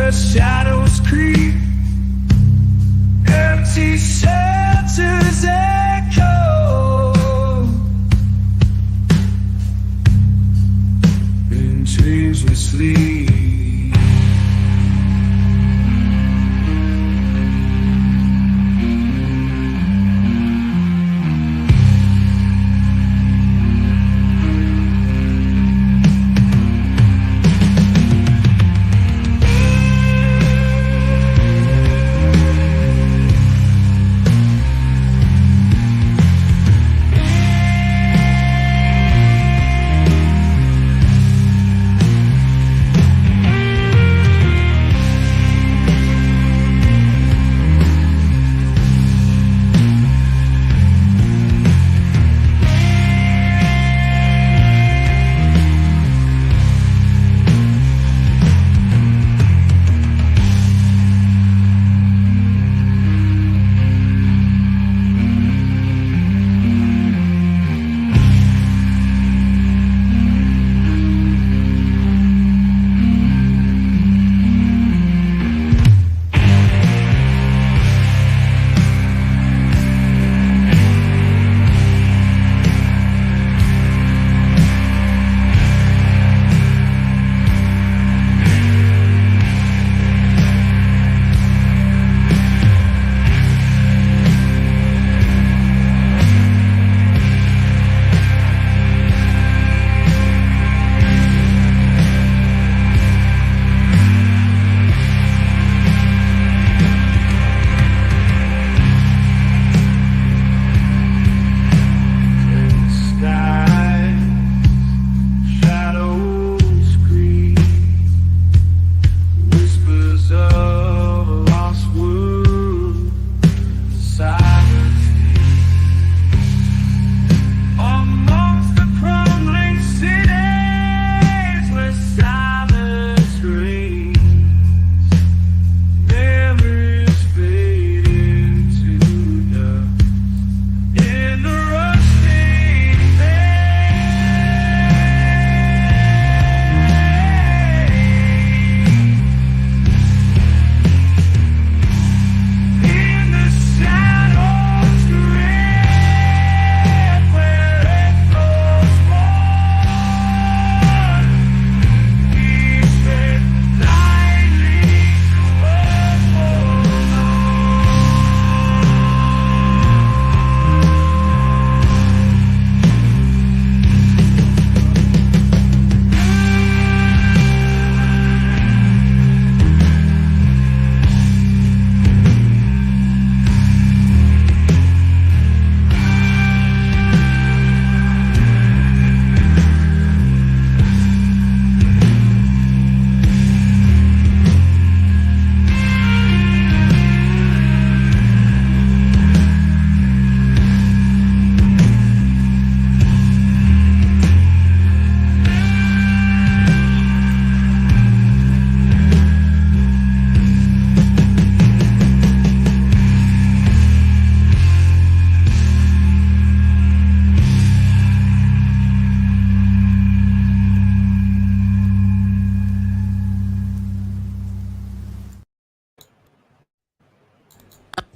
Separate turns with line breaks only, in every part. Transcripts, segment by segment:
where shadows creep, empty shelters echo, in dreams we sleep.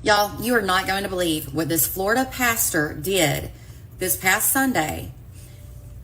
Y'all, you are not going to believe what this Florida pastor did this past Sunday.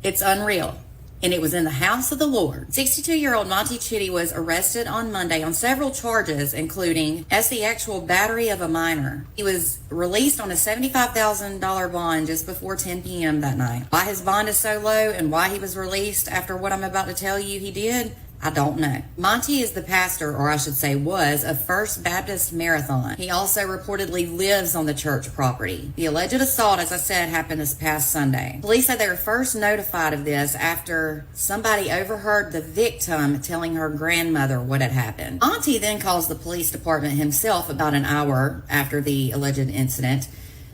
It's unreal. And it was in the house of the Lord. 62-year-old Monty Chitty was arrested on Monday on several charges, including as the actual battery of a minor. He was released on a $75,000 bond just before 10 p.m. that night. Why his bond is so low and why he was released after what I'm about to tell you he did, I don't know. Monty is the pastor, or I should say was, of First Baptist Marathon. He also reportedly lives on the church property. The alleged assault, as I said, happened this past Sunday. Police said they were first notified of this after somebody overheard the victim telling her grandmother what had happened. Monty then calls the police department himself about an hour after the alleged incident,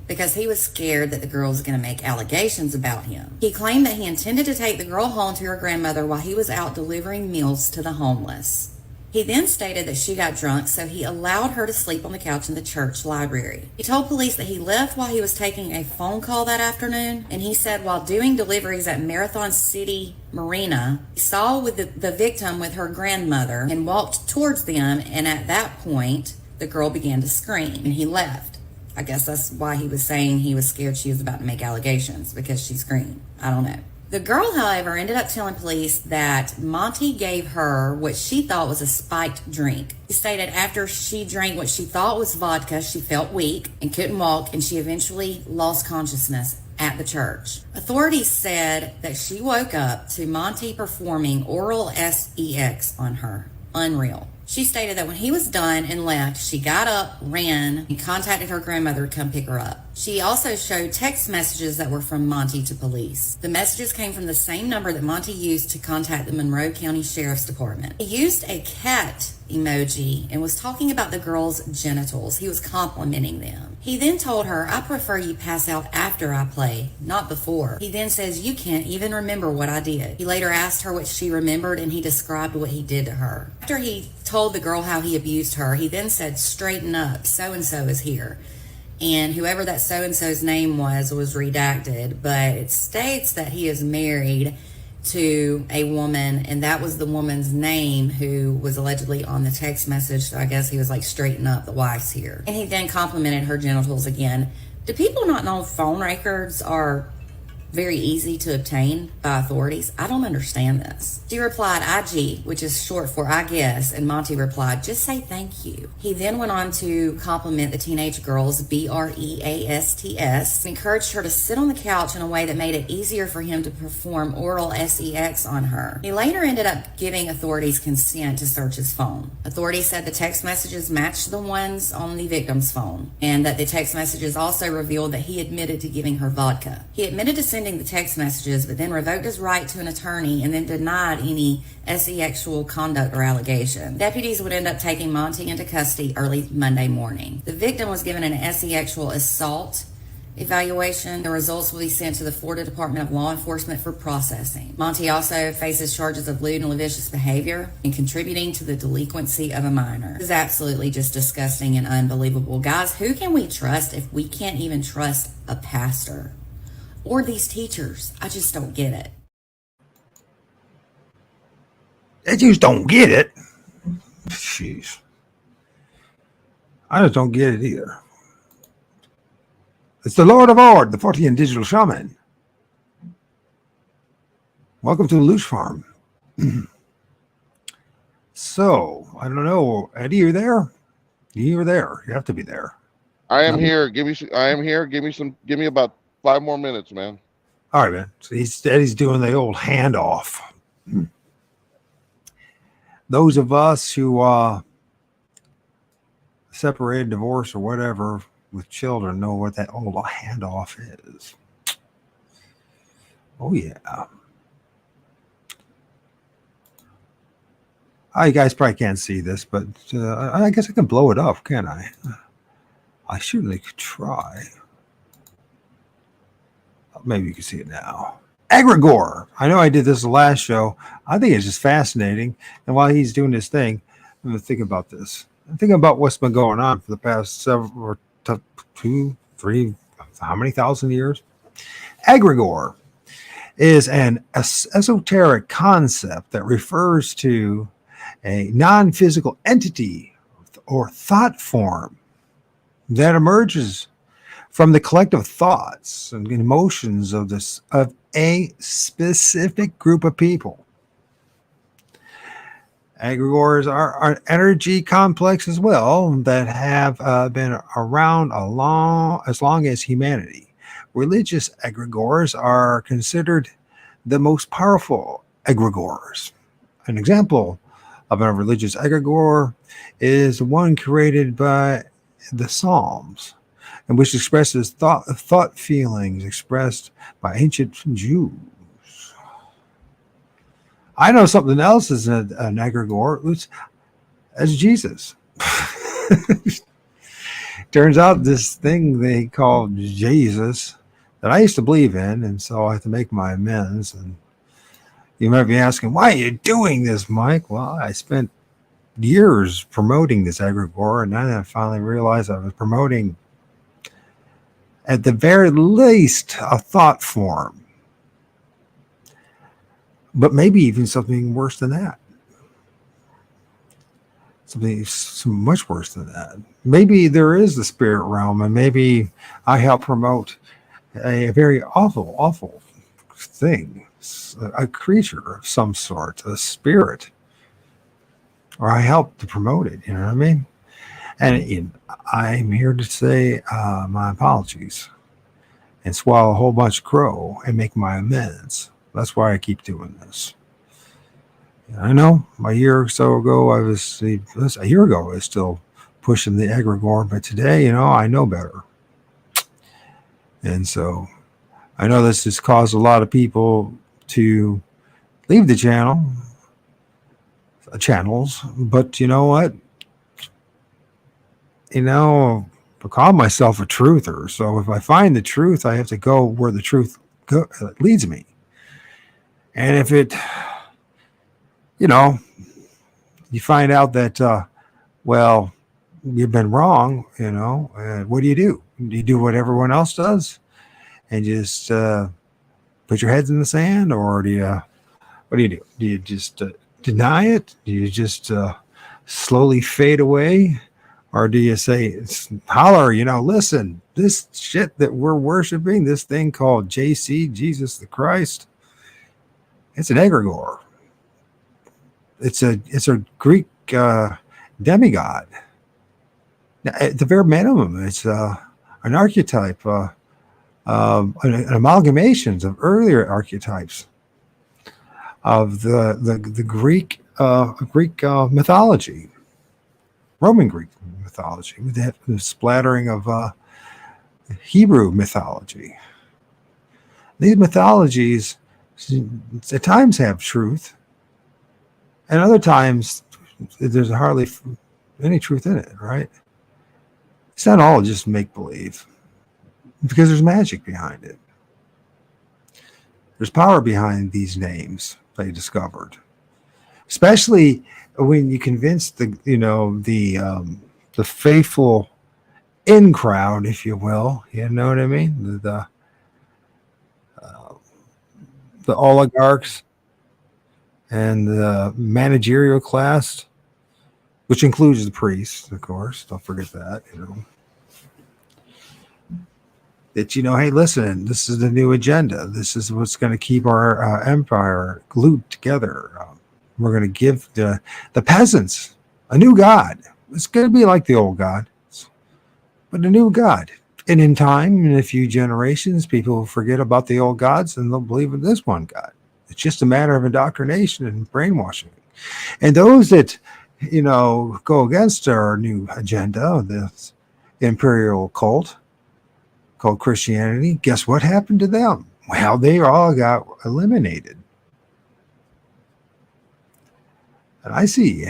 because he was scared that the girl was going to make allegations about him. He claimed that he intended to take the girl home to her grandmother while he was out delivering meals to the homeless. He then stated that she got drunk, so he allowed her to sleep on the couch in the church library. He told police that he left while he was taking a phone call that afternoon, and he said while doing deliveries at Marathon City Marina, he saw with the victim with her grandmother and walked towards them, and at that point, the girl began to scream, and he left. I guess that's why he was saying he was scared she was about to make allegations, because she screamed. I don't know. The girl, however, ended up telling police that Monty gave her what she thought was a spiked drink. He stated after she drank what she thought was vodka, she felt weak and couldn't walk, and she eventually lost consciousness at the church. Authorities said that she woke up to Monty performing oral sex on her. Unreal. She stated that when he was done and left, she got up, ran, and contacted her grandmother to come pick her up. She also showed text messages that were from Monty to police. The messages came from the same number that Monty used to contact the Monroe County Sheriff's Department. He used a cat emoji and was talking about the girl's genitals. He was complimenting them. He then told her, "I prefer you pass out after I play, not before." He then says, "You can't even remember what I did." He later asked her what she remembered, and he described what he did to her. After he told the girl how he abused her, he then said, "Straighten up, so-and-so is here." And whoever that so-and-so's name was redacted, but it states that he is married to a woman, and that was the woman's name who was allegedly on the text message. So I guess he was like, "Straighten up, the wife's here." And he then complimented her genitals again. Do people not know phone records are very easy to obtain by authorities? I don't understand this. She replied IG, which is short for I guess, and Monty replied, "Just say thank you." He then went on to compliment the teenage girl's BREASTS and encouraged her to sit on the couch in a way that made it easier for him to perform oral sex on her. He later ended up giving authorities consent to search his phone. Authorities said the text messages matched the ones on the victim's phone, and that the text messages also revealed that he admitted to giving her vodka. He admitted to sending the text messages, but then revoked his right to an attorney and then denied any sexual conduct or allegation. Deputies would end up taking Monty into custody early Monday morning. The victim was given an sexual assault evaluation. The results will be sent to the Florida Department of Law Enforcement for processing. Monty also faces charges of lewd and lascivious behavior and contributing to the delinquency of a minor. This is absolutely just disgusting and unbelievable. Guys, who can we trust if we can't even trust a pastor? Or these teachers? I just don't get it.
I just don't get it. Jeez. I just don't get it either. It's the Lord of O.R.D, the 14 digital shaman. Welcome to the Loose Farm. So, I don't know. Eddie, you're there? You're there. You have to be there.
I am here. I am here. Give me about 5 more minutes, man.
All right, man. So Eddie's doing the old handoff. Those of us who separated, divorced, or whatever with children know what that old handoff is. Oh, yeah. You guys probably can't see this, but I guess I can blow it up, can't I? I certainly could try. Maybe you can see it now. Egregore. I know I did this the last show. I think it's just fascinating. And while he's doing his thing, I'm going to think about this. I'm thinking about what's been going on for the past 2, 3, how many thousand years? Egregore is an esoteric concept that refers to a non-physical entity or thought form that emerges from the collective thoughts and emotions of a specific group of people. Egregores are an energy complex as well that have been around as long as humanity. Religious egregores are considered the most powerful egregores. An example of a religious egregore is one created by the Psalms, and which expresses thought feelings expressed by ancient Jews. I know something else is an egregore. As Jesus. Turns out this thing they call Jesus that I used to believe in, and so I have to make my amends. And you might be asking, why are you doing this, Mike? Well, I spent years promoting this egregore, and then I finally realized I was promoting, at the very least, a thought form, but maybe even something worse than that. Something much worse than that. Maybe there is the spirit realm, and maybe I help promote a very awful, awful thing, a creature of some sort, a spirit, or I help to promote it. You know what I mean? And I'm here to say my apologies and swallow a whole bunch of crow and make my amends. That's why I keep doing this. I know a year or so ago, I was still pushing the egregore, but today, I know better. And so I know this has caused a lot of people to leave the channels, but you know what? I call myself a truther. So if I find the truth, I have to go where the truth leads me. And if it, you find out that, well, you've been wrong, what do? Do you do what everyone else does and just put your heads in the sand, or what do you do? Do you just deny it? Do you just slowly fade away? Or do you say, holler, listen, this shit that we're worshiping, this thing called JC, Jesus the Christ, it's an egregore. It's a Greek demigod. Now, at the very minimum, it's an archetype, an amalgamation of earlier archetypes of the Greek mythology, Roman Greek mythology, with the splattering of Hebrew mythology. These mythologies at times have truth, and other times there's hardly any truth in it, right? It's not all just make-believe, because there's magic behind it. There's power behind these names they discovered, especially when you convince the faithful in crowd, if you will, you know what I mean? The oligarchs and the managerial class, which includes the priests, of course. Don't forget that, that, hey, listen, this is the new agenda. This is what's going to keep our empire glued together. We're going to give the peasants a new God. It's going to be like the old God, but a new God. And in time, in a few generations, people will forget about the old gods and they'll believe in this one God. It's just a matter of indoctrination and brainwashing. And those that, go against our new agenda, this imperial cult called Christianity, guess what happened to them? Well, they all got eliminated. And I see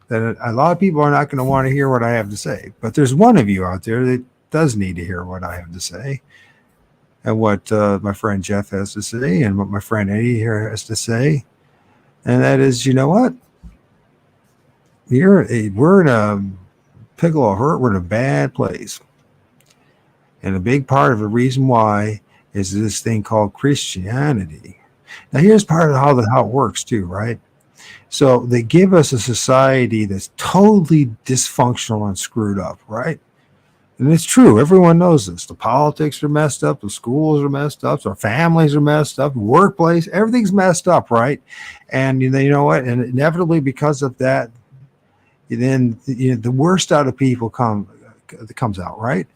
that a lot of people are not going to want to hear what I have to say. But there's one of you out there that does need to hear what I have to say, and what my friend Jeff has to say, and what my friend Eddie here has to say. And that is, you know what? We're in a pickle of hurt. We're in a bad place. And a big part of the reason why is this thing called Christianity. Now, here's part of how it works too, right? So they give us a society that's totally dysfunctional and screwed up, right? And it's true. Everyone knows this. The politics are messed up. The schools are messed up. Our families are messed up. Workplace, everything's messed up, right? And you know what? And inevitably, because of that, then the worst out of people comes out, right?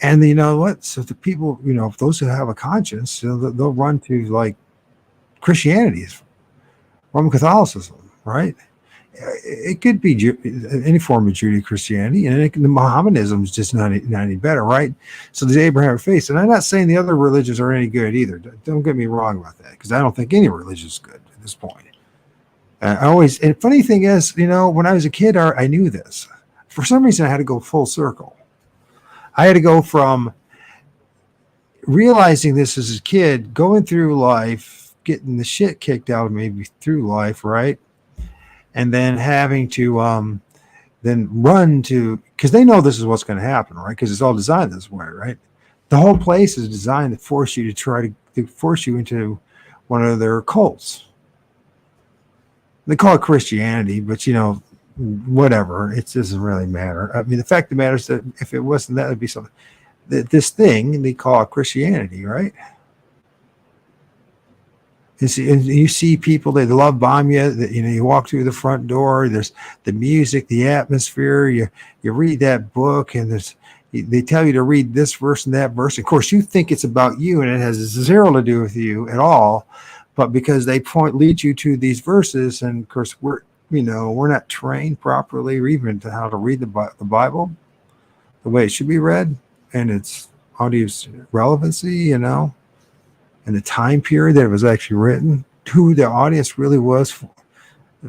And you know what? So the people, those who have a conscience, they'll run to like Christianity, Roman Catholicism, right? It could be any form of Judeo-Christianity, and the Mohammedanism is just not any better, right? So the Abrahamic faith, and I'm not saying the other religions are any good either. Don't get me wrong about that, because I don't think any religion is good at this point. And funny thing is, when I was a kid, I knew this. For some reason, I had to go full circle. I had to go from realizing this as a kid, going through life, getting the shit kicked out of me through life, right? and then having to then run to, because they know this is what's going to happen, right? Because it's all designed this way, right? The whole place is designed to force you to try to force you into one of their cults. They call it Christianity, but whatever. It doesn't really matter. I mean, the fact of the matter is that if it wasn't that, it'd be something. This thing they call it Christianity, right? You see people, they love bomb you. You walk through the front door. There's the music, the atmosphere. You read that book, and they tell you to read this verse and that verse. Of course, you think it's about you, and it has zero to do with you at all. But because they lead you to these verses, and of course we're not trained properly, or even to how to read the Bible the way it should be read, and its audience relevancy, and the time period that it was actually written, who the audience really was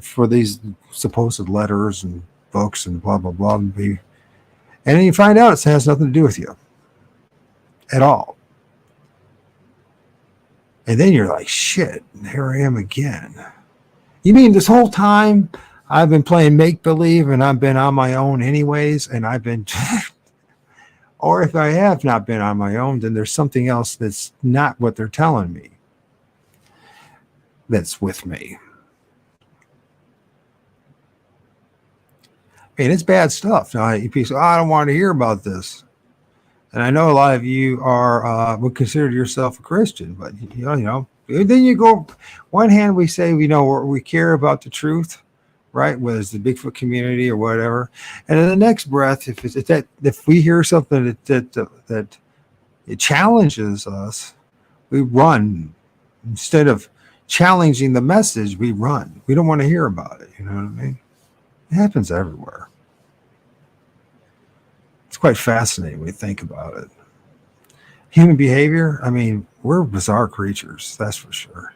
for these supposed letters and books and blah blah blah. And then you find out it has nothing to do with you at all. And then you're like, shit, here I am again. You mean this whole time I've been playing make-believe and I've been on my own anyways, and I've been... Or if I have not been on my own, then there's something else that's not what they're telling me that's with me. And it's bad stuff. Now, people say, I don't want to hear about this. And I know a lot of you would consider yourself a Christian, but then you go, one hand we say we care about the truth, right? Whether it's the Bigfoot community or whatever, and in the next breath, if we hear something that it challenges us, we run. Instead of challenging the message, we run. We don't want to hear about it. You know what I mean? It happens everywhere. It's quite fascinating when you think about it. Human behavior, I mean, we're bizarre creatures, that's for sure.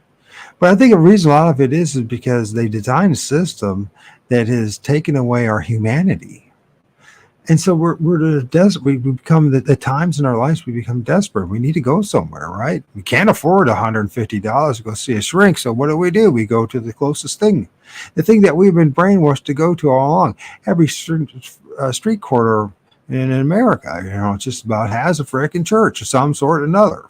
But I think the reason a lot of it is because they designed a system that has taken away our humanity. And so we become, at times in our lives, we become desperate. We need to go somewhere, right? We can't afford $150 to go see a shrink. So what do? We go to the closest thing. The thing that we've been brainwashed to go to all along. Every street corner in America, just about has a frickin' church of some sort or another.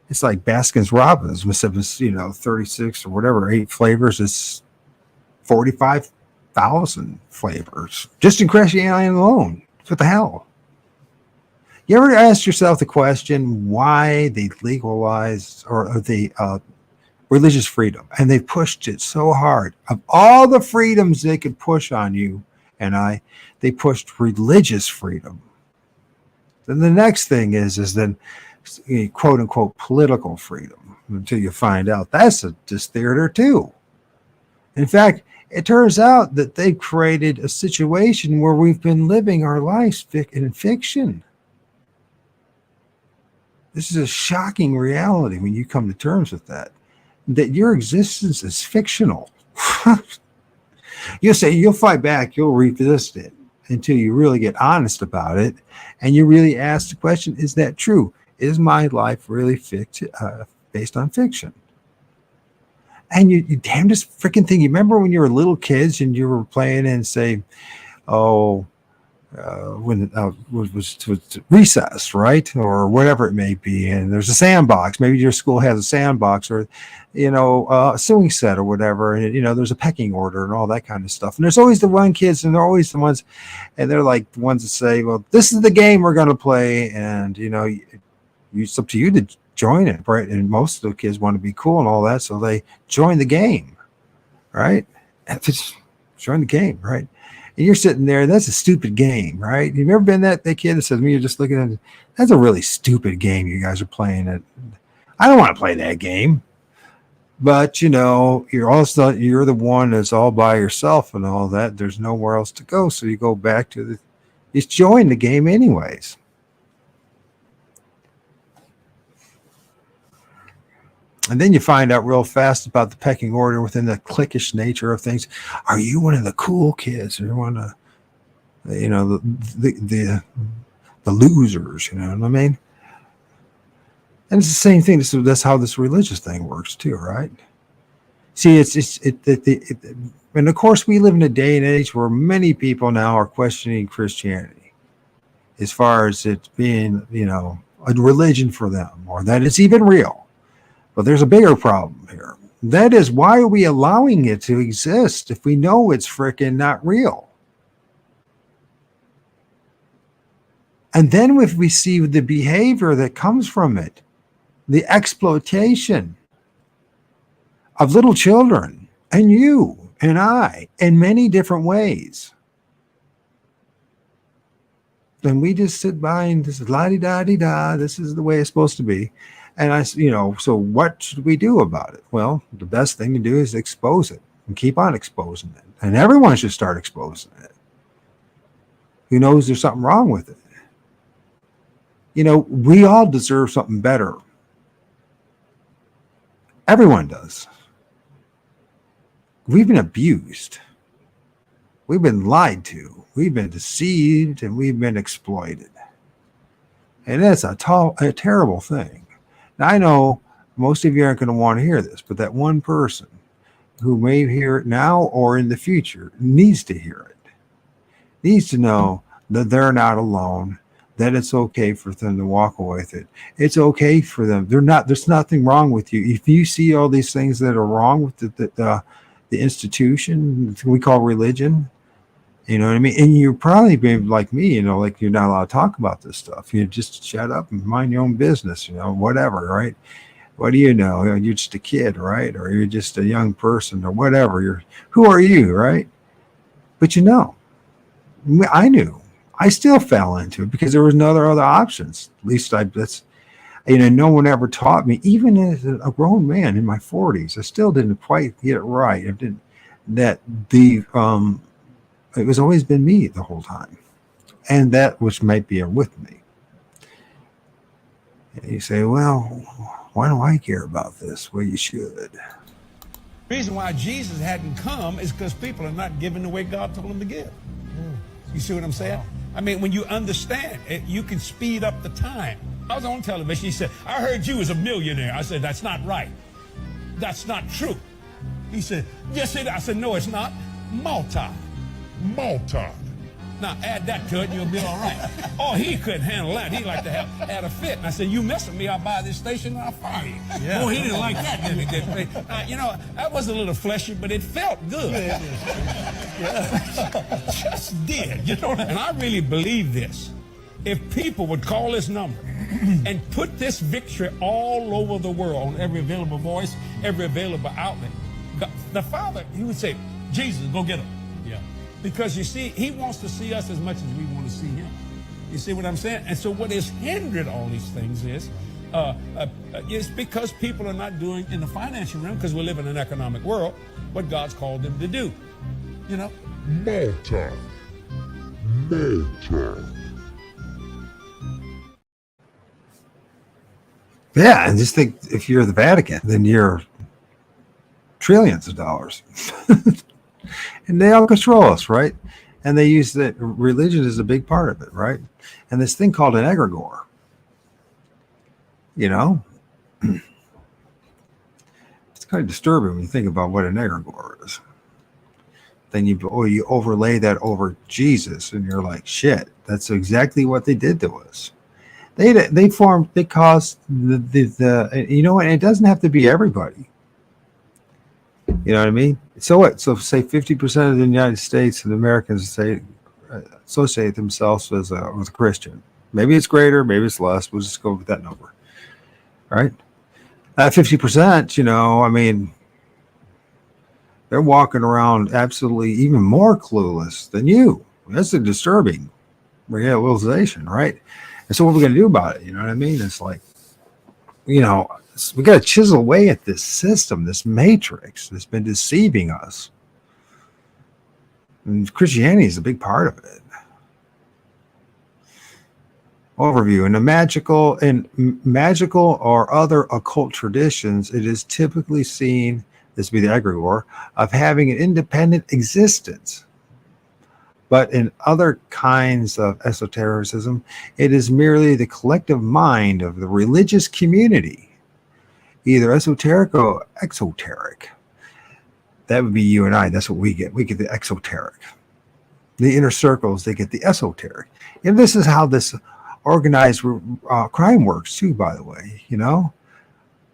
It's like Baskin's Robbins, instead of 36 or whatever, 8 flavors, it's 45,000 flavors just in Christianity alone. What the hell? You ever ask yourself the question why they legalized or the religious freedom, and they pushed it so hard? Of all the freedoms they could push on you and they pushed religious freedom. Then the next thing is then quote unquote political freedom, until you find out that's just theater too. In fact, it turns out that they've created a situation where we've been living our lives in fiction. This is a shocking reality when you come to terms with that your existence is fictional. You'll say you'll fight back, you'll resist it until you really get honest about it, and you really ask the question, is that true? Is my life really based on fiction? And you damnedest freaking thing. You remember when you were little kids and you were playing and say, when it was recess, right? Or whatever it may be. And there's a sandbox. Maybe your school has a sandbox or, a sewing set or whatever. And, there's a pecking order and all that kind of stuff. And there's always the one kids, and they're always the ones, and they're like the ones that say, well, this is the game we're going to play. And, it's up to you to join it, right? And most of the kids want to be cool and all that. So they join the game, right? Join the game, right? And you're sitting there, that's a stupid game, right? You've ever been that kid that says, you're just looking at it, that's a really stupid game you guys are playing. I don't want to play that game. But, you're also, you're the one that's all by yourself and all that. There's nowhere else to go. So you go back to you join the game anyways. And then you find out real fast about the pecking order within the cliquish nature of things. Are you one of the cool kids? Or one of, the losers? You know what I mean? And it's the same thing. That's how this religious thing works too, right? See, and of course, we live in a day and age where many people now are questioning Christianity as far as it being, a religion for them, or that it's even real. But there's a bigger problem here. That is, why are we allowing it to exist if we know it's freaking not real? And then if we see the behavior that comes from it, the exploitation of little children and you and I in many different ways, then we just sit by and just la-di-da-di-da, this is the way it's supposed to be. And so what should we do about it? Well, the best thing to do is expose it and keep on exposing it. And everyone should start exposing it. Who knows there's something wrong with it? We all deserve something better. Everyone does. We've been abused. We've been lied to. We've been deceived, and we've been exploited. And that's a terrible thing. Now, I know most of you aren't going to want to hear this, but that one person who may hear it now or in the future needs to hear it. Needs to know that they're not alone, that it's okay for them to walk away with it. It's okay for them. There's nothing wrong with you. If you see all these things that are wrong with the institution we call religion, you know what I mean? And you're probably being like me, like you're not allowed to talk about this stuff. You just shut up and mind your own business, whatever, right? What do you know? You're just a kid, right? Or you're just a young person or whatever. Who are you, right? But I knew. I still fell into it because there was no other options. At least no one ever taught me, even as a grown man in my 40s. I still didn't quite get it right. It was always been me the whole time, and that which might be with me. And you say, well, why do I care about this? Well, you should.
The reason why Jesus hadn't come is because people are not giving the way God told them to give. You see what I'm saying? I mean, when you understand it, you can speed up the time. I was on television. He said, I heard you was a millionaire. I said, that's not right. That's not true. He said, yes, it is. I said, no, it's not. Multi. Now, add that to it and you'll be all right. Oh, he couldn't handle that. He liked to have had a fit. And I said, you mess with me, I'll buy this station and I'll fire you. Yeah. Oh, he didn't like that, did he? That was a little fleshy, but it felt good. Yeah. Just did, And I really believe this. If people would call this number and put this victory all over the world on every available voice, every available outlet, the Father, he would say, Jesus, go get him. Yeah. Because you see, he wants to see us as much as we want to see him. You see what I'm saying? And so what has hindered all these things is because people are not doing in the financial realm, because we live in an economic world, what God's called them to do.
Multi.
Yeah, and just think, if you're the Vatican, then you're trillions of dollars. And they all control us, right? And they use that religion is a big part of it, right? And this thing called an egregore, it's kind of disturbing when you think about what an egregore is. Then you overlay that over Jesus, and you're like, shit, that's exactly what they did to us. They caused the and it doesn't have to be everybody. You know what I mean? So what? So say 50% of the United States and Americans associate themselves with a Christian. Maybe it's greater, maybe it's less. We'll just go with that number, right? 50%, they're walking around absolutely even more clueless than you. That's a disturbing realization, right? And so what are we going to do about it? You know what I mean? It's like, we got to chisel away at this system, this matrix that's been deceiving us. And Christianity is a big part of it. Overview. In magical or other occult traditions, it is typically seen, this would be the egregore, of having an independent existence. But in other kinds of esotericism, it is merely the collective mind of the religious community, either esoteric or exoteric. That would be you and I. That's what we get. We get the exoteric. The inner circles, they get the esoteric. And this is how this organized crime works too, by the way. You know,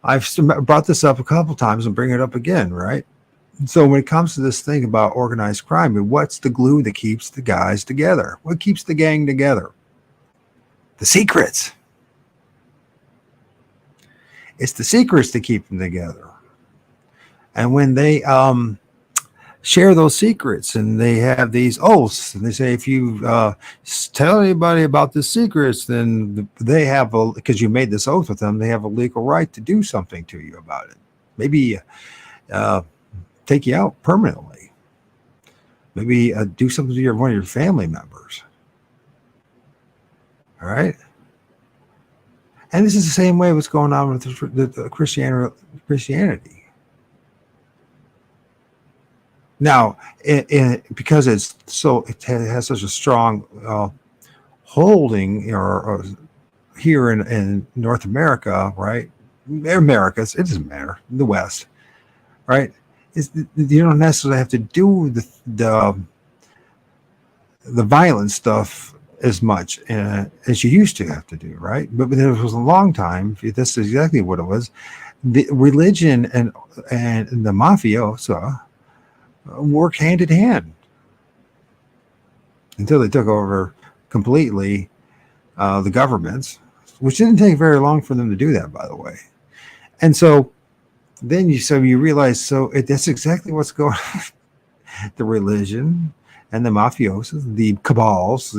I've brought this up a couple times and bring it up again, right? So when it comes to this thing about organized crime, what's the glue that keeps the guys together? What keeps the gang together? The secrets. It's the secrets that keep them together. And when they share those secrets and they have these oaths and they say, if you tell anybody about the secrets, then they have because you made this oath with them, they have a legal right to do something to you about it. Maybe take you out permanently. Maybe do something to one of your family members. All right. And this is the same way what's going on with the Christianity. Now, because it has such a strong holding or here in North America, right? Americas, it doesn't matter. The West, right? You don't necessarily have to do the violent stuff as much as you used to have to do, right? But there was a long time. That's exactly what it was. The religion and the mafiosa work hand in hand until they took over completely the governments, which didn't take very long for them to do that, by the way. And so then you realize, that's exactly what's going on. The religion and the mafiosos, the cabals,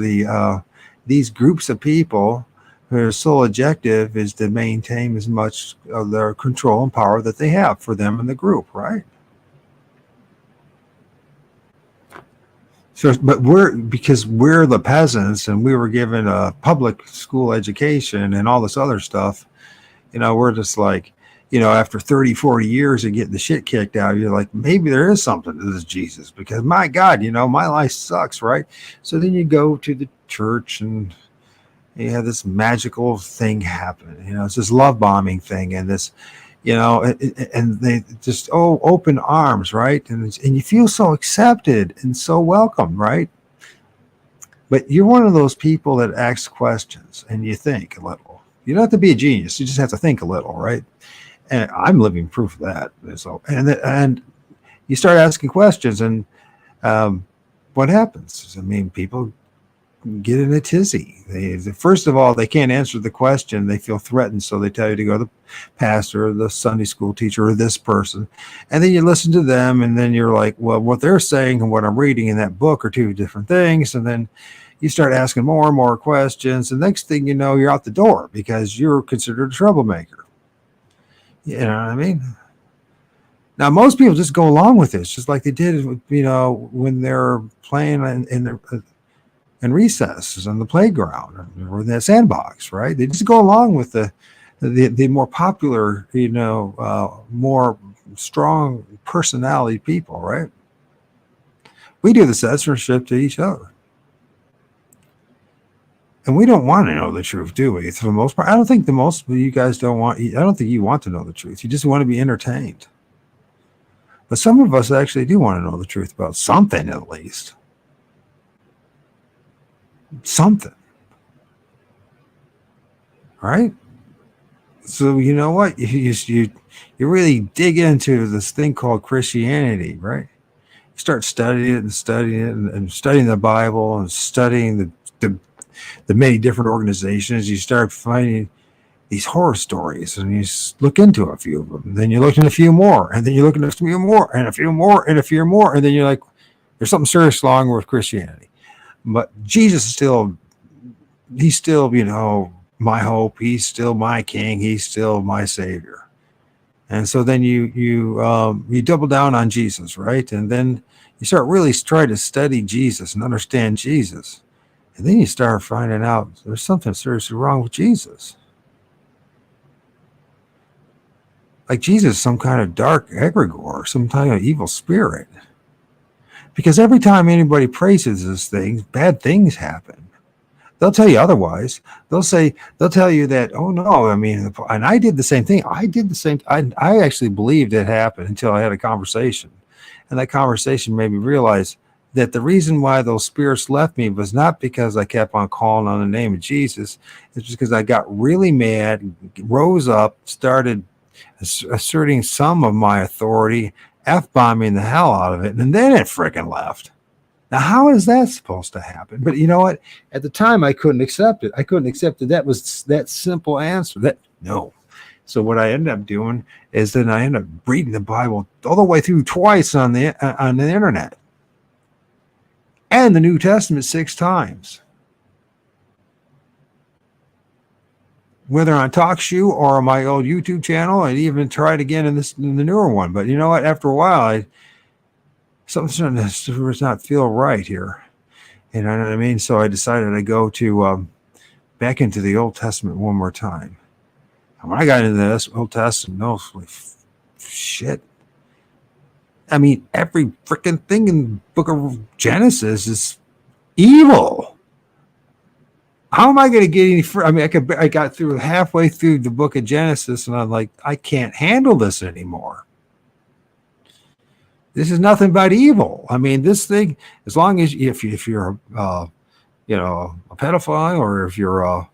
these groups of people whose sole objective is to maintain as much of their control and power that they have for them and the group, right? So, but because we're the peasants and we were given a public school education and all this other stuff, we're just like, after 30, 40 years of getting the shit kicked out, you're like, maybe there is something to this Jesus, because my God, my life sucks, right? So then you go to the church and you have this magical thing happen. It's this love bombing thing and this, and they just, open arms, right? And you feel so accepted and so welcome, right? But you're one of those people that asks questions and you think a little. You don't have to be a genius. You just have to think a little, right? And I'm living proof of that. So, and you start asking questions, and what happens? People get in a tizzy. First of all, they can't answer the question. They feel threatened, so they tell you to go to the pastor or the Sunday school teacher or this person. And then you listen to them, and then you're like, well, what they're saying and what I'm reading in that book are two different things. And then you start asking more and more questions. The next thing you know, you're out the door because you're considered a troublemaker. You know what I mean? Now, most people just go along with this, just like they did, when they're playing in recesses on the playground or in the sandbox, right? They just go along with the more popular, more strong personality people, right? We do the censorship to each other. And we don't want to know the truth, do we? For the most part, I don't think most of you guys I don't think you want to know the truth. You just want to be entertained. But some of us actually do want to know the truth about something, at least. Something. Right? So you know what? You really dig into this thing called Christianity, right? You start studying it and studying the Bible and studying the many different organizations. You start finding these horror stories, and you look into a few of them. And then you look into a few more, and then you look into a few more, and a few more, and a few more, and then you're like, there's something serious wrong with Christianity. But Jesus he's still, my hope. He's still my king. He's still my savior. And so then you double down on Jesus, right? And then you start really trying to study Jesus and understand Jesus. And then you start finding out there's something seriously wrong with Jesus. Like Jesus is some kind of dark egregore, some kind of evil spirit. Because every time anybody praises this thing, bad things happen. They'll tell you otherwise. They'll tell you that, oh no, and I did the same thing. I actually believed it happened until I had a conversation And that conversation made me realize that the reason why those spirits left me was not because I kept on calling on the name of Jesus. It's just because I got really mad, rose up, started asserting some of my authority, F-bombing the hell out of it, and then it freaking left. Now, how is that supposed to happen? But you know what? At the time, I couldn't accept it. I couldn't accept that was that simple answer. That no. So what I ended up doing is then I ended up reading the Bible all the way through twice on the internet, and the New Testament 6 times, whether on TalkShoe or on my old YouTube channel. I even tried again in the newer one. But you know what? After a while, something does not feel right here. You know what I mean? So I decided to go to back into the Old Testament one more time. And when I got into this Old Testament, no, shit. I mean, every freaking thing in the book of Genesis is evil. How am I going to get any I mean, I got through halfway through the book of Genesis, and I'm like, I can't handle this anymore. This is nothing but evil. I mean, this thing, as long as if you're a pedophile, or if you're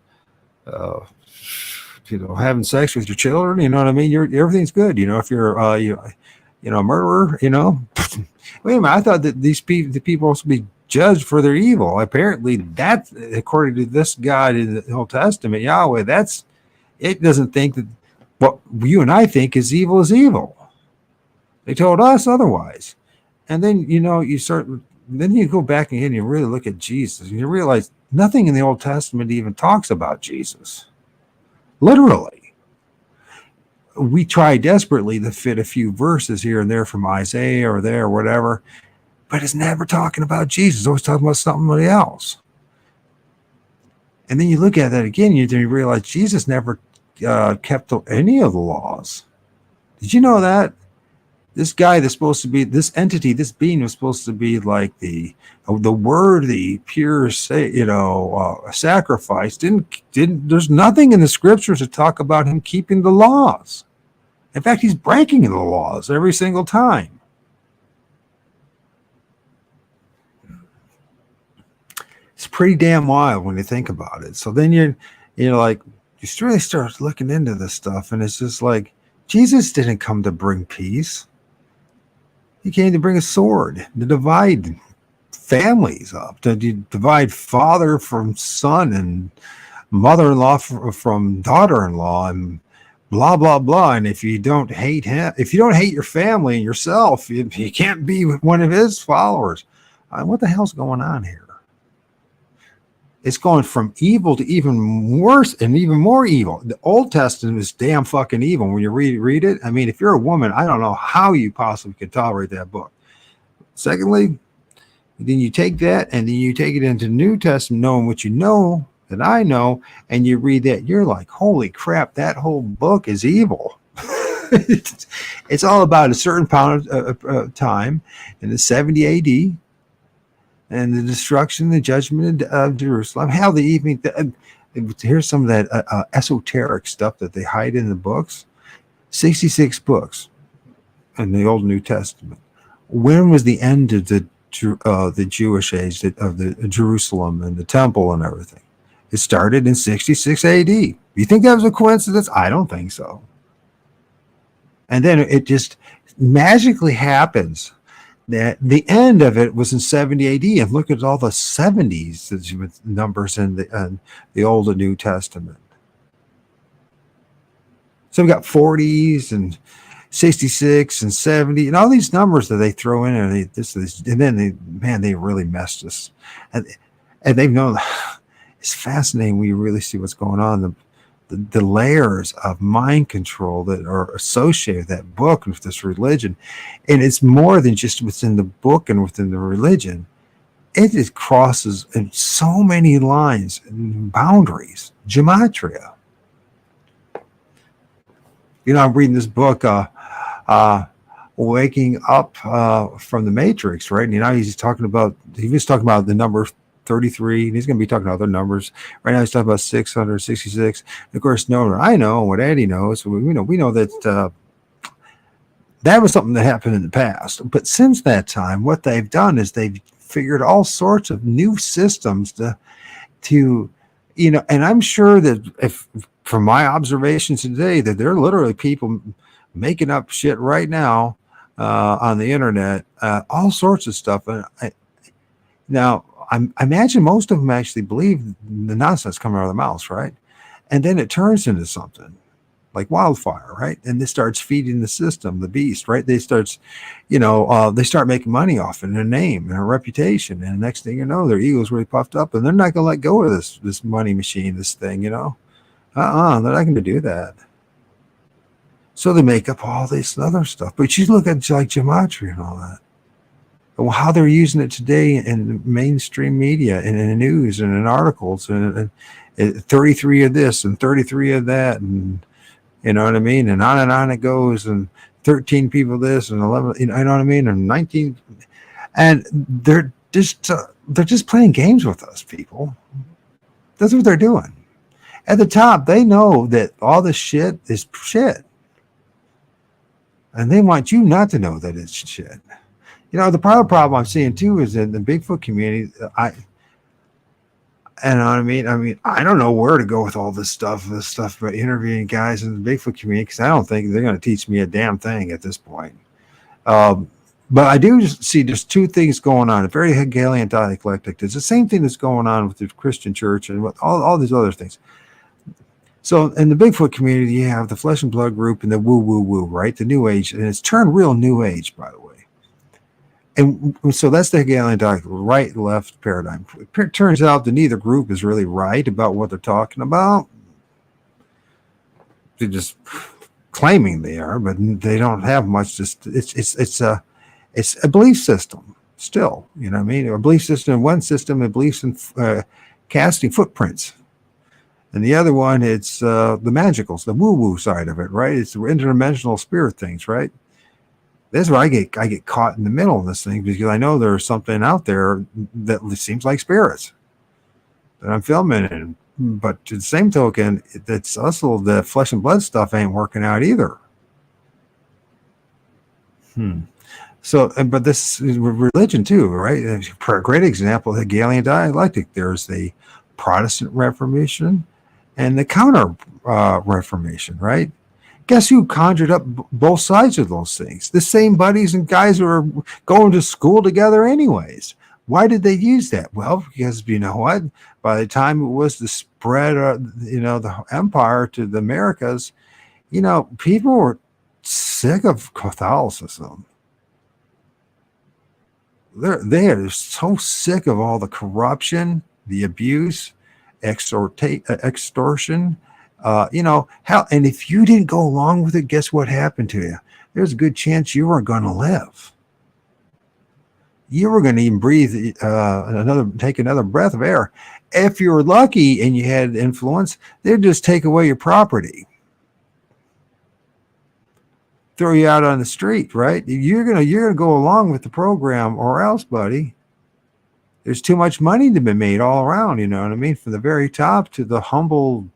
having sex with your children, you know what I mean, everything's good. You know, if you're a murderer, you know. Wait a minute, I thought that the people are supposed to be judged for their evil. Apparently, that, according to this God in the Old Testament, Yahweh, it doesn't think that what you and I think is evil is evil. They told us otherwise. And then, then you go back and you really look at Jesus, and you realize nothing in the Old Testament even talks about Jesus. Literally. We try desperately to fit a few verses here and there from Isaiah or there or whatever, but it's never talking about Jesus. It's always talking about somebody else. And then you look at that again, you realize Jesus never kept any of the laws. Did you know that? This guy that's supposed to be, this entity, this being was supposed to be like the word, the pure, sacrifice. There's nothing in the scriptures to talk about him keeping the laws. In fact, he's breaking the laws every single time. It's pretty damn wild when you think about it. So then you really start looking into this stuff, and it's just like, Jesus didn't come to bring peace. He came to bring a sword, to divide families up, to divide father from son and mother-in-law from daughter-in-law, and blah, blah, blah. And if you don't hate him, if you don't hate your family and yourself, you can't be one of his followers. What the hell's going on here? It's going from evil to even worse and even more evil. The Old Testament is damn fucking evil. When you read it, I mean, if you're a woman, I don't know how you possibly could tolerate that book. Secondly, then you take that and then you take it into the New Testament, knowing what you know that I know, and you read that, you're like, holy crap, that whole book is evil. It's all about a certain time in the 70 AD. And the destruction, the judgment of Jerusalem. Hell, here's some of that esoteric stuff that they hide in the books. 66 books in the Old New Testament. When was the end of the Jewish age, of the Jerusalem and the temple and everything? It started in 66 AD. You think that was a coincidence? I don't think so. And then it just magically happens that the end of it was in 70 AD, and look at all the 70s with numbers in the Old and New Testament. So we got 40s and 66 and 70 and all these numbers that they throw in, and then they really messed us. And they've known. It's fascinating when you really see what's going on. The layers of mind control that are associated with that book and with this religion. And it's more than just within the book and within the religion. It just crosses in so many lines and boundaries, gematria. I'm reading this book, Waking Up from the Matrix, right? And he was talking about the number 33, and he's going to be talking about other numbers. Right now he's talking about 666. And of course, I know what Eddie knows. We know that That was something that happened in the past. But since that time, what they've done is they've figured all sorts of new systems to and I'm sure that if from my observations today that there are literally people making up shit right now on the internet, all sorts of stuff. And I imagine most of them actually believe the nonsense coming out of their mouths, right? And then it turns into something like wildfire, right? And this starts feeding the system, the beast, right? They start making money off it, and their name and their reputation. And the next thing you know, their ego's really puffed up, and they're not going to let go of this money machine, this thing, they're not going to do that. So they make up all this other stuff. But you look at like gematria and all that. Well, how they're using it today in mainstream media and in the news and in articles and 33 of this and 33 of that, and you know what I mean? And on it goes, and 13 people this and 11, you know what I mean? And 19, and they're just playing games with us, people. That's what they're doing. At the top, they know that all this shit is shit. And they want you not to know that it's shit. The problem I'm seeing too is in the Bigfoot community, and I mean, I don't know where to go with all this stuff about interviewing guys in the Bigfoot community, because I don't think they're going to teach me a damn thing at this point. But I do see there's two things going on. Very Hegelian dialectic. It's the same thing that's going on with the Christian church and with all these other things. So in the Bigfoot community, you have the flesh and blood group and the woo, right? The New Age, and it's turned real New Age, by the way. And so that's the Hegelian dialectic, right, left paradigm. It turns out that neither group is really right about what they're talking about. They're just claiming they are, but they don't have much. It's a belief system still. You know what I mean? A belief system in one system, it believes in casting footprints. And the other one, it's the magicals, the woo-woo side of it, right? It's the interdimensional spirit things, right? That's where I get caught in the middle of this thing, because I know there's something out there that seems like spirits that I'm filming in. But to the same token, it's also the flesh and blood stuff ain't working out either. So, but this is religion too, right? For a great example, Hegelian dialectic, there's the Protestant Reformation and the Counter Reformation, right? Guess who conjured up both sides of those things? The same buddies and guys who are going to school together anyways. Why did they use that? Well, because you know what? By the time it was to spread, the empire to the Americas, people were sick of Catholicism. They are so sick of all the corruption, the abuse, extortion. Hell, and if you didn't go along with it, guess what happened to you? There's a good chance you weren't going to live. You were going to even breathe take another breath of air. If you were lucky and you had influence, they'd just take away your property, throw you out on the street, right? You're gonna go along with the program, or else, buddy. There's too much money to be made all around. You know what I mean? From the very top to the humble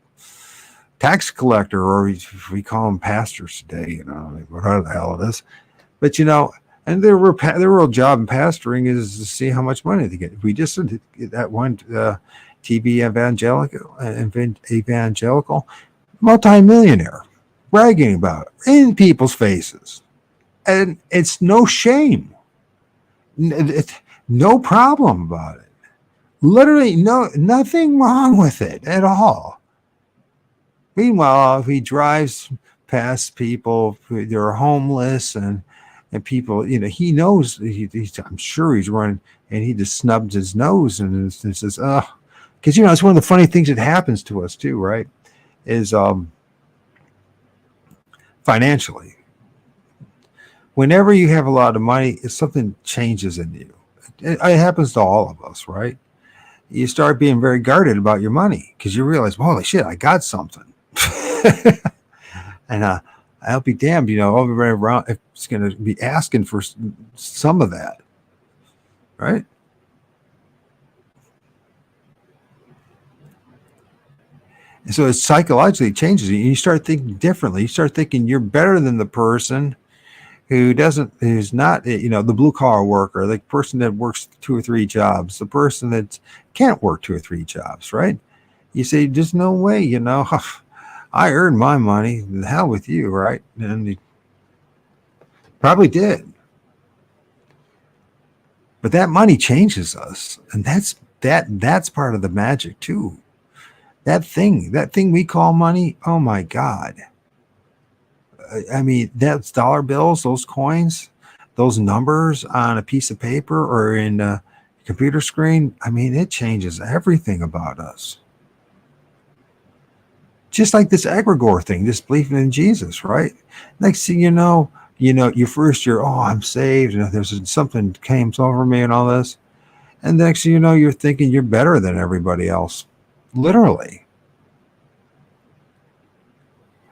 tax collector, or we call them pastors today, whatever the hell it is. But and their real job in pastoring is to see how much money they get. We just did that one TV evangelical multimillionaire bragging about it in people's faces, and it's no shame, no problem about it. Literally, nothing wrong with it at all. Meanwhile, if he drives past people that are homeless and people, he knows, I'm sure he's running, and he just snubs his nose and says, because, it's one of the funny things that happens to us too, right? Is financially. Whenever you have a lot of money, something changes in you. It happens to all of us, right? You start being very guarded about your money because you realize, holy shit, I got something. And I'll be damned, everybody around it's going to be asking for some of that, right? And so it psychologically changes you. You start thinking differently. You start thinking you're better than the person who's not, the blue collar worker, the person that works 2 or 3 jobs, the person that can't work 2 or 3 jobs, right? You say, there's no way, I earned my money. The hell with you, right? And he probably did. But that money changes us. And that's part of the magic too. That thing we call money, oh my God. I mean, that's dollar bills, those coins, those numbers on a piece of paper or in a computer screen. I mean, it changes everything about us. Just like this egregore thing, this belief in Jesus, right? Next thing your first year, oh, I'm saved, and there's something came over me and all this. And next thing you know, you're thinking you're better than everybody else. Literally.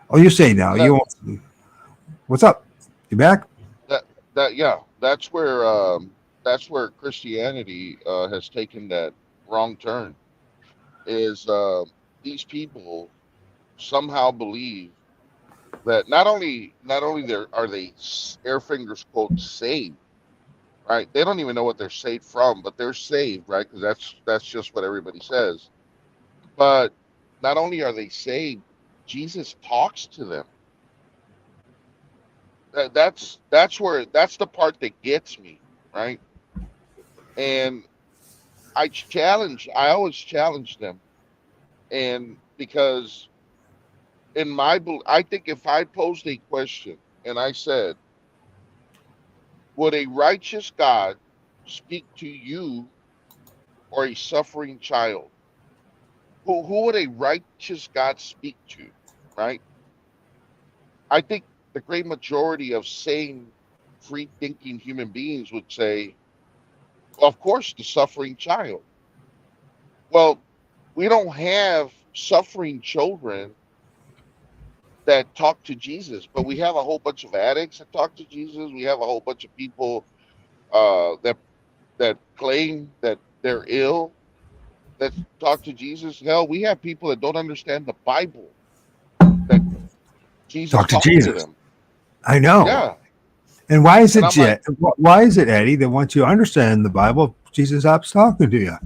Oh, you say now,
That
what's up? You back?
yeah, that's where Christianity has taken that wrong turn. Is these people somehow believe that not only are they air fingers quote saved, right? They don't even know what they're saved from, but they're saved, right? Because that's just what everybody says. But not only are they saved, Jesus talks to them. That's the part that gets me, right? And I always challenge them, and because I think if I posed a question and I said, would a righteous God speak to you or a suffering child? Who would a righteous God speak to, right? I think the great majority of sane, free thinking human beings would say, well, of course, the suffering child. Well, we don't have suffering children that talk to Jesus, but we have a whole bunch of addicts that talk to Jesus. We have a whole bunch of people that claim that they're ill that talk to Jesus. Hell, we have people that don't understand the Bible that Jesus
Talk to
talked to
Jesus.
them.
I know.
Yeah,
And why is
and
it,
I'm like,
why is it, Eddie, that once you understand the Bible, Jesus stops talking to you?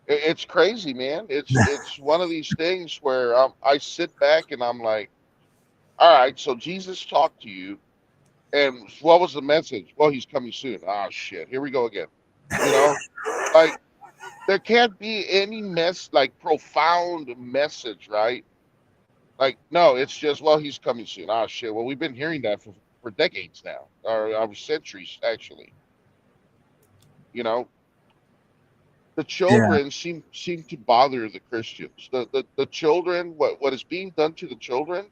it's crazy, man. It's one of these things where I sit back and I'm like, all right, so Jesus talked to you, and what was the message? Well, he's coming soon. Ah, shit, here we go again. You know, like there can't be any like profound message, right? Like, no, it's just, well, he's coming soon. Ah, shit. Well, we've been hearing that for decades now, or centuries, actually. You know, the
Yeah.
children seem to bother the Christians. The children, what is being done to the children,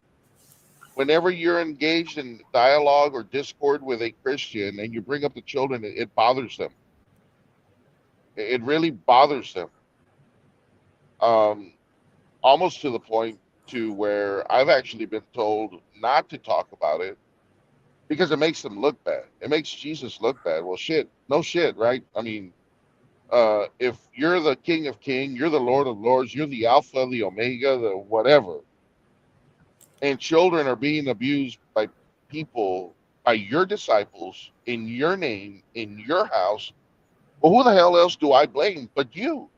whenever you're engaged in dialogue or discord with a Christian and you bring up the children, it bothers them. It really bothers them. Um, Almost to the point to where I've actually been told not to talk about it because it makes them look bad. It makes Jesus look bad. Well, shit, no shit, right? I mean, if you're the King of Kings, you're the Lord of Lords, you're the Alpha, the Omega, the whatever, and children are being abused by people, by your disciples, in your name, in your house, well, who the hell else do I blame but you?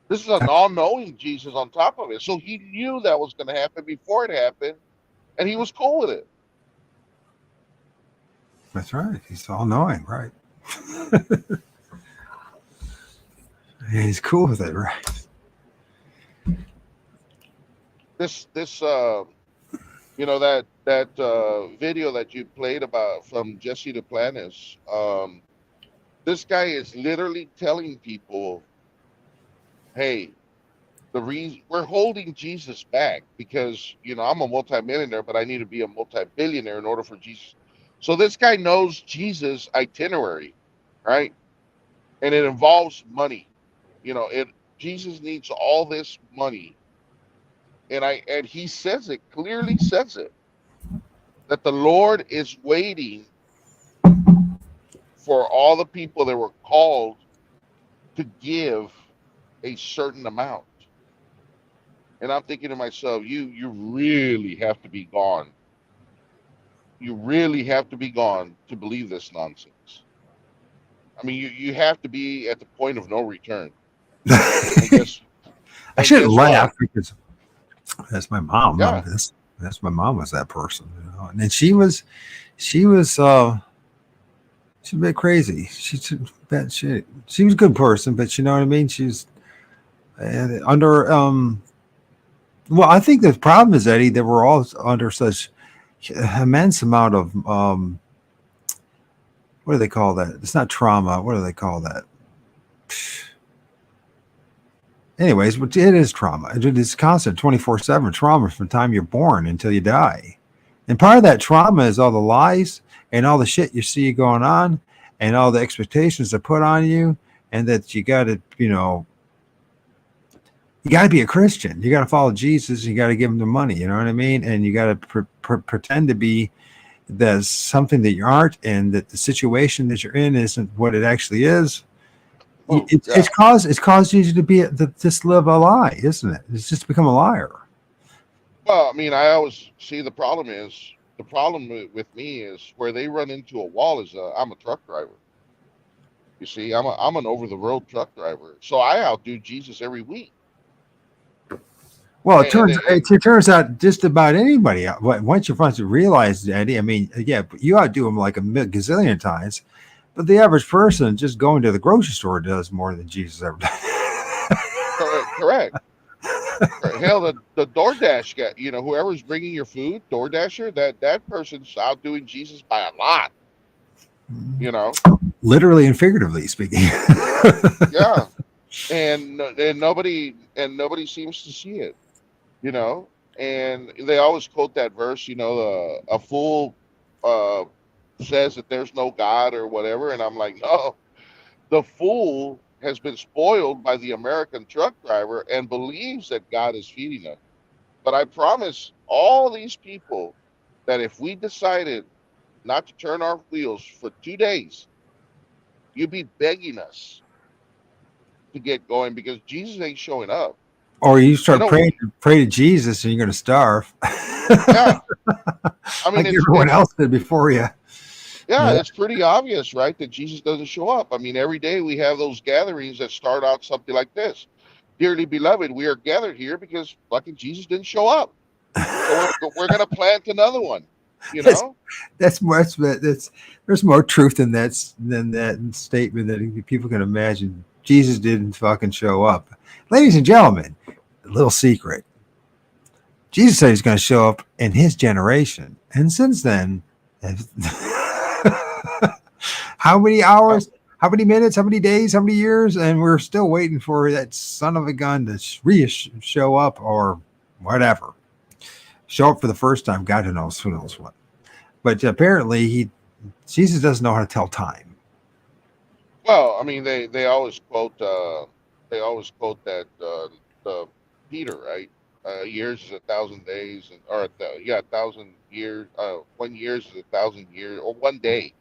This is an all knowing Jesus on top of it. So he knew that was going to happen before it happened, and he was cool with it.
That's right. He's all knowing, right? Yeah, he's cool with it, right?
This that video that you played about from Jesse Duplantis, this guy is literally telling people, hey, the reason we're holding Jesus back because I'm a multimillionaire, but I need to be a multi-billionaire in order for Jesus. So this guy knows Jesus' itinerary, right? And it involves money. It Jesus needs all this money, and he says it clearly, says it that the Lord is waiting for all the people that were called to give a certain amount. And I'm thinking to myself, you really have to be gone You really have to be gone to believe this nonsense. I mean, you have to be at the point of no return. And
I
guess and
shouldn't
guess what?
laugh because that's my mom.
Yeah.
That's my mom was that person, and then she was she's a bit crazy. She's a bad shit. She was a good person, but you know what I mean. She's under Well, I think the problem is, Eddie, that we're all under such immense amount of what do they call that? It's not trauma. What do they call that? Anyways, but it is trauma. It's constant 24/7 trauma from the time you're born until you die. And part of that trauma is all the lies and all the shit you see going on and all the expectations they put on you, and that you got to, you got to be a Christian. You got to follow Jesus. You got to give him the money. You know what I mean? And you got to pretend to be there's something that you aren't, and that the situation that you're in isn't what it actually is.
Oh,
It's
yeah.
caused you to be just live a lie, isn't it? It's just become a liar.
Well, I mean, I always see the problem with me is where they run into a wall is I'm a truck driver. You see, I'm an over the road truck driver, so I outdo Jesus every week.
Well,
And
it turns out just about anybody. Once you finally realize, Eddie, I mean, yeah, you outdo him like a gazillion times, but the average person just going to the grocery store does more than Jesus ever does.
correct. Hell, the DoorDash guy, whoever's bringing your food, DoorDasher, that person's outdoing Jesus by a lot. You know,
Literally and figuratively speaking.
yeah, and nobody seems to see it. You know, and they always quote that verse. A fool uh, says that there's no God or whatever, and I'm like, no, the fool has been spoiled by the American truck driver and believes that God is feeding us. But I promise all these people that if we decided not to turn our wheels for 2 days, you'd be begging us to get going because Jesus ain't showing up.
Or you
I
start
know,
pray to Jesus, and you're going to starve.
yeah. I mean,
Like
it's
everyone
it's
else did before you.
yeah,
Yeah.
it's pretty obvious, right, that Jesus doesn't show up. I mean, every day we have those gatherings that start out something like this: "Dearly beloved, we are gathered here because fucking Jesus didn't show up, so we're gonna plant another one." You
That's
know?
that's there's more truth in that statement that people can imagine. Jesus didn't fucking show up. Ladies and gentlemen, a little secret. Jesus said he's going to show up in his generation. And since then, how many
Uh,
hours, how many minutes, how many days, how many years, and we're still waiting for that son of a gun to show up or whatever. Show up for the first time. God knows, who knows what. But apparently, Jesus doesn't know how to tell time.
well, I mean, they always quote that the Peter, right? Years is 1,000 days, yeah, 1,000 years. 1 year is 1,000 years, or 1 day.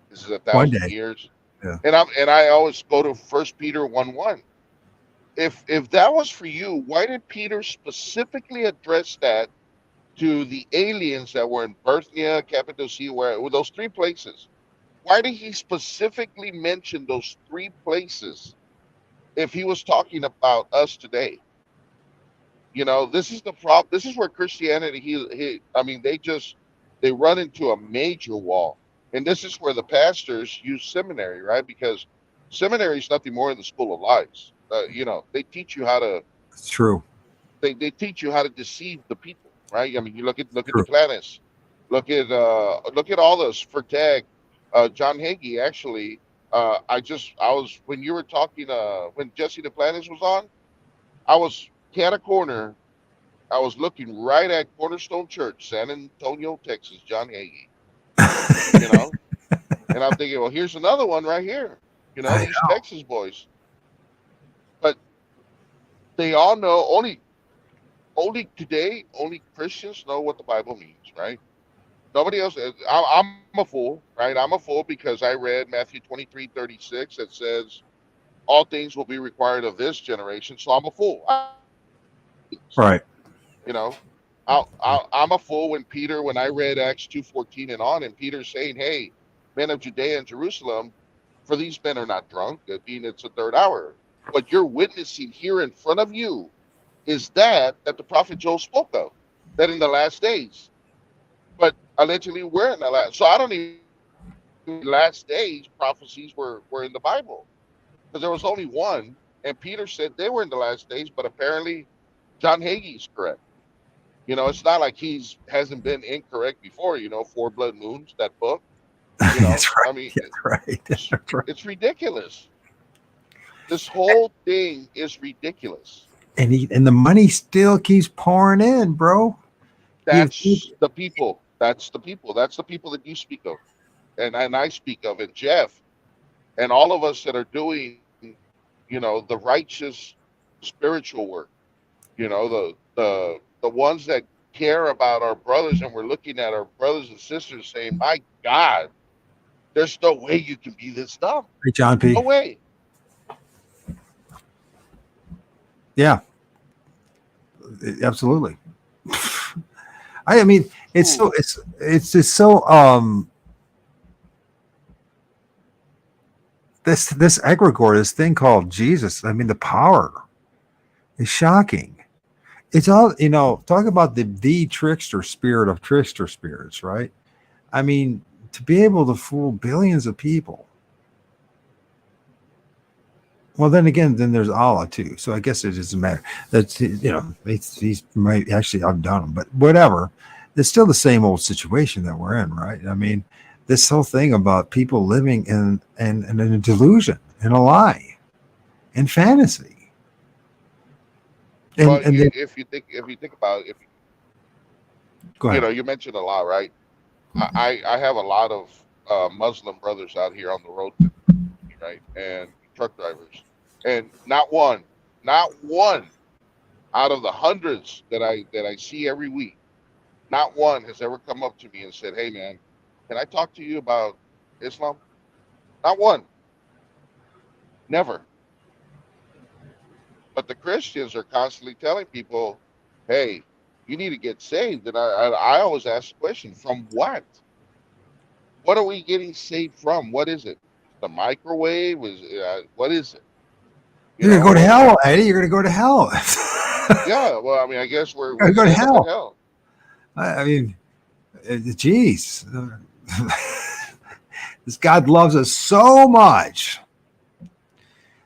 This is a
One
thousand
day.
years.
Yeah.
And I always go to First Peter 1:1. If that was for you, why did Peter specifically address that to the aliens that were in Berthnia, Cappadocia, where were those three places? Why did he specifically mention those three places if he was talking about us today? This is the problem. This is where Christianity, I mean, they run into a major wall. And this is where the pastors use seminary, right? Because seminary is nothing more than the school of lies. They teach you how to
It's true.
they teach you how to deceive the people, right? I mean, you look at the
True.
planets, look at all those for tag, John Hagee actually. I was when you were talking when Jesse the Planets was on, I was cat a corner. I was looking right at Cornerstone Church, San Antonio, Texas, John Hagee, you know, and I'm thinking, well, here's another one right here,
I
these Texas boys. But they all know only today, only Christians know what the Bible means, right? Nobody else. I'm a fool, right? I'm a fool because I read Matthew 23:36 that says all things will be required of this generation. So I'm a fool.
Right.
You know, I'm a fool when I read Acts 2:14 and on, and Peter's saying, "Hey, men of Judea and Jerusalem, for these men are not drunk, being it's the third hour. What you're witnessing here in front of you is that the prophet Joel spoke of, that in the last days. But allegedly, we're in the last. So I don't even last days prophecies were in the Bible because there was only one, and Peter said they were in the last days, but apparently John Hagee's correct. It's not like he's hasn't been incorrect before. Four Blood Moons, that book.
That's
I
right.
mean,
That's right.
it's,
That's right.
it's ridiculous. This whole thing is ridiculous.
And the money still keeps pouring in, bro.
That's the people. That's the people. That's the people that you speak of, and I speak of, and Jeff, and all of us that are doing, the righteous spiritual work. The ones that care about our brothers, and we're looking at our brothers and sisters saying, "My God, there's no way you can be this dumb.
Hey, John
No
P.
way."
Yeah, absolutely. I mean, it's so it's just so this egregore, this thing called Jesus. I mean, the power is shocking. It's all talk about the trickster spirit of trickster spirits, right? I mean, to be able to fool billions of people. Well, then again, then there's Allah too. So I guess it doesn't matter. That's he's might actually outdone him, but whatever. It's still the same old situation that we're in, right? I mean, this whole thing about people living in a delusion, in a lie, in fantasy.
Well,
And then,
if you think about it,
go ahead.
you mentioned a lot, right? I have a lot of Muslim brothers out here on the road, right, and truck drivers, and not one out of the hundreds that I see every week, not one has ever come up to me and said, "Hey, man, can I talk to you about Islam?" Not one, never. But the Christians are constantly telling people, "Hey, you need to get saved." And I always ask the question, from what? What are we getting saved from? What is it? The microwave? What is it?
You're gonna go to hell, Eddie. You're gonna go to hell.
Yeah, well, I mean, I guess we're
You're gonna
gonna
go to
end up in
hell.
hell.
I mean, geez, this God loves us so much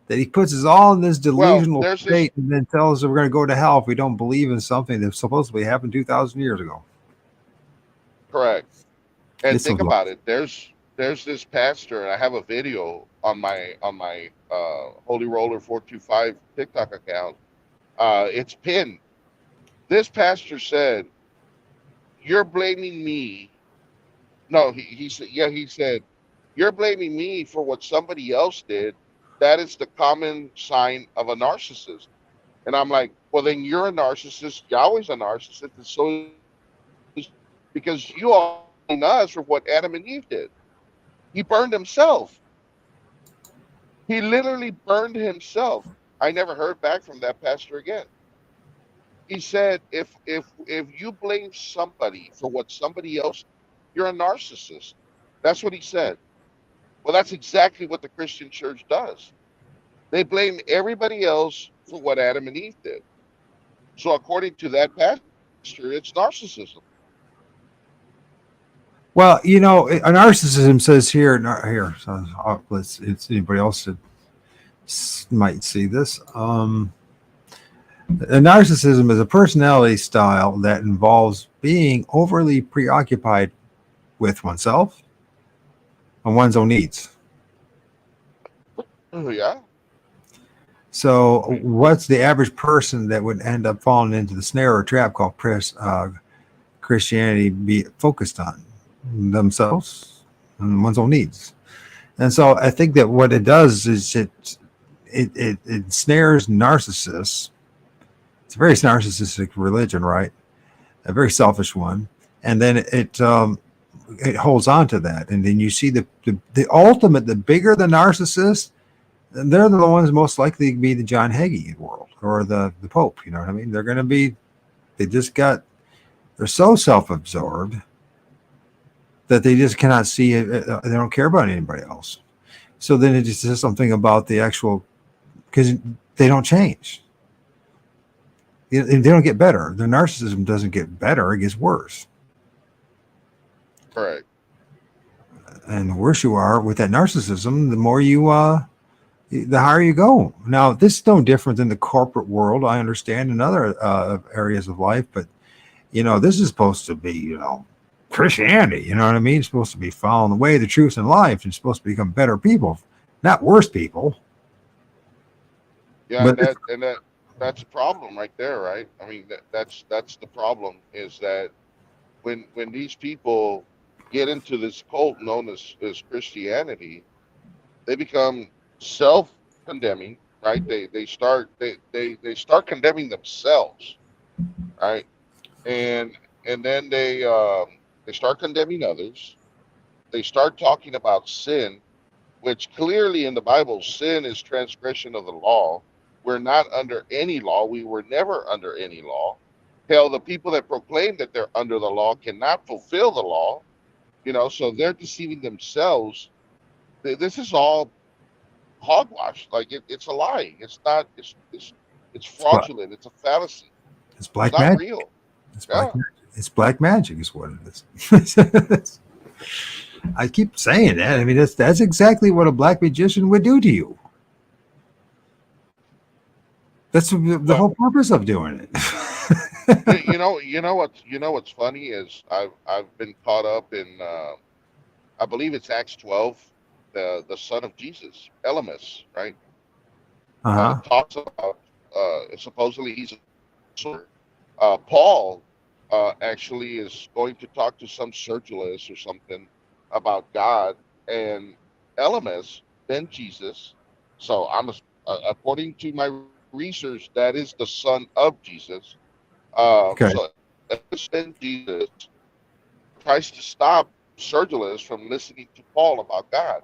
that he puts us all in this
Well,
delusional
there's this
state and then tells us we're going to go to hell if we don't believe in something that supposedly happened 2,000 years ago.
correct. And
It's so
think about it. There's this pastor, and I have a video on my Holyrollah425 TikTok account. It's pinned. This pastor said, "You're blaming me." No, he said, yeah, he said, "You're blaming me for what somebody else did. That is the common sign of a narcissist." And I'm like, well, then you're a narcissist. Yahweh's a narcissist, and so is, because you are blaming us for what Adam and Eve did. He burned himself. He literally burned himself. I never heard back from that pastor again. He said, if you blame somebody for what somebody else, you're a narcissist. That's what he said. Well, that's exactly what the Christian church does. They blame everybody else for what Adam and Eve did. So according to that pastor, it's narcissism.
Well, a narcissism says here. So it's anybody else that might see this. A narcissism is a personality style that involves being overly preoccupied with oneself and one's own needs.
Yeah.
So what's the average person that would end up falling into the snare or trap called Christianity be focused on? Themselves and one's own needs. And so I think that what it does is it snares narcissists. It's a very narcissistic religion, right? A very selfish one. And then it holds on to that. And then you see the ultimate, the bigger the narcissist, they're the ones most likely to be the John Hagee world or the Pope. You know what I mean? They're going to be, they just got They're so self-absorbed that they just cannot see it. They don't care about anybody else. So then it just says something about the actual, because they don't change. They don't get better. Their narcissism doesn't get better; it gets worse.
Correct.
And the worse you are with that narcissism, the more you the higher you go. Now, this is no different than the corporate world. I understand in other areas of life, but this is supposed to be, Christianity. You know what I mean? It's supposed to be following the way, the truth, and life. It's supposed to become better people, not worse people.
Yeah,
But
that's a problem right there, right? I mean, that's the problem, is that when these people get into this cult known as Christianity, they become self-condemning, right? They start condemning themselves, right? And then they start condemning others. They start talking about sin, which clearly in the Bible, sin is transgression of the law. We're not under any law. We were never under any law. Hell, the people that proclaim that they're under the law cannot fulfill the law, so they're deceiving themselves. This is all hogwash. Like it's a lie. It's not. It's fraudulent. It's a fallacy.
it's
It's
black
not
magic.
real.
It's black
Yeah.
magic. It's black magic is what it is. I keep saying that. I mean, that's exactly what a black magician would do to you. That's the
But
whole purpose of doing it.
what's funny is I've been caught up in I believe it's Acts 12, the son of Jesus, Elymas, right?
Uh-huh.
Talks about supposedly he's a sorcerer. Paul actually is going to talk to some surgeonist or something about God, and Elymas, then Jesus. So according to my research, that is the son of Jesus.
Okay.
So then Jesus tries to stop surgeonist from listening to Paul about God.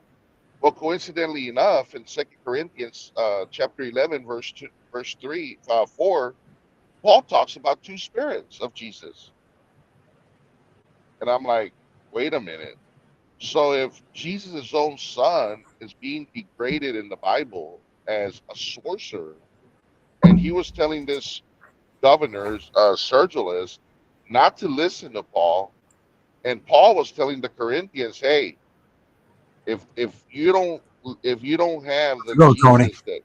Well, coincidentally enough, in 2 Corinthians chapter 11, verse 3, 4, Paul talks about two spirits of Jesus. And I'm like, wait a minute. So if Jesus' own son is being degraded in the Bible as a sorcerer, and he was telling this governor's Sergilus not to listen to Paul, and Paul was telling the Corinthians, hey, if you don't have the
Go, Tony.
Jesus that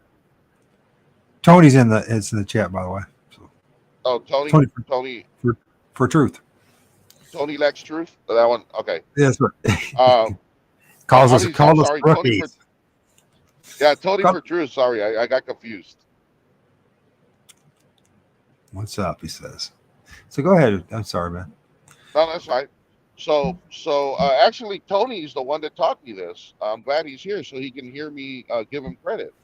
Tony's it's in the chat, by the way. So,
oh
Tony
Tony
for truth.
Tony lacks truth. That one, okay.
Yes, sir.
Um,
calls us
I'm
called us
sorry,
rookies.
Tony for truth. Sorry, I got confused.
What's up? He says. So go ahead. I'm sorry, man.
No, that's fine. So actually, Tony is the one that taught me this. I'm glad he's here so he can hear me give him credit.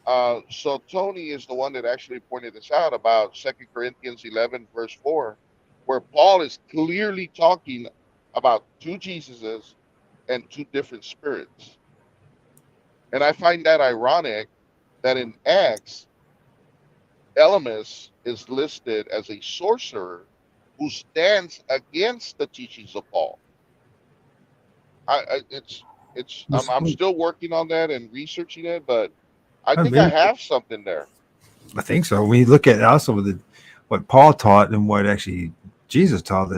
So Tony is the one that actually pointed this out about 2 Corinthians 11, verse 4, where Paul is clearly talking about two Jesuses and two different spirits. And I find that ironic that in Acts, Elymas is listed as a sorcerer who stands against the teachings of Paul. I'm still working on that and researching it, but I think I have something there.
I think so. When you look at also what Paul taught and what actually Jesus taught,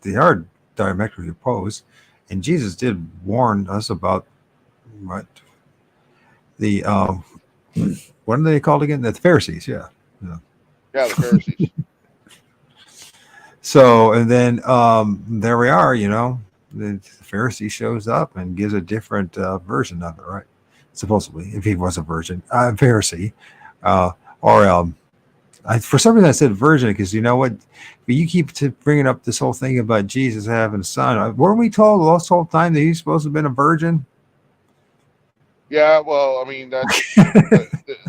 they are diametrically opposed. And Jesus did warn us about what the what are they called again? The Pharisees, yeah.
Yeah, the Pharisees.
So, and then there we are, the Pharisee shows up and gives a different version of it, right? Supposedly, if he was a Pharisee. For some reason I said virgin because you know what? You keep bringing up this whole thing about Jesus having a son. Weren't we told the whole time that he's supposed to have been a virgin?
Yeah, well, I mean that's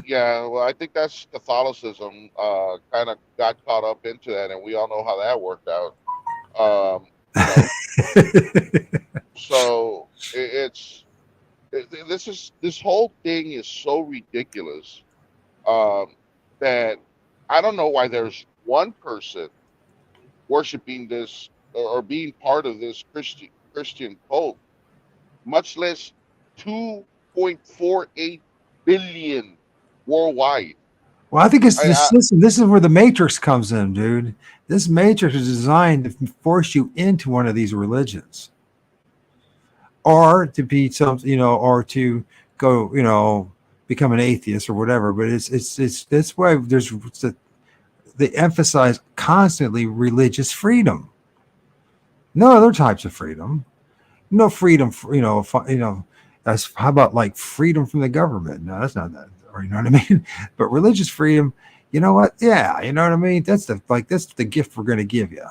yeah. Well, I think that's Catholicism. Kind of got caught up into that, and we all know how that worked out. Um, so this whole thing is so ridiculous that I don't know why there's one person worshiping this or being part of this Christian cult, much less 2.48 billion worldwide.
Well, I think it's the
I
system. This is where the matrix comes in, dude. This matrix is designed to force you into one of these religions, or to be some, or to go, become an atheist or whatever. But it's that's why they emphasize constantly religious freedom. No other types of freedom. No freedom, That's how about like freedom from the government? No, that's not that. Or you know what I mean? But religious freedom, you know what? Yeah, you know what I mean. That's the gift we're going to give you.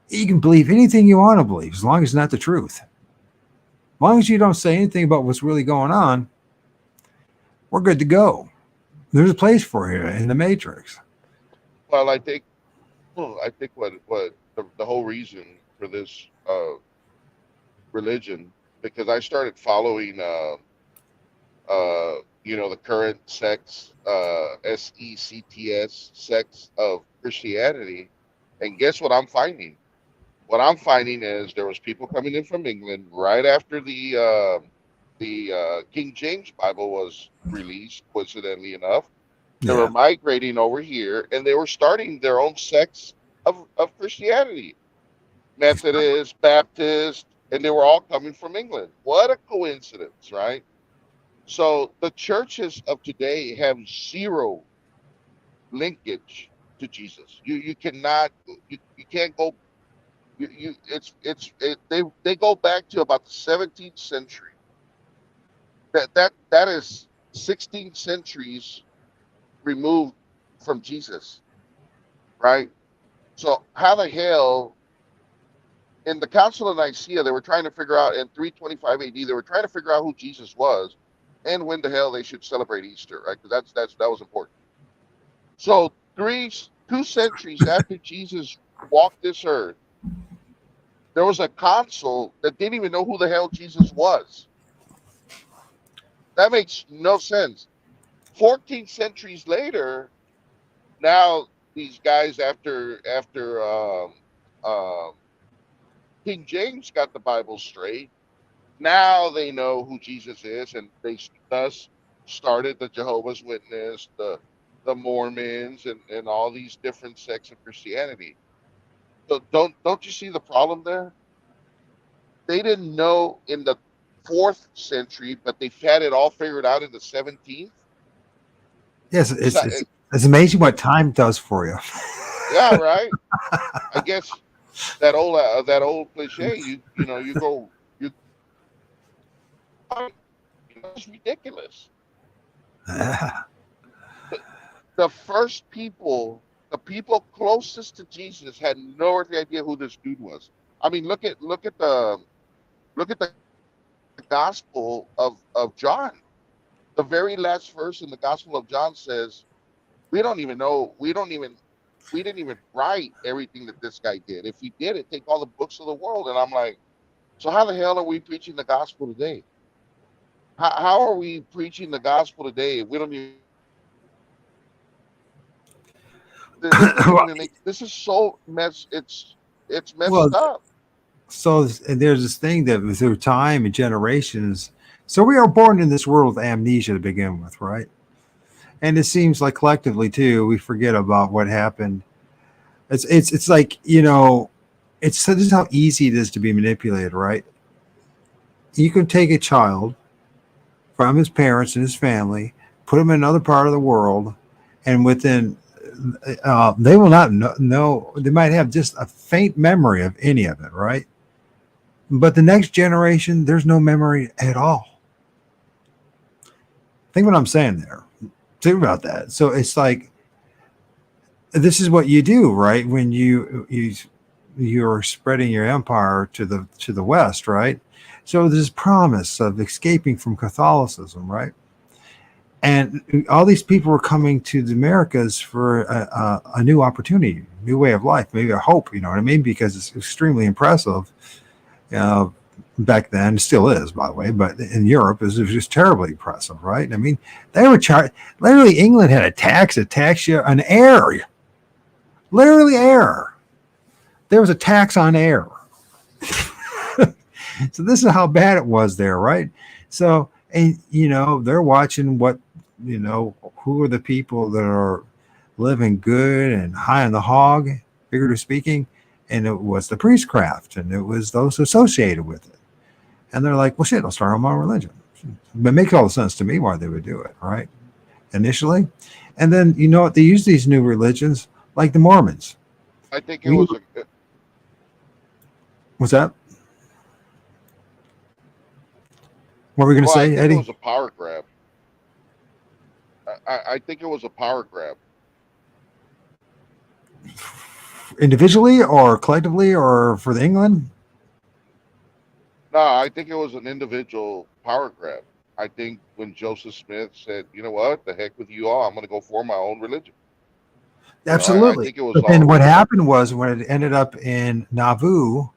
You can believe anything you want to believe, as long as it's not the truth. As long as you don't say anything about what's really going on, we're good to go. There's a place for you in the matrix.
well, I think what the whole reason for this religion, because I started following the current sects sects of Christianity, and guess what I'm finding? What I'm finding is there was people coming in from England right after the King James Bible was released. Coincidentally enough, they were
Yeah.
migrating over here, and they were starting their own sects of Christianity, Methodist, Baptist, and they were all coming from England. What a coincidence, right? So the churches of today have zero linkage to Jesus. You cannot you can't go you they go back to about the 17th century. That is 16 centuries removed from Jesus, right? So how the hell in the Council of Nicaea they were trying to figure out in 325 AD they were trying to figure out who Jesus was and when the hell they should celebrate Easter, right? Because that was important. So 2 centuries after Jesus walked this earth, there was a council that didn't even know who the hell Jesus was. That makes no sense. 14 centuries later, now these guys after King James got the Bible straight, now they know who Jesus is, and they thus started the Jehovah's Witness, the Mormons, and all these different sects of Christianity. So don't you see the problem there? They didn't know in the fourth century, but they've had it all figured out in the 17th.
Yes,
It's
it's amazing what time does for you.
yeah, right. I guess that old cliche. You go you. It's ridiculous. The first people, the people closest to Jesus, had no earthly idea who this dude was. I mean, look at the Gospel of John. The very last verse in the Gospel of John says, "We don't even know. We didn't even write everything that this guy did. If we did it, take all the books of the world." And I'm like, so how the hell are we preaching the gospel today? How are we preaching the gospel today if we don't even? This doesn't even make. This is so mess. It's
Well,
messed up.
so and there's this thing that through time and generations. So we are born in this world with amnesia to begin with, right? And it seems like collectively too, we forget about what happened. It's like it's this is how easy it is to be manipulated, right? You can take a child from his parents and his family, put him in another part of the world, and within they will not know. They might have just a faint memory of any of it, right? But the next generation, there's no memory at all. Think what I'm saying there. Think about that. So it's like this is what you do, right? When you're spreading your empire to the west, right? So there's this promise of escaping from Catholicism, right? And all these people were coming to the Americas for a new opportunity, new way of life, maybe a hope. You know what I mean? Because it's extremely impressive. Back then, it still is, by the way, but in Europe, it was just terribly impressive, right? I mean, they were literally England had a tax you on air, literally air. there was a tax on air. So this is how bad it was there, right? So, and they're watching what, who are the people that are living good and high on the hog, figuratively speaking, and it was the priestcraft, and it was those associated with it. And they're like, well, shit, I'll start my own religion. It makes all the sense to me why they would do it, right? Initially. And then, what? They use these new religions like the Mormons.
I think it was a.
What's that? What were we going to
Well, I
say,
think
Eddie?
it was a power grab. I think it was a power grab.
Individually or collectively or for the England?
No, I think it was an individual power grab. I think when Joseph Smith said, "You know what? The heck with you all. I'm going to go form my own religion." I
Absolutely.
think it was
But then
all.
what happened was when it ended up in Nauvoo,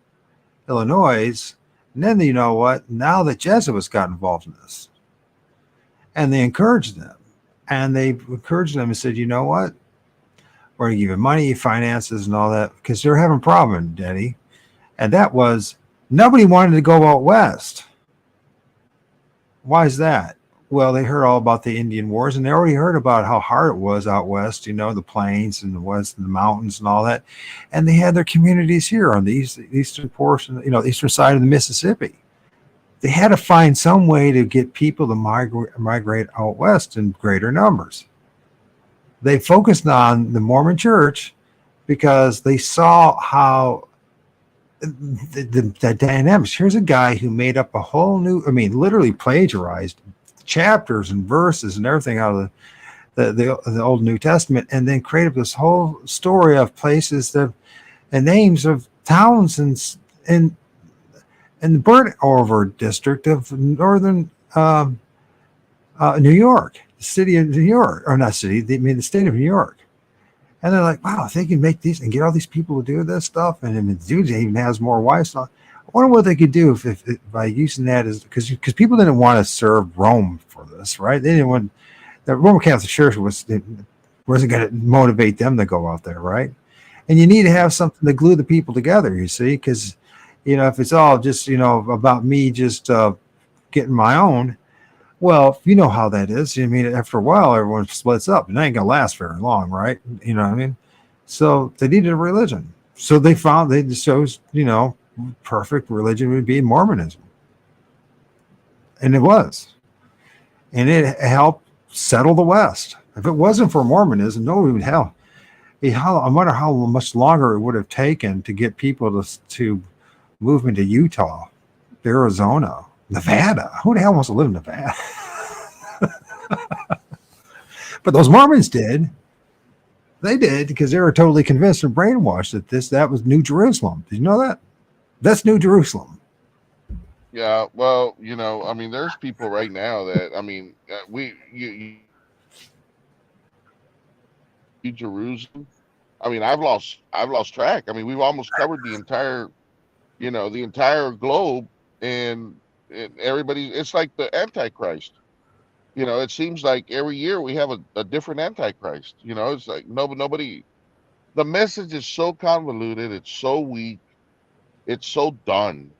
Illinois, and then you know what? Now the Jesuits got involved in this. And they encouraged them. And they encouraged them and said, you know what? We're going to give you money, finances, and all that, because they're having a problem, Eddie. And that was nobody wanted to go out west. Why is that? Well, they heard all about the Indian Wars, and they already heard about how hard it was out west, the plains and the west and the mountains and all that. And they had their communities here on the eastern portion, the eastern side of the Mississippi. They had to find some way to get people to migrate out west in greater numbers. They focused on the Mormon Church because they saw how the dynamics. Here's a guy who made up a whole new, literally plagiarized chapters and verses and everything out of the Old New Testament, and then created this whole story of places and names of towns in the Burnt-Over district of northern New York, the city of New York, or not city, the state of New York. And they're like, wow, if they can make these and get all these people to do this stuff, and the dude even has more wives. I wonder what they could do if by using that as because people didn't want to serve Rome for this, right? They didn't want the Roman Catholic Church wasn't going to motivate them to go out there, right? And you need to have something to glue the people together, you see, because if it's all just about me just getting my own, well, you know how that is. After a while, everyone splits up, and that ain't gonna last very long, right? You know what I mean? So they needed a religion. So they chose, perfect religion would be Mormonism, and it was, and it helped settle the West. If it wasn't for Mormonism, nobody would I wonder how much longer it would have taken to get people to move into Utah, Arizona, Nevada. Who the hell wants to live in Nevada? But those Mormons did. They did because they were totally convinced and brainwashed that was New Jerusalem. Did you know that? That's New Jerusalem.
Yeah, well, there's people right now that Jerusalem. I've lost track. We've almost covered the entire globe, and everybody. It's like the Antichrist. It seems like every year we have a different Antichrist. It's like nobody. The message is so convoluted. It's so weak. It's so done.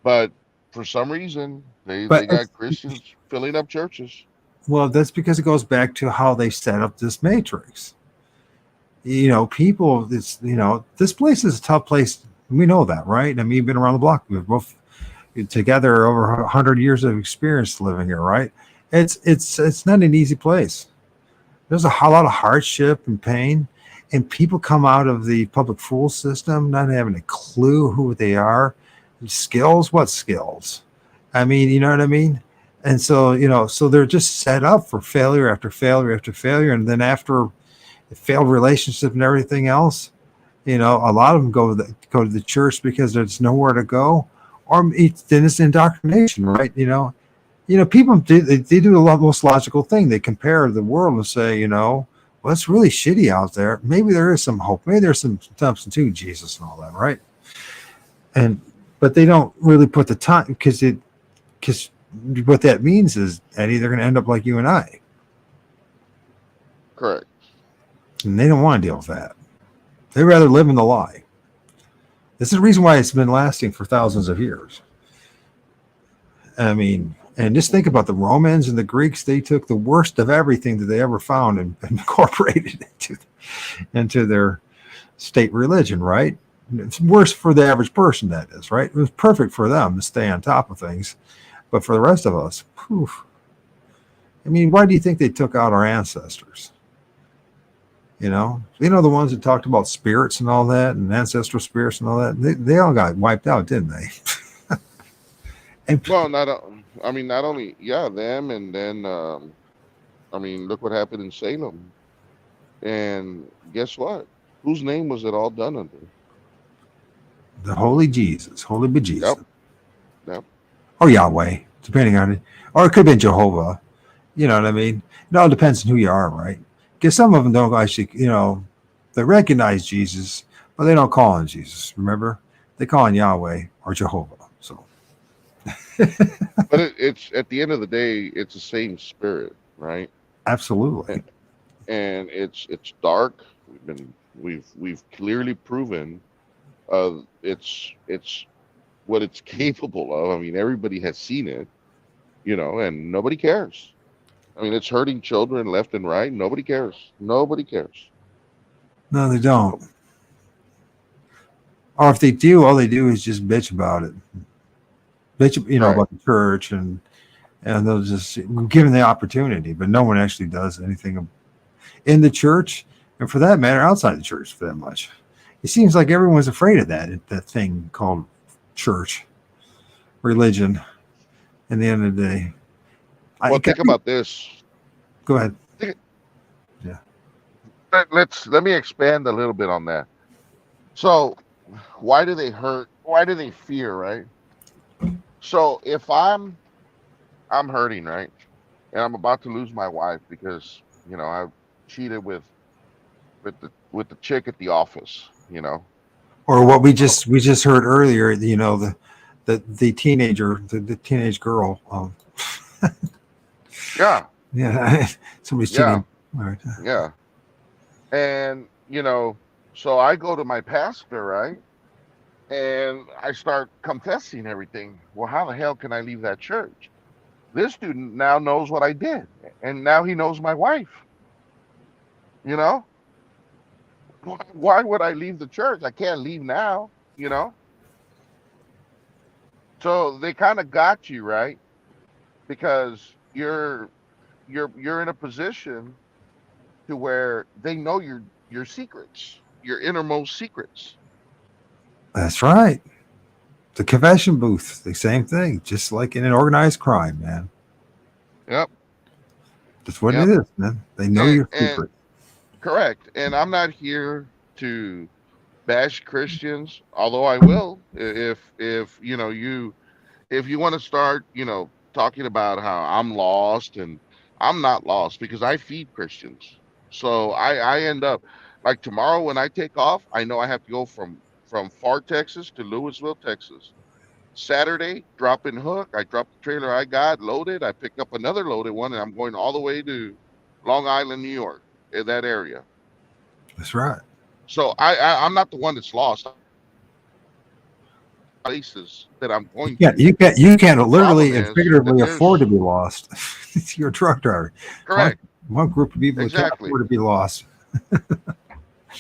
But for some reason they got Christians filling up churches.
Well, that's because it goes back to how they set up this matrix. People. This place is a tough place. We know that, right? You've been around the block. We've both together over 100 years of experience living here, right? It's not an easy place. There's a lot of hardship and pain, and people come out of the public school system not having a clue who they are. Skills? What skills? You know what I mean? And so, so they're just set up for failure after failure after failure, and then after a failed relationship and everything else, a lot of them go to the church because there's nowhere to go, or then it's indoctrination, right? People do they do the most logical thing. They compare the world and say, well, it's really shitty out there. Maybe there is some hope. Maybe there's some something to Jesus and all that, right? But they don't really put the time because what that means is, Eddie, they're going to end up like you and I.
Correct.
And they don't want to deal with that. They rather live in the lie. This is the reason why it's been lasting for thousands of years. I mean, and just think about the Romans and the Greeks. They took the worst of everything that they ever found and incorporated into their state religion, right? It's worse for the average person, that is, right? It was perfect for them to stay on top of things. But for the rest of us, whew, I mean, why do you think they took out our ancestors? You know, the ones that talked about spirits and all that, and ancestral spirits and all that, they all got wiped out, didn't they? And
Well, not only, yeah, them, and then, look what happened in Salem. And guess what? Whose name was it all done under?
the holy Jesus, holy
Yep,
bejesus,
yep.
or Yahweh, depending on it, or it could have been Jehovah. You know what I mean? It all depends on who you are, right? Because some of them don't actually, they recognize Jesus, but they don't call him Jesus. Remember, they call him Yahweh or Jehovah. So,
But it's at the end of the day, it's the same spirit, right?
absolutely,
And it's dark. We've clearly proven it's what it's capable of. I mean, everybody has seen it, and nobody cares. I mean, it's hurting children left and right. Nobody cares. Nobody cares.
no, they don't. Or if they do, all they do is just bitch about it, bitch,
Right.
about the church, and they'll just given the opportunity, but no one actually does anything in the church, and for that matter, outside the church, for that much. It seems like everyone's afraid of that thing called church, religion. In the end of the day,
Well, think about this.
go ahead.
Think-
Yeah,
Let me expand a little bit on that. So, why do they hurt? Why do they fear? Right. So if I'm hurting, right, and I'm about to lose my wife because I cheated with the chick at the office.
or what we just heard earlier. The teenager, the teenage girl.
Yeah,
Yeah, somebody's
yeah,
cheating. All right.
yeah. And so I go to my pastor, right? And I start confessing everything. Well, how the hell can I leave that church? This student now knows what I did, and now he knows my wife. You know, why would I leave the church? I can't leave now. So they kind of got you, right? Because you're in a position to where they know your secrets, your innermost secrets.
That's right. The confession booth, the same thing, just like in an organized crime, man.
Yep,
That's what it
yep.
is, man. They know
And,
your
and
secret.
correct. And I'm not here to bash Christians, although I will if you want to start, talking about how I'm lost, and I'm not lost because I feed Christians. So I end up like tomorrow when I take off, I know I have to go from Far Texas to Louisville, Texas. Saturday, drop in Hook. I drop the trailer I got loaded. I pick up another loaded one, and I'm going all the way to Long Island, New York, in that area.
That's right.
So I'm not the one that's lost. Places that I'm going
Yeah,
to.
you can't
The problem
literally and
is that
figuratively afford
there's
to be lost. You're a truck driver. One,
correct,
one group of people that can't
exactly,
afford to be lost.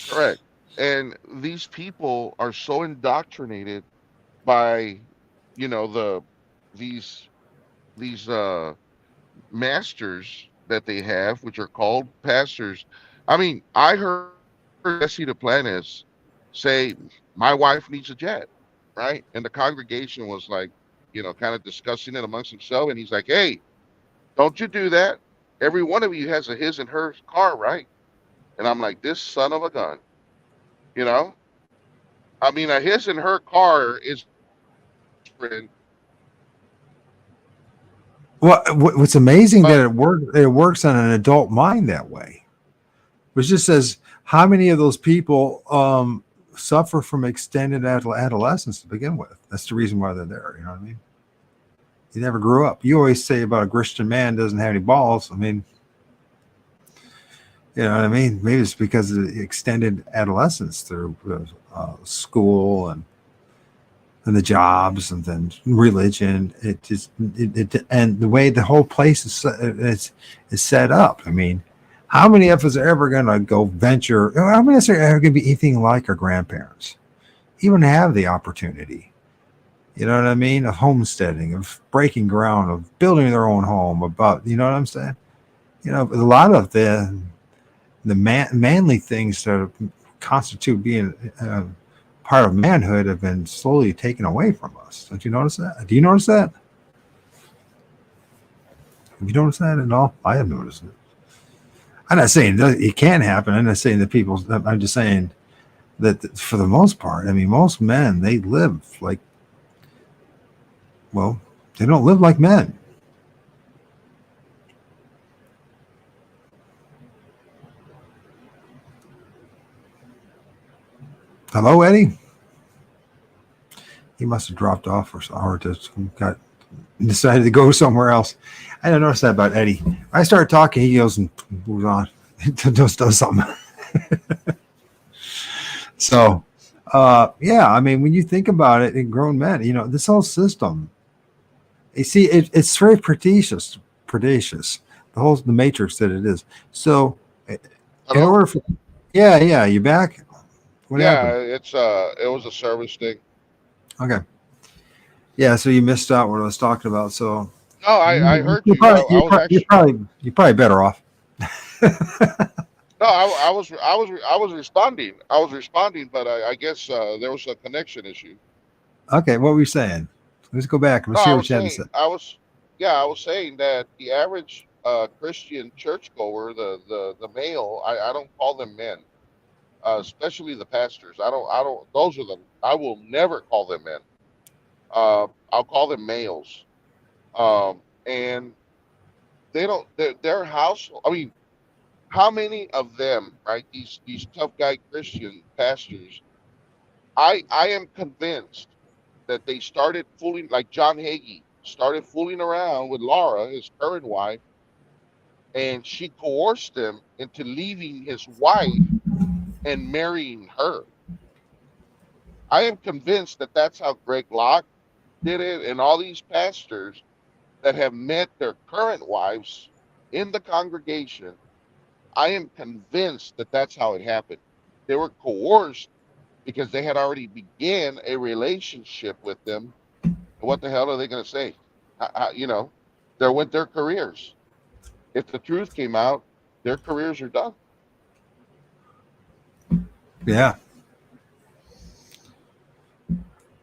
correct. And these people are so indoctrinated by, the these these masters that they have, which are called pastors. I mean, I heard Jesse Duplantis say, "My wife needs a jet," right? And the congregation was like, kind of discussing it amongst himself, and he's like, "Hey, don't you do that? Every one of you has a his and hers car, right?" And I'm like, "This son of a gun," you know. I mean, a his and her car is different.
What's amazing that
But
it works on an adult mind that way, which just says how many of those people suffer from extended adolescence to begin with. That's the reason why they're there. You know what I mean? He never grew up. You always say about a Christian man doesn't have any balls. I mean, you know what I mean? Maybe it's because of the extended adolescence through school and and the jobs and then religion. And the way the whole place is set up. I mean, how many of us are ever going to go venture? How many of us are ever going to be anything like our grandparents? Even have the opportunity. You know what I mean? Of homesteading, of breaking ground, of building their own home. About you know what I'm saying? You know, a lot of the manly things that constitute being part of manhood have been slowly taken away from us. Don't you notice that? Do you notice that? Have you noticed that at all? I have noticed it. I'm not saying that it can't happen. I'm not saying that people. I'm just saying that for the most part, I mean, most men, they live like, well, they don't live like men. Hello, Eddie. He must have dropped off or just decided to go somewhere else. I didn't notice that about Eddie. I started talking, he goes and moves on. Just does something. So, yeah, I mean, when you think about it, in grown men, you know, this whole system, you see, it's very predacious, the matrix that it is. So, in
Hello?
order for, yeah, you back? What
Yeah,
happened?
it was a service thing.
Okay. Yeah, so you missed out what I was talking about. So
No, I
you-
heard you. I was actually
you're probably better off.
no, I was responding. I was responding, but I guess there was a connection issue.
Okay, what were you saying? Let's go back.
No,
Let's hear what you had to say.
I was saying that the average Christian churchgoer, the male, I don't call them men, especially the pastors. I don't. Those are the. I will never call them men. I'll call them males. And they don't. Their house. I mean, how many of them, right? These tough guy Christian pastors. I am convinced that they started fooling, like John Hagee started fooling around with Laura, his current wife, and she coerced him into leaving his wife and marrying her. I am convinced that that's how Greg Locke did it, and all these pastors that have met their current wives in the congregation. I am convinced that that's how it happened. They were coerced because they had already began a relationship with them. What the hell are they going to say? You know, they're with their careers. If the truth came out, their careers are done.
Yeah,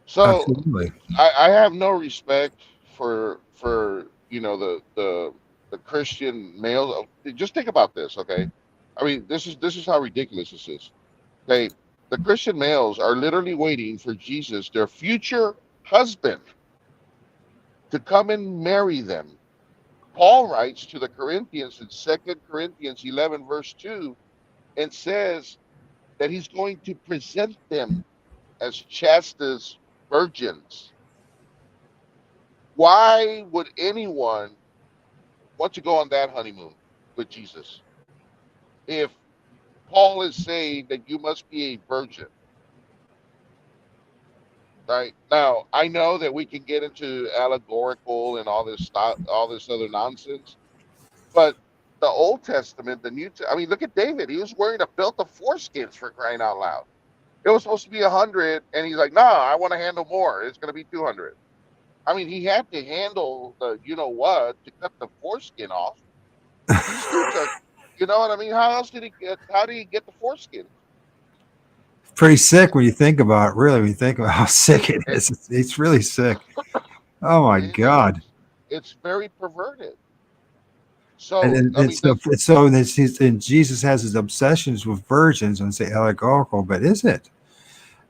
So
absolutely.
I have no respect for the Christian male. Just think about this, okay? I mean, this is how ridiculous this is. Okay, the Christian males are literally waiting for Jesus, their future husband, to come and marry them. Paul writes to the Corinthians in 2 Corinthians 11, verse 2, and says that he's going to present them as chaste virgins. Why would anyone want to go on that honeymoon with Jesus if Paul is saying that you must be a virgin? Right now, I know that we can get into allegorical and all this stuff, all this other nonsense, but the Old Testament, I mean, look at David. He was wearing a belt of foreskins for crying out loud. It was supposed to be 100, and he's like, "No, I want to handle more. It's going to be 200." I mean, he had to handle the, you know what, to cut the foreskin off. These dudes are, you know what I mean? How else did he get? How did he get the foreskin?
Pretty sick when you think about it. Really, when you think about how sick it
It,
is, it's really sick. Oh my
it
God!
is. It's very perverted.
And
So
then
I mean,
and Jesus has his obsessions with virgins and say allegorical, but is it?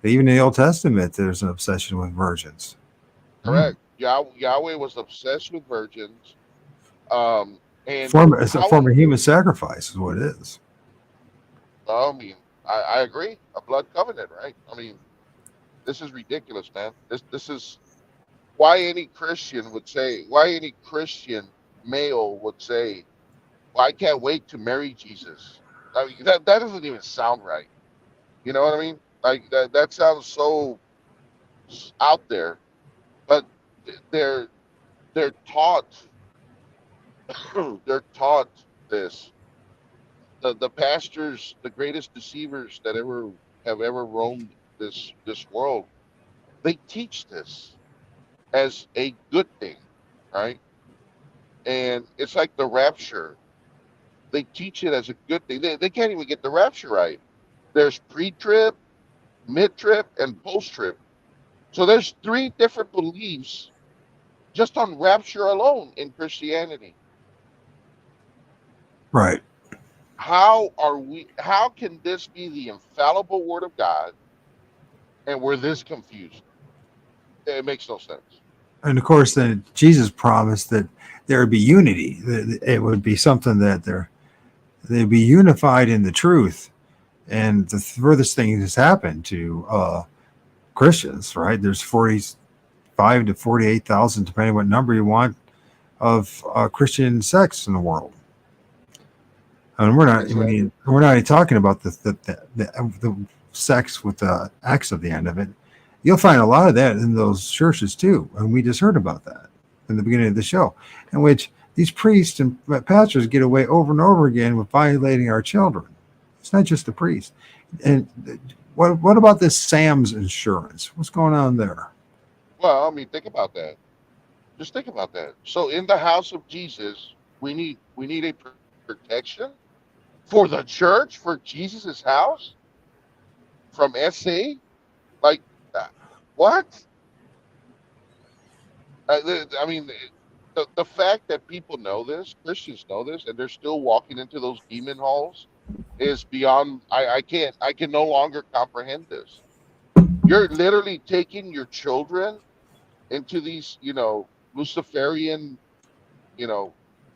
Even in the Old Testament, there's an obsession with virgins. Hmm.
correct. Yahweh was obsessed with virgins. And
It's a
how
form
he,
of human sacrifice, is what it is.
I mean, I agree. A blood covenant, right? I mean, this is ridiculous, man. This is why any Christian would say, why any Christian male would say, well, I can't wait to marry Jesus. I mean, that doesn't even sound right. You know what I mean? Like that sounds so. out there, but they're they're taught they're taught this. The pastors, the greatest deceivers that ever have ever roamed this world, they teach this as a good thing, right? And it's like the rapture. They teach it as a good thing. They can't even get the rapture right. There's pre-trib, mid-trib, and post-trib. So there's three different beliefs just on rapture alone in Christianity.
Right.
How can this be the infallible word of God and we're this confused? It makes no sense.
And of course, then Jesus promised that there would be unity. That it would be something that they'd be unified in the truth. And the furthest thing that's happened to Christians, right? There's 45 to 48,000, depending what number you want, of Christian sects in the world. And we're not even talking about the sex with the X at the end of it. You'll find a lot of that in those churches too, and we just heard about that in the beginning of the show, in which these priests and pastors get away over and over again with violating our children. It's not just the priest. And what about this Sam's insurance? What's going on there?
Well, I mean, think about that. Just think about that. So in the house of Jesus, we need a protection for the church, for Jesus's house from SA. Like, what? I mean, the fact that people know this, Christians know this, and they're still walking into those demon halls is beyond. I can no longer comprehend this. You're literally taking your children into these, Luciferian,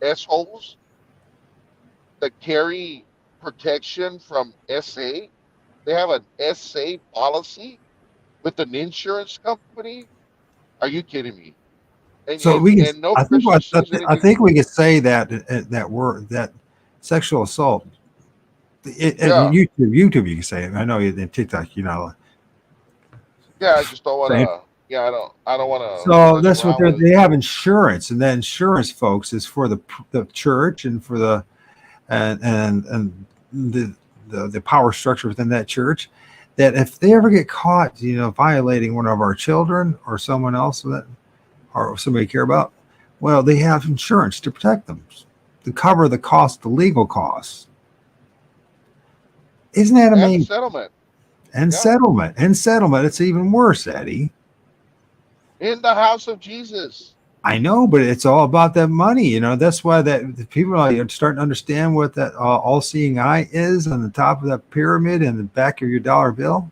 S-holes that carry protection from SA. They have an SA policy with an insurance company. Are you kidding me? And,
So
and, and no Christian sees
I
anything.
think we could say that word, that sexual assault.
Yeah,
YouTube, you can say it. I know in TikTok,
yeah. I just don't want
saying.
to. Yeah, I don't want to
So
mess
that's what
around with.
they have insurance, and that insurance, folks, is for the church and for the and the power structure within that church. That if they ever get caught, violating one of our children or someone else that or somebody care about, well, they have insurance to protect them, to cover the cost, the legal costs. Isn't that
And the
amazing?
settlement.
And
Yeah,
settlement. It's even worse, Eddie.
in the house of Jesus.
I know, but it's all about that money. That's why that the people are starting to understand what that all-seeing eye is on the top of that pyramid and the back of your dollar bill.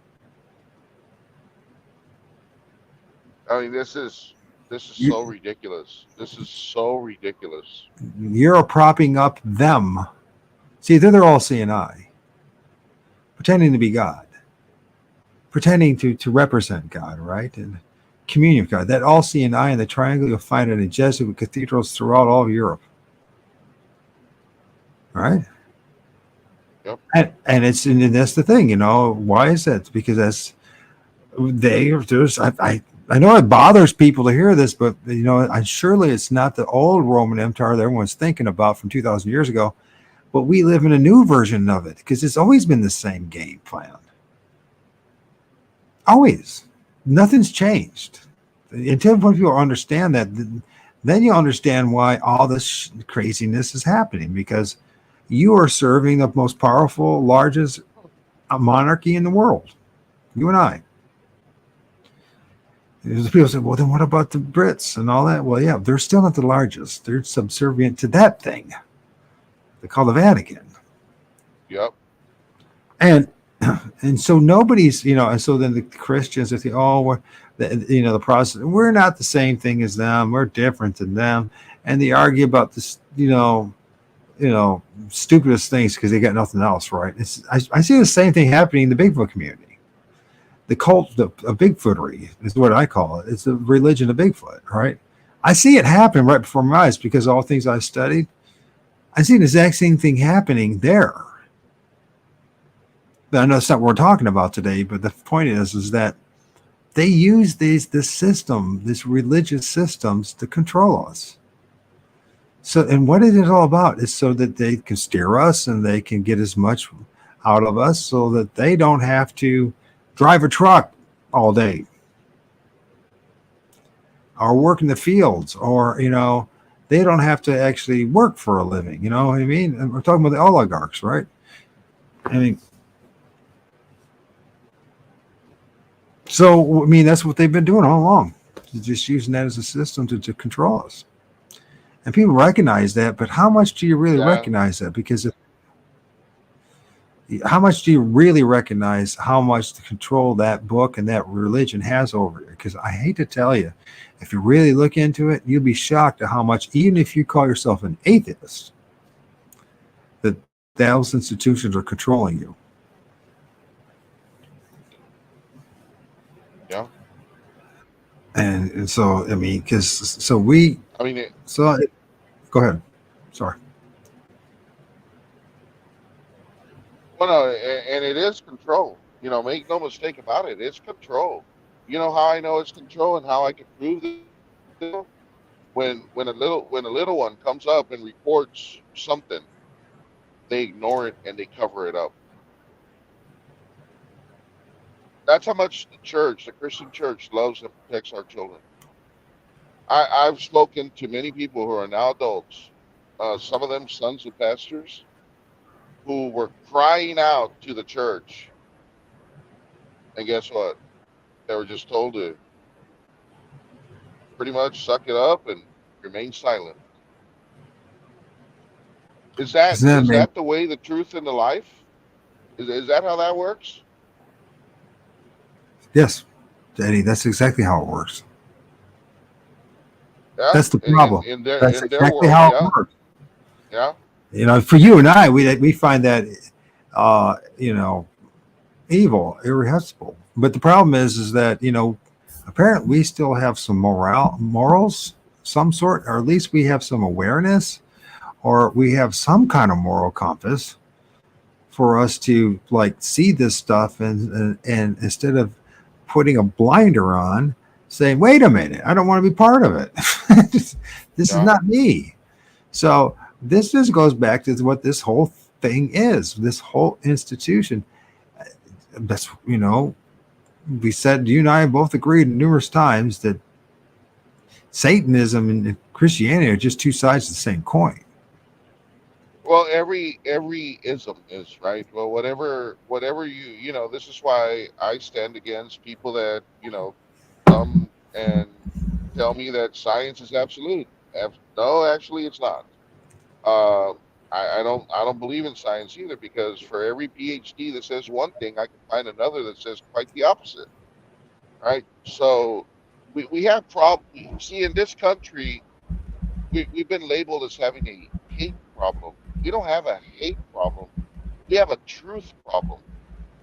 I mean, this is so
You,
ridiculous. This is so ridiculous.
you're propping up them. See, they're all-seeing eye, pretending to be God, pretending to represent God, right? And communion with God. That all-seeing eye in the triangle, you'll find it in Jesuit cathedrals throughout all of Europe. All right.
Yep.
And that's the thing, why is that? Because I know it bothers people to hear this, but surely it's not the old Roman Empire that everyone's thinking about from 2,000 years ago, but we live in a new version of it because it's always been the same game plan. Always. Nothing's changed. Until people understand that, then you understand why all this craziness is happening, because you are serving the most powerful, largest monarchy in the world. You and I. There's people say, well, then what about the Brits and all that? Well, yeah, they're still not the largest. They're subservient to that thing they call the Vatican.
Yep.
And so nobody's, and so then the Christians, they think, the Protestants, we're not the same thing as them. We're different than them. And they argue about this, stupidest things because they got nothing else, right? I see the same thing happening in the Bigfoot community. The cult of Bigfootery is what I call it. It's the religion of Bigfoot, right? I see it happen right before my eyes because all things I've studied, I see the exact same thing happening there. But I know that's not what we're talking about today, but the point is that they use this religious systems to control us. So, and what is it all about? Is so that they can steer us and they can get as much out of us so that they don't have to drive a truck all day or work in the fields, or, they don't have to actually work for a living. You know what I mean? And we're talking about the oligarchs, right? I mean, so, I mean, that's what they've been doing all along. Just using that as a system to control us. And people recognize that, but how much do you really recognize that? Because how much do you really recognize how much the control that book and that religion has over you? Because I hate to tell you, if you really look into it, you'll be shocked at how much, even if you call yourself an atheist, that those institutions are controlling you.
Yeah.
And so, I mean, go ahead. Sorry.
Well, no, and it is control. Make no mistake about it. It's control. You know how I know it's control and how I can prove it? When a little one comes up and reports something, they ignore it and they cover it up. That's how much the Christian church, loves and protects our children. I've spoken to many people who are now adults, some of them sons of pastors, who were crying out to the church. And guess what? They were just told to pretty much suck it up and remain silent. Is that the way, the truth, and the life? Is that how that works?
Yes, Eddie, that's exactly how it works.
Yeah,
that's the problem. That's exactly
world,
how it works.
Yeah.
For you and I, we find that, evil, irrepressible. But the problem is that, apparently we still have some morals, some sort, or at least we have some awareness, or we have some kind of moral compass for us to see this stuff and instead of putting a blinder on, saying, wait a minute, I don't want to be part of it. This is not me. So this just goes back to what this whole thing is, this whole institution. That's, we said, you and I both agreed numerous times that Satanism and Christianity are just two sides of the same coin.
Well, every ism is, right. Well, whatever this is why I stand against people that come and tell me that science is absolute. No, actually, it's not. Uh, I don't believe in science either, because for every PhD that says one thing, I can find another that says quite the opposite. Right. So we have problems. See, in this country, we've been labeled as having a hate problem. We don't have a hate problem. We have a truth problem.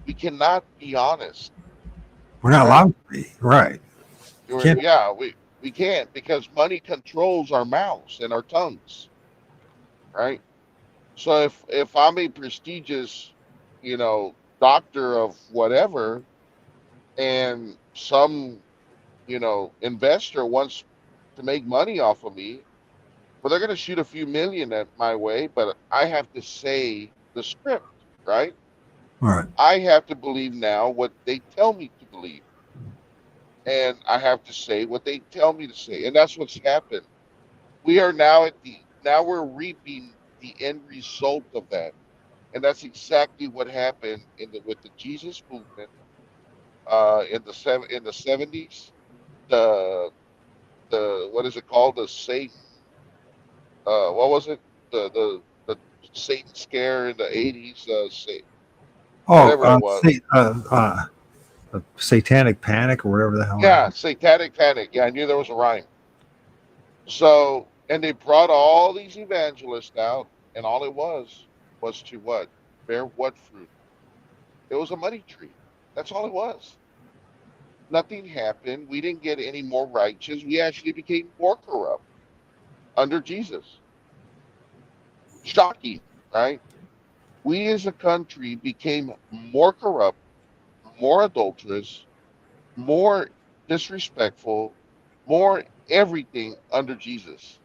We cannot be honest.
We're not allowed to be, right?
Yeah, we can't, because money controls our mouths and our tongues, right? So if I'm a prestigious, doctor of whatever, and some, investor wants to make money off of me, well, they're going to shoot a few million at my way, but I have to say the script, right?
Right.
I have to believe now what they tell me to believe, and I have to say what they tell me to say, and that's what's happened. We are now we're reaping the end result of that, and that's exactly what happened with the Jesus movement, in the 70s. The what is it called? The Satan, what was it? The Satan scare in the 80s. Whatever it was.
Satanic panic or whatever the hell.
Yeah, satanic panic. Yeah, I knew there was a rhyme. So, and they brought all these evangelists out, and all it was to what? Bear what fruit? It was a money tree. That's all it was. Nothing happened. We didn't get any more righteous. We actually became more corrupt under Jesus. Shocking, right? We as a country became more corrupt, more adulterous, more disrespectful, more everything under Jesus.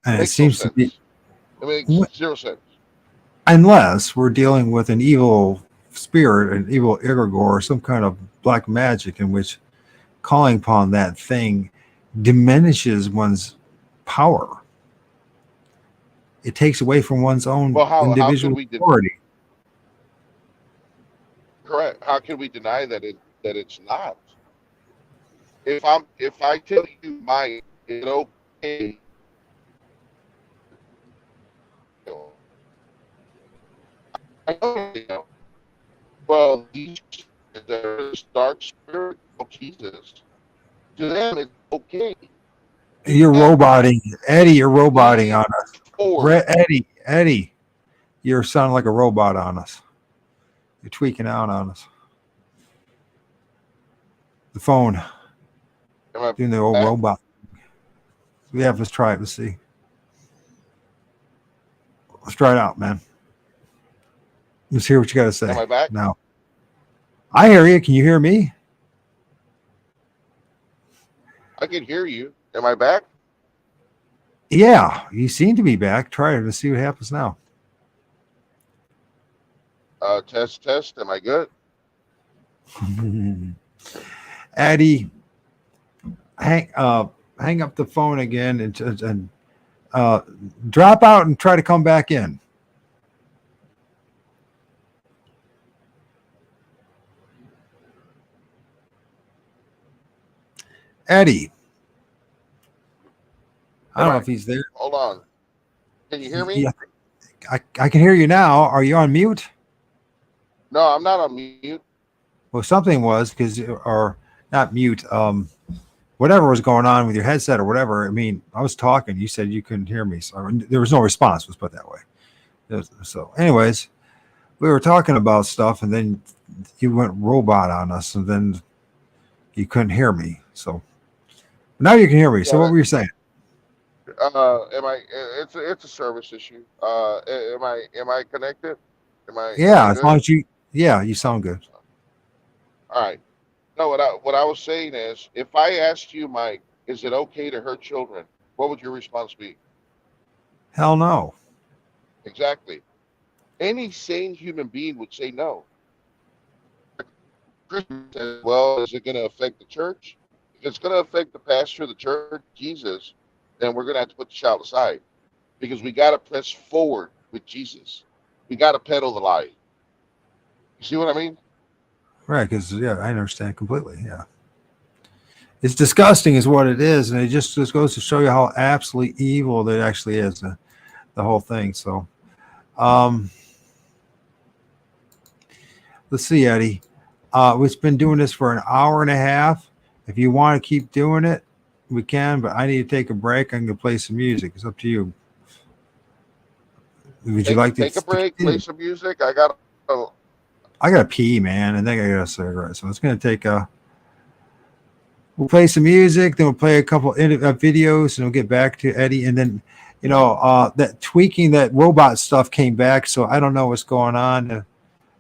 And it
Makes no
seems to be,
sense. It makes zero sense.
unless we're dealing with an evil spirit, an evil egregore, or some kind of black magic in which calling upon that thing diminishes one's power. It takes away from one's own
Well, how can
individual
we
authority.
correct? How can we deny that it's not? If I tell you my it's okay, I know you know. Well, these there's dark spirit of Jesus. To them, it's okay.
You're
And
roboting, Eddie. You're roboting
leaning
on us,
forward.
Eddie. You're sounding like a robot on us. You're tweaking out on us. The phone,
Am I
doing the old
back?
robot. Yeah, let's try it. Let's see. Let's try it out, man. Let's hear what you got to say.
Am I back?
Now, I hear you. Can you hear me?
I can hear you. Am I back?
Yeah, you seem to be back. Try it and see what happens now.
Test. Am I good?
Addie, hang up the phone again and drop out and try to come back in. Eddie, I don't know if he's there.
Hold on. Can you hear me?
Yeah, I can hear you now. Are you on mute?
No, I'm not on mute.
Well, something was because, or not mute. Whatever was going on with your headset or whatever. I mean, I was talking. You said you couldn't hear me, so there was no response. Let's put it that way. So, anyways, we were talking about stuff, and then you went robot on us, and then you couldn't hear me. So now you can hear me. So what were you saying?
Am I? It's a service issue. Am I connected?
Yeah, as long as you. Yeah, you sound good.
All right. No, what I was saying is, if I asked you, Mike, is it okay to hurt children? What would your response be?
Hell no.
Exactly. Any sane human being would say no. Christian says, well, is it going to affect the church? If it's going to affect the pastor of the church, Jesus, then we're going to have to put the child aside because we got to press forward with Jesus. We got to peddle the lie. You see what I mean?
Right, because yeah, I understand completely. Yeah, it's disgusting, is what it is, and it just goes to show you how absolutely evil that actually is, the whole thing. So, let's see, Eddie. We've been doing this for an hour and a half. If you want to keep doing it, we can, but I need to take a break. I'm going to play some music. It's up to you. Would you like to
take a break, play some music? I got
to pee, man, and then I got a cigarette. So it's going to take we'll play some music, then we'll play a couple videos, and we'll get back to Eddie. And then, that tweaking, that robot stuff came back. So I don't know what's going on. If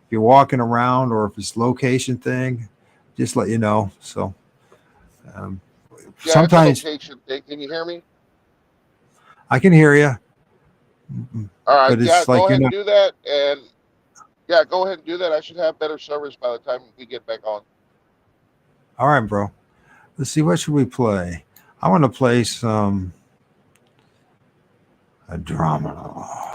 you're walking around or if it's location thing, just let you know. So sometimes.
Location thing. Can you hear me?
I can hear you.
All right.
But it's
yeah,
like,
go ahead and do that. And yeah, go ahead and do that. I should have better service by the time we get back on.
All right, bro. Let's see. What should we play? I want to play some drama.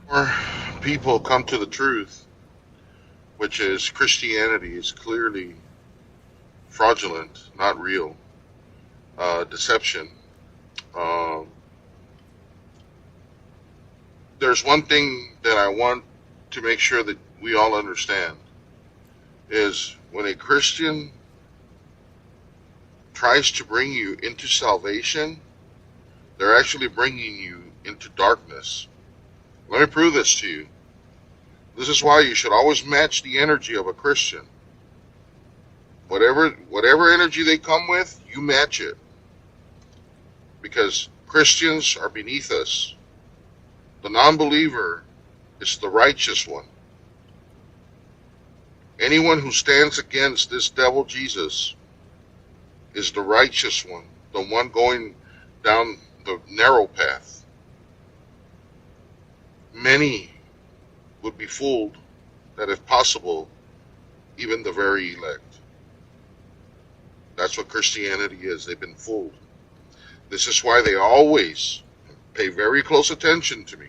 More people come to the truth, which is Christianity is clearly fraudulent, not real, deception. Um, there's one thing that I want to make sure that we all understand is when a Christian tries to bring you into salvation, they're actually bringing you into darkness. Let me prove this to you. This is why you should always match the energy of a Christian. Whatever energy they come with, you match it. Because Christians are beneath us. The non-believer is the righteous one. Anyone who stands against this devil Jesus is the righteous one, the one going down the narrow path. Many would be fooled that if possible, even the very elect. That's what Christianity is. They've been fooled. This is why they always pay very close attention to me.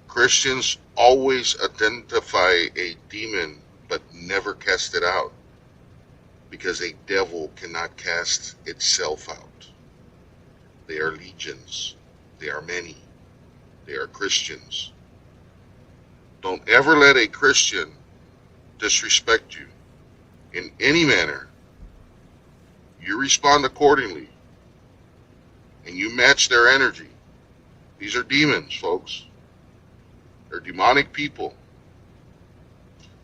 Christians always identify a demon but never cast it out, because a devil cannot cast itself out. They are legions. They are many. They are Christians. Don't ever let a Christian disrespect you in any manner. You respond accordingly, and you match their energy. These are demons, folks. They're demonic people.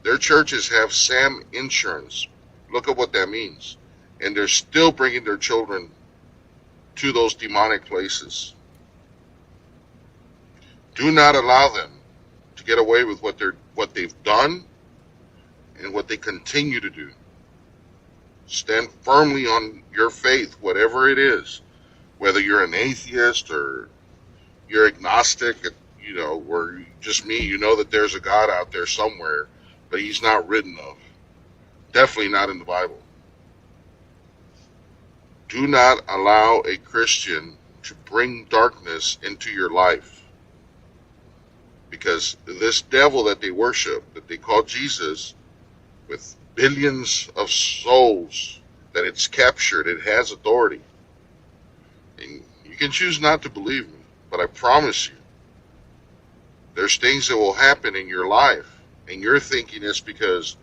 Their churches have SAM insurance. Look at what that means. And they're still bringing their children to those demonic places. Do not allow them to get away with what they've done and what they continue to do. Stand firmly on your faith, whatever it is. Whether you're an atheist or you're agnostic, or just me, you know that there's a God out there somewhere, but he's not written of. Definitely not in the Bible. Do not allow a Christian to bring darkness into your life. Because this devil that they worship, that they call Jesus, with billions of souls that it's captured, it has authority. And you can choose not to believe me, but I promise you, there's things that will happen in your life, and you're thinking it's because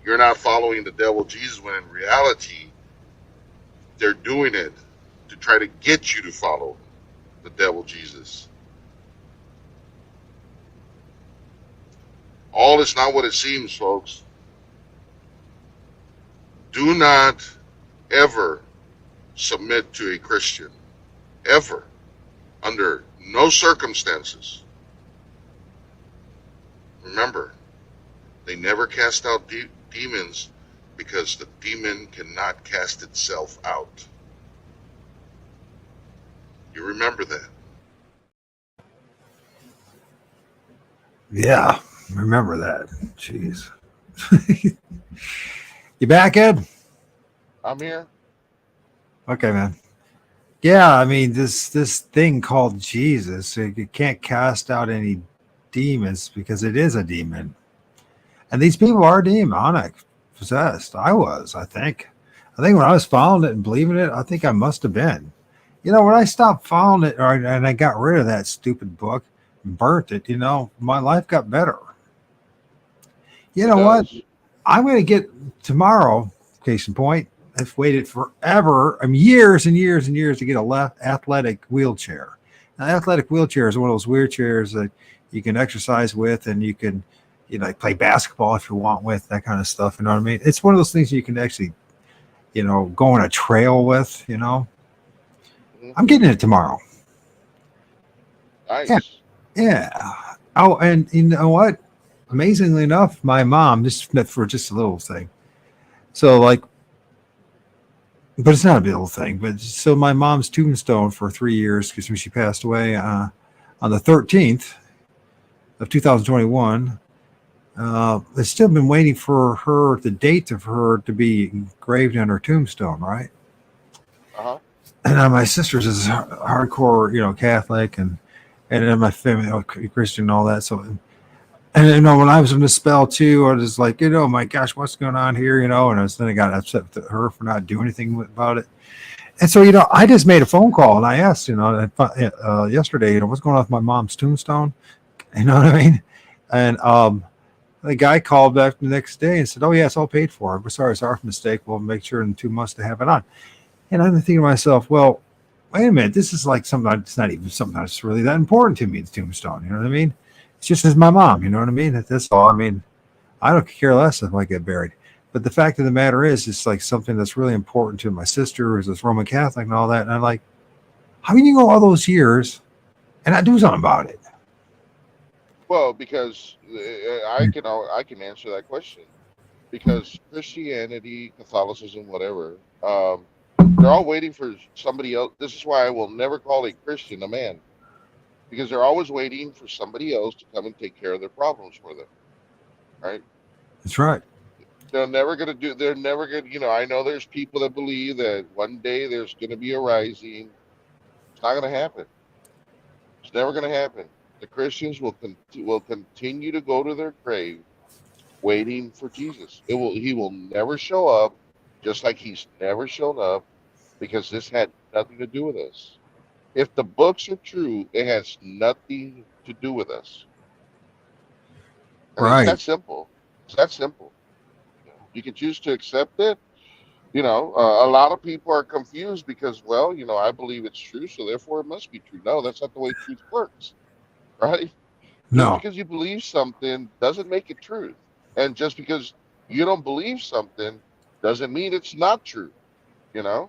you're not following the devil Jesus, when in reality, they're doing it to try to get you to follow the devil Jesus. All is not what it seems, folks. Do not ever submit to a Christian. Ever. Under no circumstances. Remember, they never cast out demons because the demon cannot cast itself out. You remember that?
Yeah, remember that. Jeez. You back, Ed?
I'm here.
Okay, man. Yeah, I mean, this thing called Jesus, you can't cast out any demons because it is a demon. And these people are demonic, possessed. I think. I think when I was following it and believing it, I think I must have been. When I stopped following it and I got rid of that stupid book and burnt it, my life got better. You know what? I'm going to get tomorrow, case in point, I've waited forever, years and years and years to get a athletic wheelchair. Now, athletic wheelchair is one of those wheelchairs that you can exercise with, and you can, play basketball if you want with, that kind of stuff. You know what I mean? It's one of those things you can actually, go on a trail with,
Mm-hmm.
I'm getting it tomorrow.
Nice.
Yeah. Oh, and you know what? Amazingly enough, my mom, for just a little thing. So but it's not a big little thing. But so my mom's tombstone for 3 years, because when she passed away on the 13th of 2021, it's still been waiting for the date of her to be engraved on her tombstone, right?
Uh-huh.
And my sister's is hardcore, Catholic, and and then my family, Christian and all that. So, and when I was in the spell too, I was like, my gosh, what's going on here, and then I got upset with her for not doing anything about it. And so, I just made a phone call and I asked, yesterday, what's going on with my mom's tombstone? You know what I mean? And the guy called back the next day and said, "Oh, yeah, it's all paid for. We're sorry, it's our mistake. We'll make sure in 2 months to have it on." And I'm thinking to myself, well, wait a minute. This is like something that's not even something that's really that important to me, the tombstone. You know what I mean? It's just as my mom. You know what I mean? That's all. I mean, I don't care less if I get buried. But the fact of the matter is, it's like something that's really important to my sister, who's this Roman Catholic and all that. And I'm like, how can you go all those years and not do something about it?
Well, because I can answer that question. Because Christianity, Catholicism, whatever, they're all waiting for somebody else. This is why I will never call a Christian a man, because they're always waiting for somebody else to come and take care of their problems for them, right?
That's right.
They're never going to do, they're never going to, I know there's people that believe that one day there's going to be a rising. It's not going to happen. It's never going to happen. The Christians will continue to go to their grave waiting for Jesus. He will never show up, just like he's never shown up, because this had nothing to do with us. If the books are true, it has nothing to do with us. I mean, it's
Right.
that simple. It's that simple. You can choose to accept it. A lot of people are confused because, well, I believe it's true, so therefore it must be true. No, that's not the way truth works, right? Just
No,
because you believe something doesn't make it truth. And just because you don't believe something doesn't mean it's not true, you know?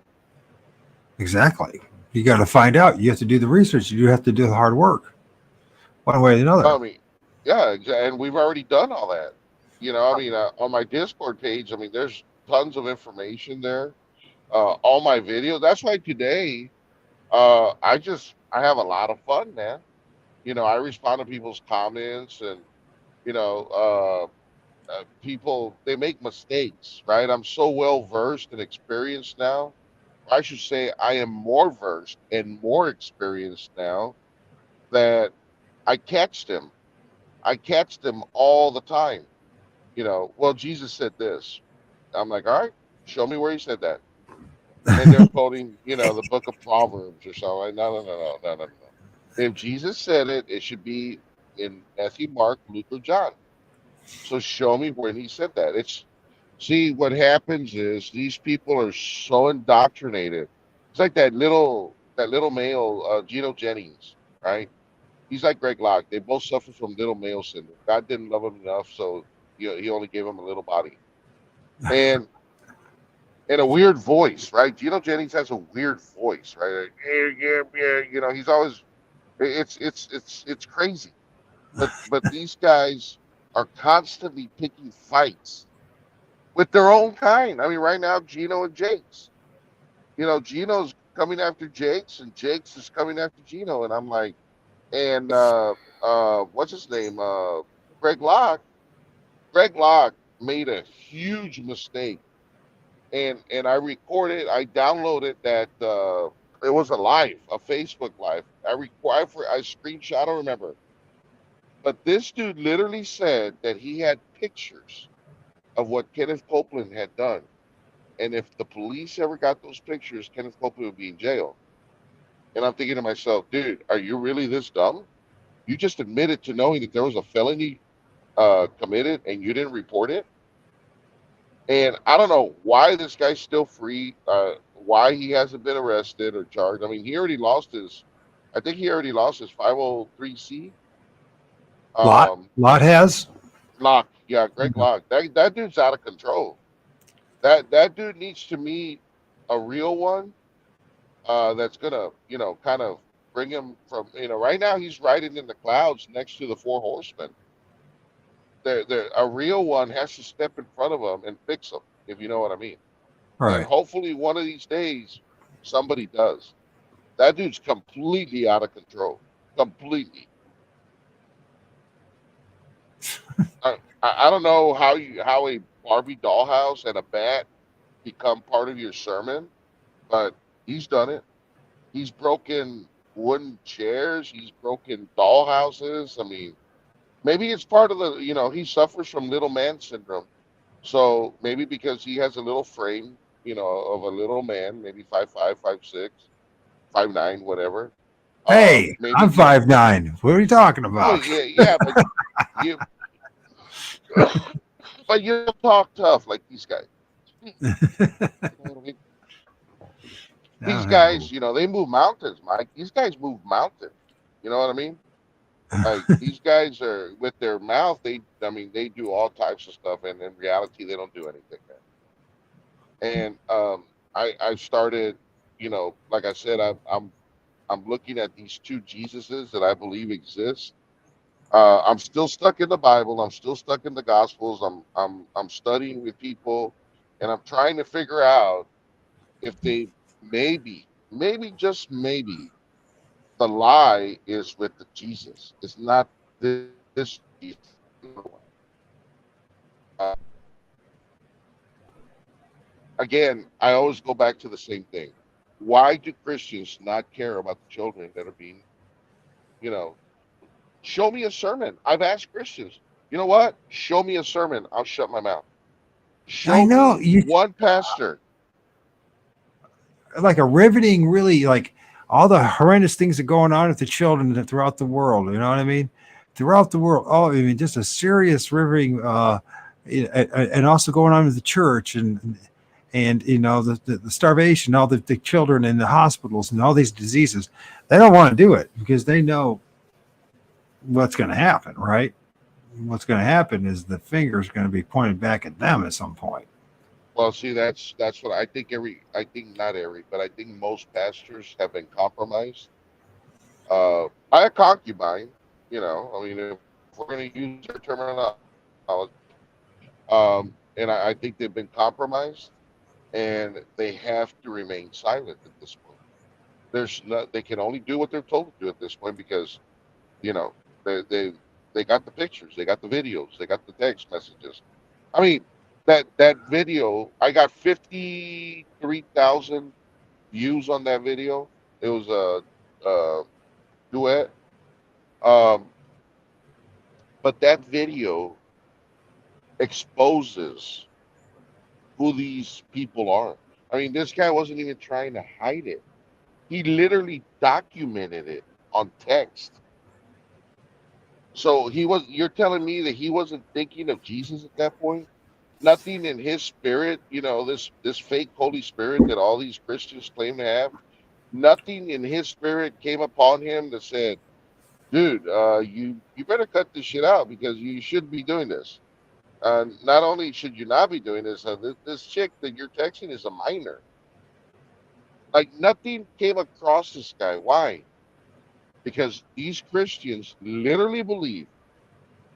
exactly. You got to find out. You have to do the research. You have to do the hard work, one way or
I
another.
mean, yeah, and we've already done all that. On my Discord page, there's tons of information there. All my videos. That's why today, I have a lot of fun, man. I respond to people's comments and, you know, people, they make mistakes, right? I'm so well versed and experienced now. I should say I am more versed and more experienced now that I catch them. I catch them all the time. Well, Jesus said this. I'm like, all right, show me where he said that. And they're quoting, the book of Proverbs or something. Like, no, no, no, no, no, no, no. If Jesus said it, it should be in Matthew, Mark, Luke, or John. So show me when he said that. See, what happens is these people are so indoctrinated. It's like that little male, Geno Jennings, right? He's like Greg Locke. They both suffer from little male syndrome. God didn't love him enough, so he only gave him a little body and a weird voice, right? Geno Jennings has a weird voice, right? Like, yeah, yeah, yeah. He's always it's crazy. But these guys are constantly picking fights with their own kind. Right now, Gino and Jakes. Gino's coming after Jakes, and Jakes is coming after Gino, and I'm like, and what's his name? Greg Locke. Greg Locke made a huge mistake, and I recorded, I downloaded that. It was a Facebook live. I screenshot. I don't remember, but this dude literally said that he had pictures of what Kenneth Copeland had done. And if the police ever got those pictures, Kenneth Copeland would be in jail. And I'm thinking to myself, dude, are you really this dumb? You just admitted to knowing that there was a felony committed and you didn't report it. And I don't know why this guy's still free, why he hasn't been arrested or charged. I think he already lost his 503C.
Lot,
Um,
lot has.
Locke, yeah, Greg Locke. That dude's out of control. That dude needs to meet a real one that's gonna, kind of bring him from, right now he's riding in the clouds next to the four horsemen. A real one has to step in front of him and fix him, if you know what I mean. And
Right.
hopefully one of these days somebody does. That dude's completely out of control. Completely. I don't know how a Barbie dollhouse and a bat become part of your sermon, but he's done it. He's broken wooden chairs. He's broken doll houses. I mean, maybe it's part of the, he suffers from little man syndrome. So maybe because he has a little frame, of a little man, maybe 5'5", 5'6", 5'9", whatever.
Hey,
Maybe
I'm 5'9". What are you talking
oh
about?
yeah, yeah, but you, but you don't talk tough like these guys. You know what I mean?
I
These
don't have a
guys, they move mountains, Mike. These guys move mountains. You know what I mean? Like these guys are with their mouth. I mean, they do all types of stuff, and in reality, they don't do anything, man. And I started, like I said, I'm looking at these two Jesuses that I believe exist. I'm still stuck in the Bible. I'm still stuck in the Gospels. I'm studying with people, and I'm trying to figure out if they maybe just maybe the lie is with the Jesus. It's not this Jesus. Uh, Again, I always go back to the same thing. Why do Christians not care about the children that are being, you know, show me a sermon? I've asked Christians, you know what? Show me a sermon. I'll shut my mouth.
I
Show
know
me
you
one pastor.
like a riveting, really like all the horrendous things that are going on with the children throughout the world. You know what I mean? Throughout the world. Oh, I mean, just a serious riveting, and also going on with the church and the starvation, all the children in the hospitals and all these diseases. They don't want to do it because they know what's going to happen, right? What's going to happen is the finger is going to be pointed back at them at some point.
Well, see, that's what I think. I think not every, but I think most pastors have been compromised by a concubine. I mean, if we're going to use their terminology, and I think they've been compromised, and they have to remain silent at this point. There's not, they can only do what they're told to do at this point because you know they got the pictures, they got the videos, they got the text messages. I mean, that video, I got 53,000 views on that video. It was a duet, um, but that video exposes who these people are. I mean, this guy wasn't even trying to hide it. He literally documented it on text. So you're telling me that he wasn't thinking of Jesus at that point? Nothing in his spirit, this fake Holy Spirit that all these Christians claim to have, nothing in his spirit came upon him that said, dude, you better cut this shit out because you shouldn't be doing this. Not only should you not be doing this, this chick that you're texting is a minor. Like nothing came across this guy. Why? Because these Christians literally believe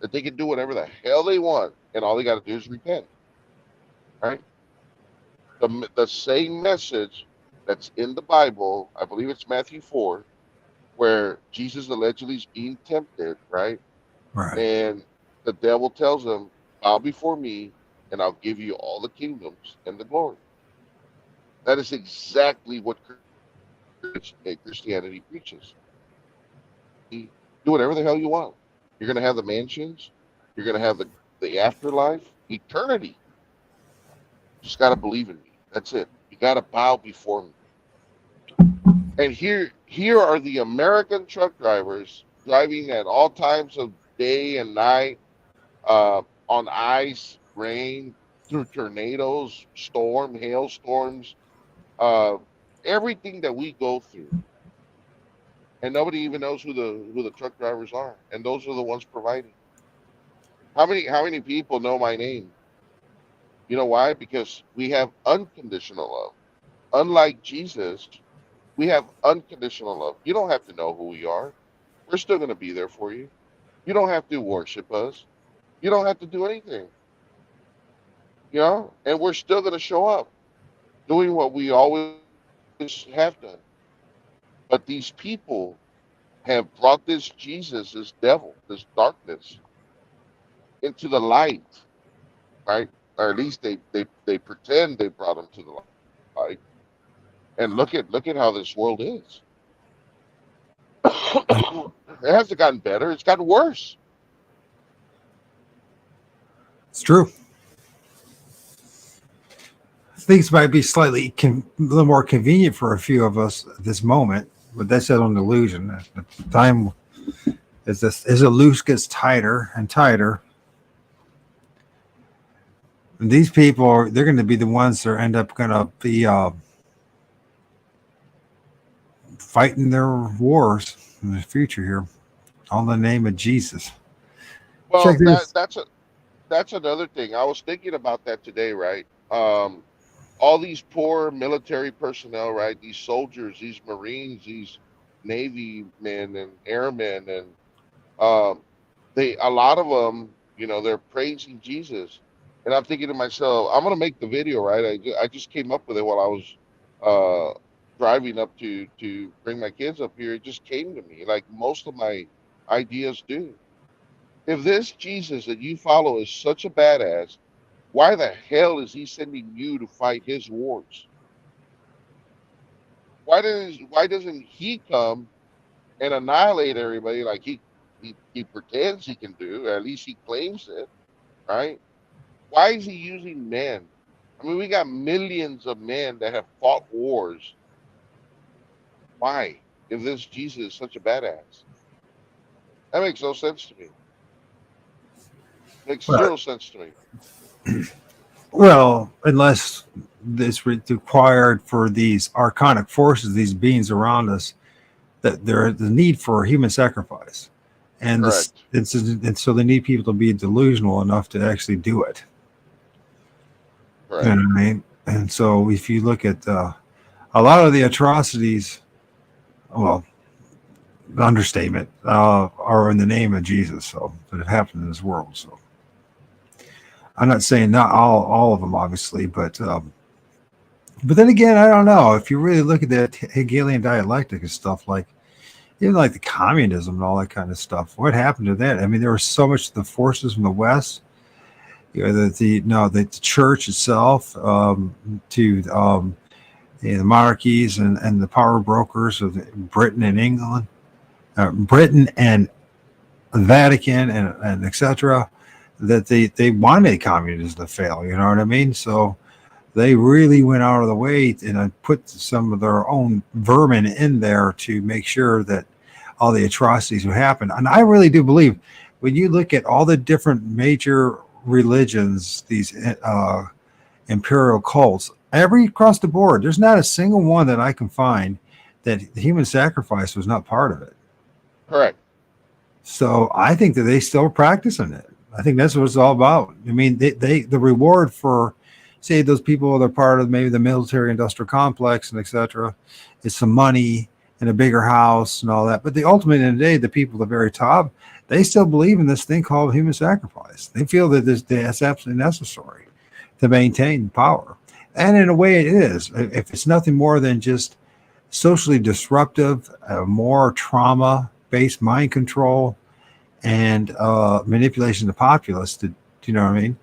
that they can do whatever the hell they want, and all they got to do is repent. Right? The same message that's in the Bible, I believe it's Matthew 4, where Jesus allegedly is being tempted, right?
Right.
And the devil tells him, bow before me, and I'll give you all the kingdoms and the glory. That is exactly what Christianity preaches. You do whatever the hell you want. You're going to have the mansions. You're going to have the afterlife, eternity. You just got to believe in me. That's it. You got to bow before me. And here are the American truck drivers driving at all times of day and night, on ice, rain, through tornadoes, hailstorms, uh, everything that we go through, and nobody even knows who the truck drivers are, and those are the ones providing. How many people know my name? You know why? Because we have unconditional love. Unlike Jesus, we have unconditional love. You don't have to know who we are. We're still going to be there for you. You don't have to worship us. You don't have to do anything. And we're still going to show up doing what we always have done. But these people have brought this Jesus, this devil, this darkness into the light, right? Or at least they pretend they brought him to the light. And look at how this world is. It hasn't gotten better. It's gotten worse.
It's true. Things might be slightly a little more convenient for a few of us at this moment, but that's just an illusion. At the time as the loose gets tighter and tighter, and these people they're going to be the ones that end up going to be fighting their wars in the future here, all in the name of Jesus. Check
Well,
this.
that's another thing. I was thinking about that today, right? All these poor military personnel, right? These soldiers, these Marines, these Navy men and airmen, and um, they a lot of them, they're praising Jesus, and I'm thinking to myself, I'm gonna make the video, right? I just came up with it while I was driving up to bring my kids up here. It just came to me, like most of my ideas do. If this Jesus that you follow is such a badass, why the hell is he sending you to fight his wars? Why doesn't he come and annihilate everybody like he pretends he can do? At least he claims it, right? Why is he using men? I mean, we got millions of men that have fought wars. Why? If this Jesus is such a badass, that makes no sense to me. Makes
Right.
zero sense to me.
Well, unless it's required for these archonic forces, these beings around us, that there is the need for human sacrifice, and this
Correct.
and so they need people to be delusional enough to actually do it. You know
Correct.
what I mean? And so if you look at a lot of the atrocities, well, understatement, are in the name of Jesus, so that have happened in this world. So I'm not saying not all of them, obviously, but then again, I don't know. If you really look at that Hegelian dialectic and stuff, like even like the communism and all that kind of stuff, what happened to that? I mean, there was so much the forces from the West, the church itself, to the monarchies and the power brokers of Britain and England, Britain and Vatican and etc. That they wanted communism to fail. You know what I mean? So they really went out of the way and put some of their own vermin in there to make sure that all the atrocities would happen. And I really do believe when you look at all the different major religions, these imperial cults, every across the board, there's not a single one that I can find that the human sacrifice was not part of it.
Correct.
So I think that they still practicing it. I think that's what it's all about. I mean, they the reward for say those people that are part of maybe the military industrial complex and etc. is some money and a bigger house and all that. But the ultimate end of the day, the people at the very top, they still believe in this thing called human sacrifice. They feel that that's absolutely necessary to maintain power. And in a way, it is. If it's nothing more than just socially disruptive, more trauma based mind control and manipulation of the populace, do you know what I mean?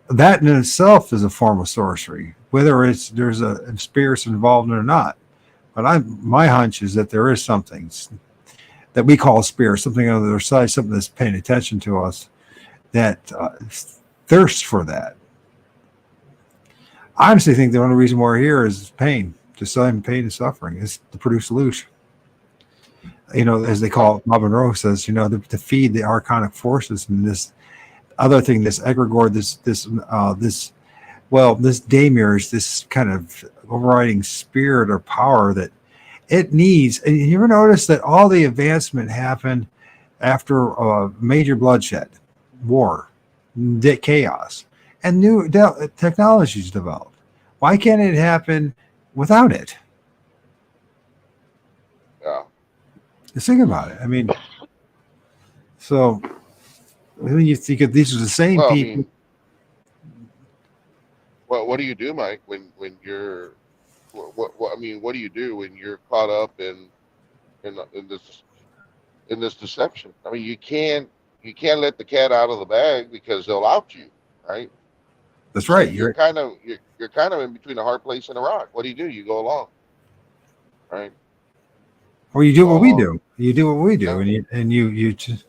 That in itself is a form of sorcery, whether there's a spirits involved in it or not. But my hunch is that there is something that we call a spirit, something on the other side, something that's paying attention to us that thirsts for that. I honestly think the only reason we're here is pain, just pain and suffering, is to produce illusion. As they call it, Bob Monroe says, to feed the archonic forces and this other thing, this egregore, this daemurge, this kind of overriding spirit or power that it needs. And you ever notice that all the advancement happened after major bloodshed, war, chaos, and new technologies developed? Why can't it happen without it?
Yeah.
Just think about it. I mean, so when you think of these are the same
Well, I
people.
mean, what do you do, Mike, when you're I mean, what do you do when you're caught up in this deception? I mean, you can't let the cat out of the bag because they'll out you, right?
That's
So
right.
you're kind of in between a hard place and a rock. What do? You go along, right?
or you do what we
Oh,
do. You do what we do,
yeah.
and you just.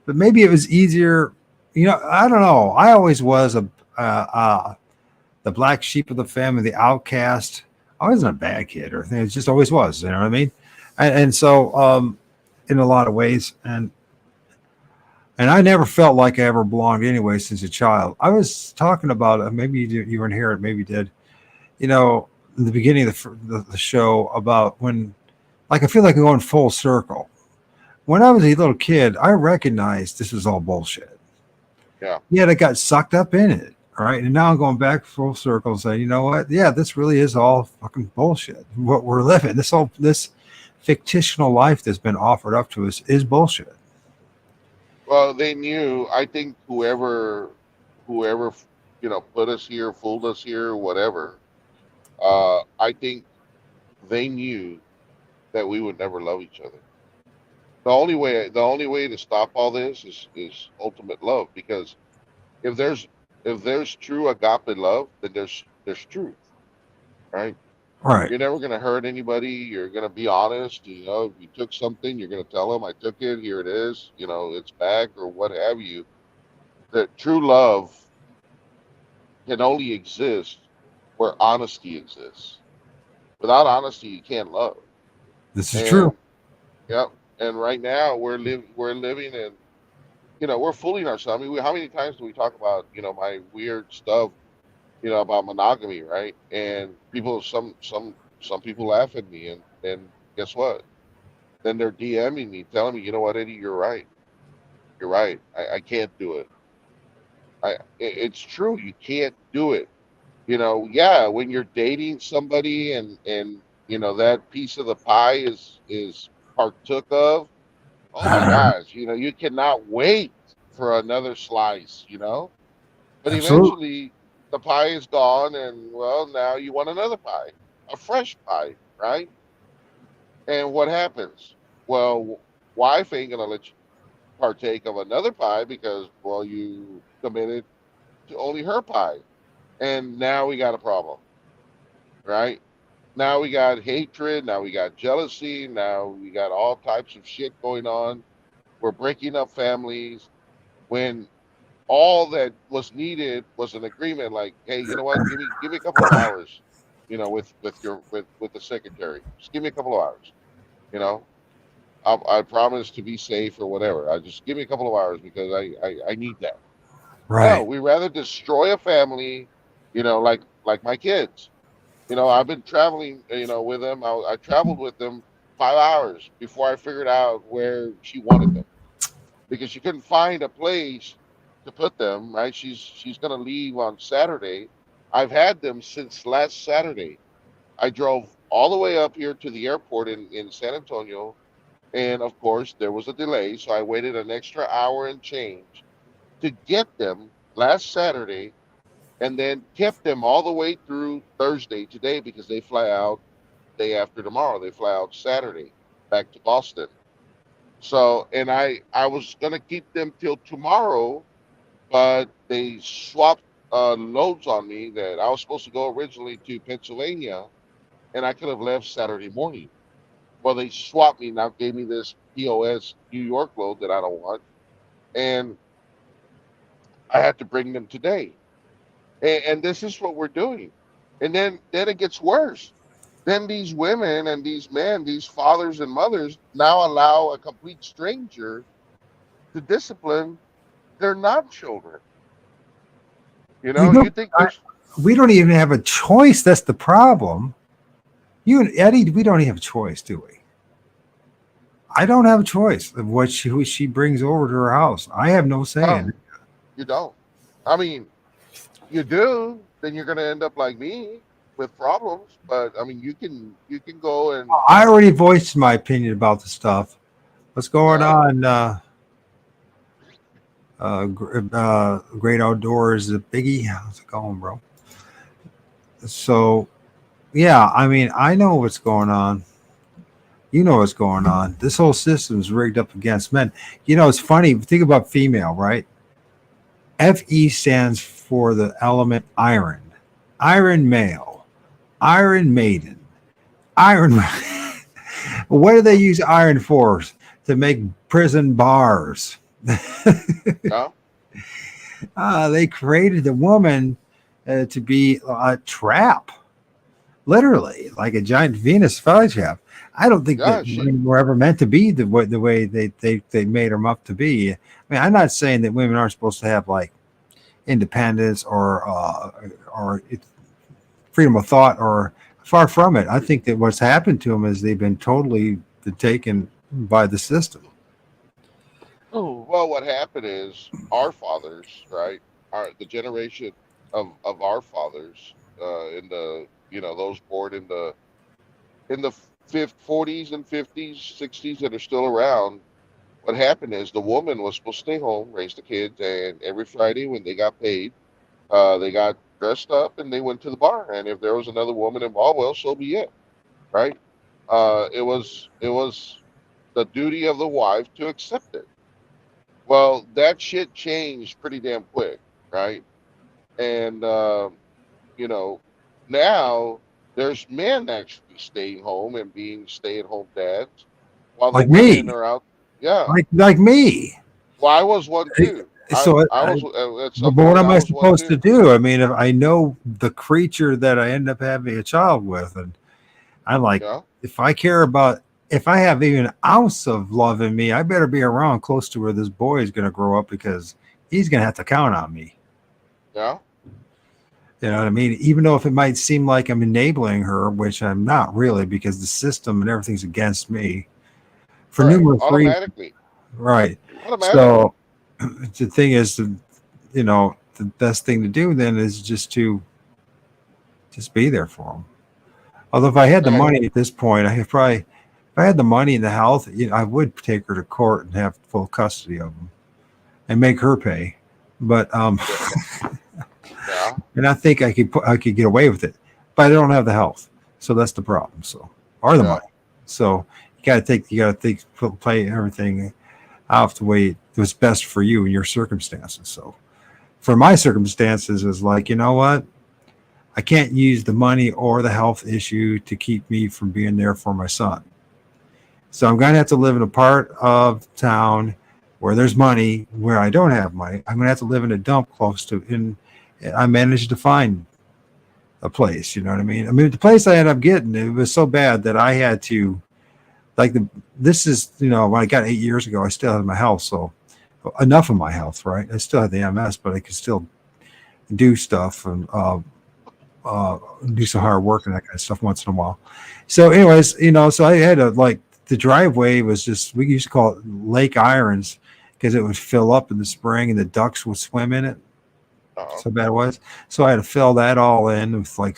But maybe it was easier. I don't know. I always was the black sheep of the family, the outcast. I wasn't a bad kid or anything. It just always was. You know what I mean? And so, in a lot of ways, and I never felt like I ever belonged anyway since a child. I was talking about maybe you weren't here, maybe you did. In the beginning of the show about when, like, I feel like I'm going full circle. When I was a little kid, I recognized this was all bullshit.
Yeah.
Yet I got sucked up in it. All right. And now I'm going back full circle saying, you know what? Yeah, this really is all fucking bullshit. What we're living, this fictional life that's been offered up to us is bullshit.
Well, they knew. I think whoever, put us here, fooled us here, whatever. I think they knew that we would never love each other. The only way to stop all this is ultimate love. Because if there's true agape love, then there's truth, right?
Right.
You're never gonna hurt anybody. You're gonna be honest. If you took something, you're gonna tell them, "I took it. Here it is. It's back," or what have you. That true love can only exist where honesty exists. Without honesty, you can't love.
This is true.
And yep. And right now we're living in, we're fooling ourselves. I mean, how many times do we talk about, my weird stuff, about monogamy, right? And some people laugh at me, and guess what? Then they're DMing me, telling me, you know what, Eddie, you're right. You're right. I can't do it. It's true. You can't do it. Yeah, when you're dating somebody and that piece of the pie is partook of, oh my gosh, you cannot wait for another slice, but
Absolutely.
eventually the pie is gone, and well, now you want another pie, a fresh pie, right? And what happens? Well, wife ain't gonna let you partake of another pie because, well, you committed to only her pie, and now we got a problem, right? Now we got hatred, now we got jealousy, now we got all types of shit going on. We're breaking up families when all that was needed was an agreement, like, hey, you know what, give me a couple of hours, with the secretary, just give me a couple of hours, you know I promise to be safe or whatever. I just give me a couple of hours because I need that. No,
Right.
we rather destroy a family, like my kids. I've been traveling, with them. I traveled with them 5 hours before I figured out where she wanted them, because she couldn't find a place to put them. Right? She's gonna leave on Saturday. I've had them since last Saturday. I drove all the way up here to the airport in San Antonio, and of course there was a delay, so I waited an extra hour and change to get them last Saturday, and then kept them all the way through Thursday today, because they fly out day after tomorrow. They fly out Saturday back to Boston. So, and I was gonna keep them till tomorrow, but they swapped loads on me. That I was supposed to go originally to Pennsylvania, and I could have left Saturday morning. Well, they swapped me, now gave me this POS New York load that I don't want, and I had to bring them today. And this is what we're doing. And then it gets worse. Then these women and these men, these fathers and mothers, now allow a complete stranger to discipline their non-children.
We
You
don't.
think there's
We don't even have a choice. That's the problem. You and Eddie, we don't even have a choice, do we? I don't have a choice of who she brings over to her house. I have no say in
no,
it.
you don't. I mean, you do, then you're gonna end up like me with problems. But I mean, you can go and
I already voiced my opinion about the stuff. What's going
yeah,
on? Great Outdoors, the Biggie. How's it going, bro? So, yeah, I mean, I know what's going on. You know what's going on. This whole system is rigged up against men. It's funny. Think about female, right? FE stands for the element iron, iron male, iron maiden, iron. What do they use iron for? To make prison bars.
Yeah,
They created the woman to be a trap, literally, like a giant Venus flytrap. I don't think
yeah.
that
She,
women were ever meant to be the way they made them up to be. I mean, I'm not saying that women aren't supposed to have like independence or freedom of thought, or far from it. I think that what's happened to them is they've been totally taken by the system.
well, what happened is our fathers, right? The generation of our fathers, in the those born in the fifth 40s and 50s, 60s that are still around. What happened is the woman was supposed to stay home, raise the kids, and every Friday when they got paid, they got dressed up and they went to the bar. And if there was another woman involved, well, so be it, right? It was the duty of the wife to accept it. Well, that shit changed pretty damn quick, right? And you know, now there's men actually staying home and being stay-at-home dads, while the
Like
women
me,
are out. Yeah,
like me.
well, I was one too. I
So
I was at
but
some
what
point
am
I
I
was one
supposed to
too.
do? I mean, if I know the creature that I end up having a child with, and I'm like,
Yeah,
if I care about, if I have even an ounce of love in me, I better be around close to where this boy is going to grow up, because he's going to have to count on me.
yeah,
You know what I mean? Even though if it might seem like I'm enabling her, which I'm not really, because the system and everything's against me for
correct.
numerous reasons.
Automatically,
Right.
automatically.
So the thing is, the best thing to do then is just be there for them. Although if I had the
Exactly.
money at this point, I could probably, if I had the money and the health, I would take her to court and have full custody of them and make her pay. But
Yeah, yeah,
and I think I could get away with it, but I don't have the health, so that's the problem. So, or the
yeah.
money. So you got to think, play everything out the way was best for you and your circumstances. So for my circumstances, is like, you know what? I can't use the money or the health issue to keep me from being there for my son. So I'm going to have to live in a part of town where there's money, where I don't have money. I'm going to have to live in a dump close to, in, I managed to find a place, you know what I mean? I mean, the place I ended up getting, it was so bad that I had to, like, this is, when I got 8 years ago, I still had my health. So enough of my health, right? I still had the MS, but I could still do stuff and, do some hard work and that kind of stuff once in a while. So, anyways, so I had a, like, the driveway was just, we used to call it Lake Irons, because it would fill up in the spring and the ducks would swim in it.
Uh-huh.
So bad it was. So I had to fill that all in with, like,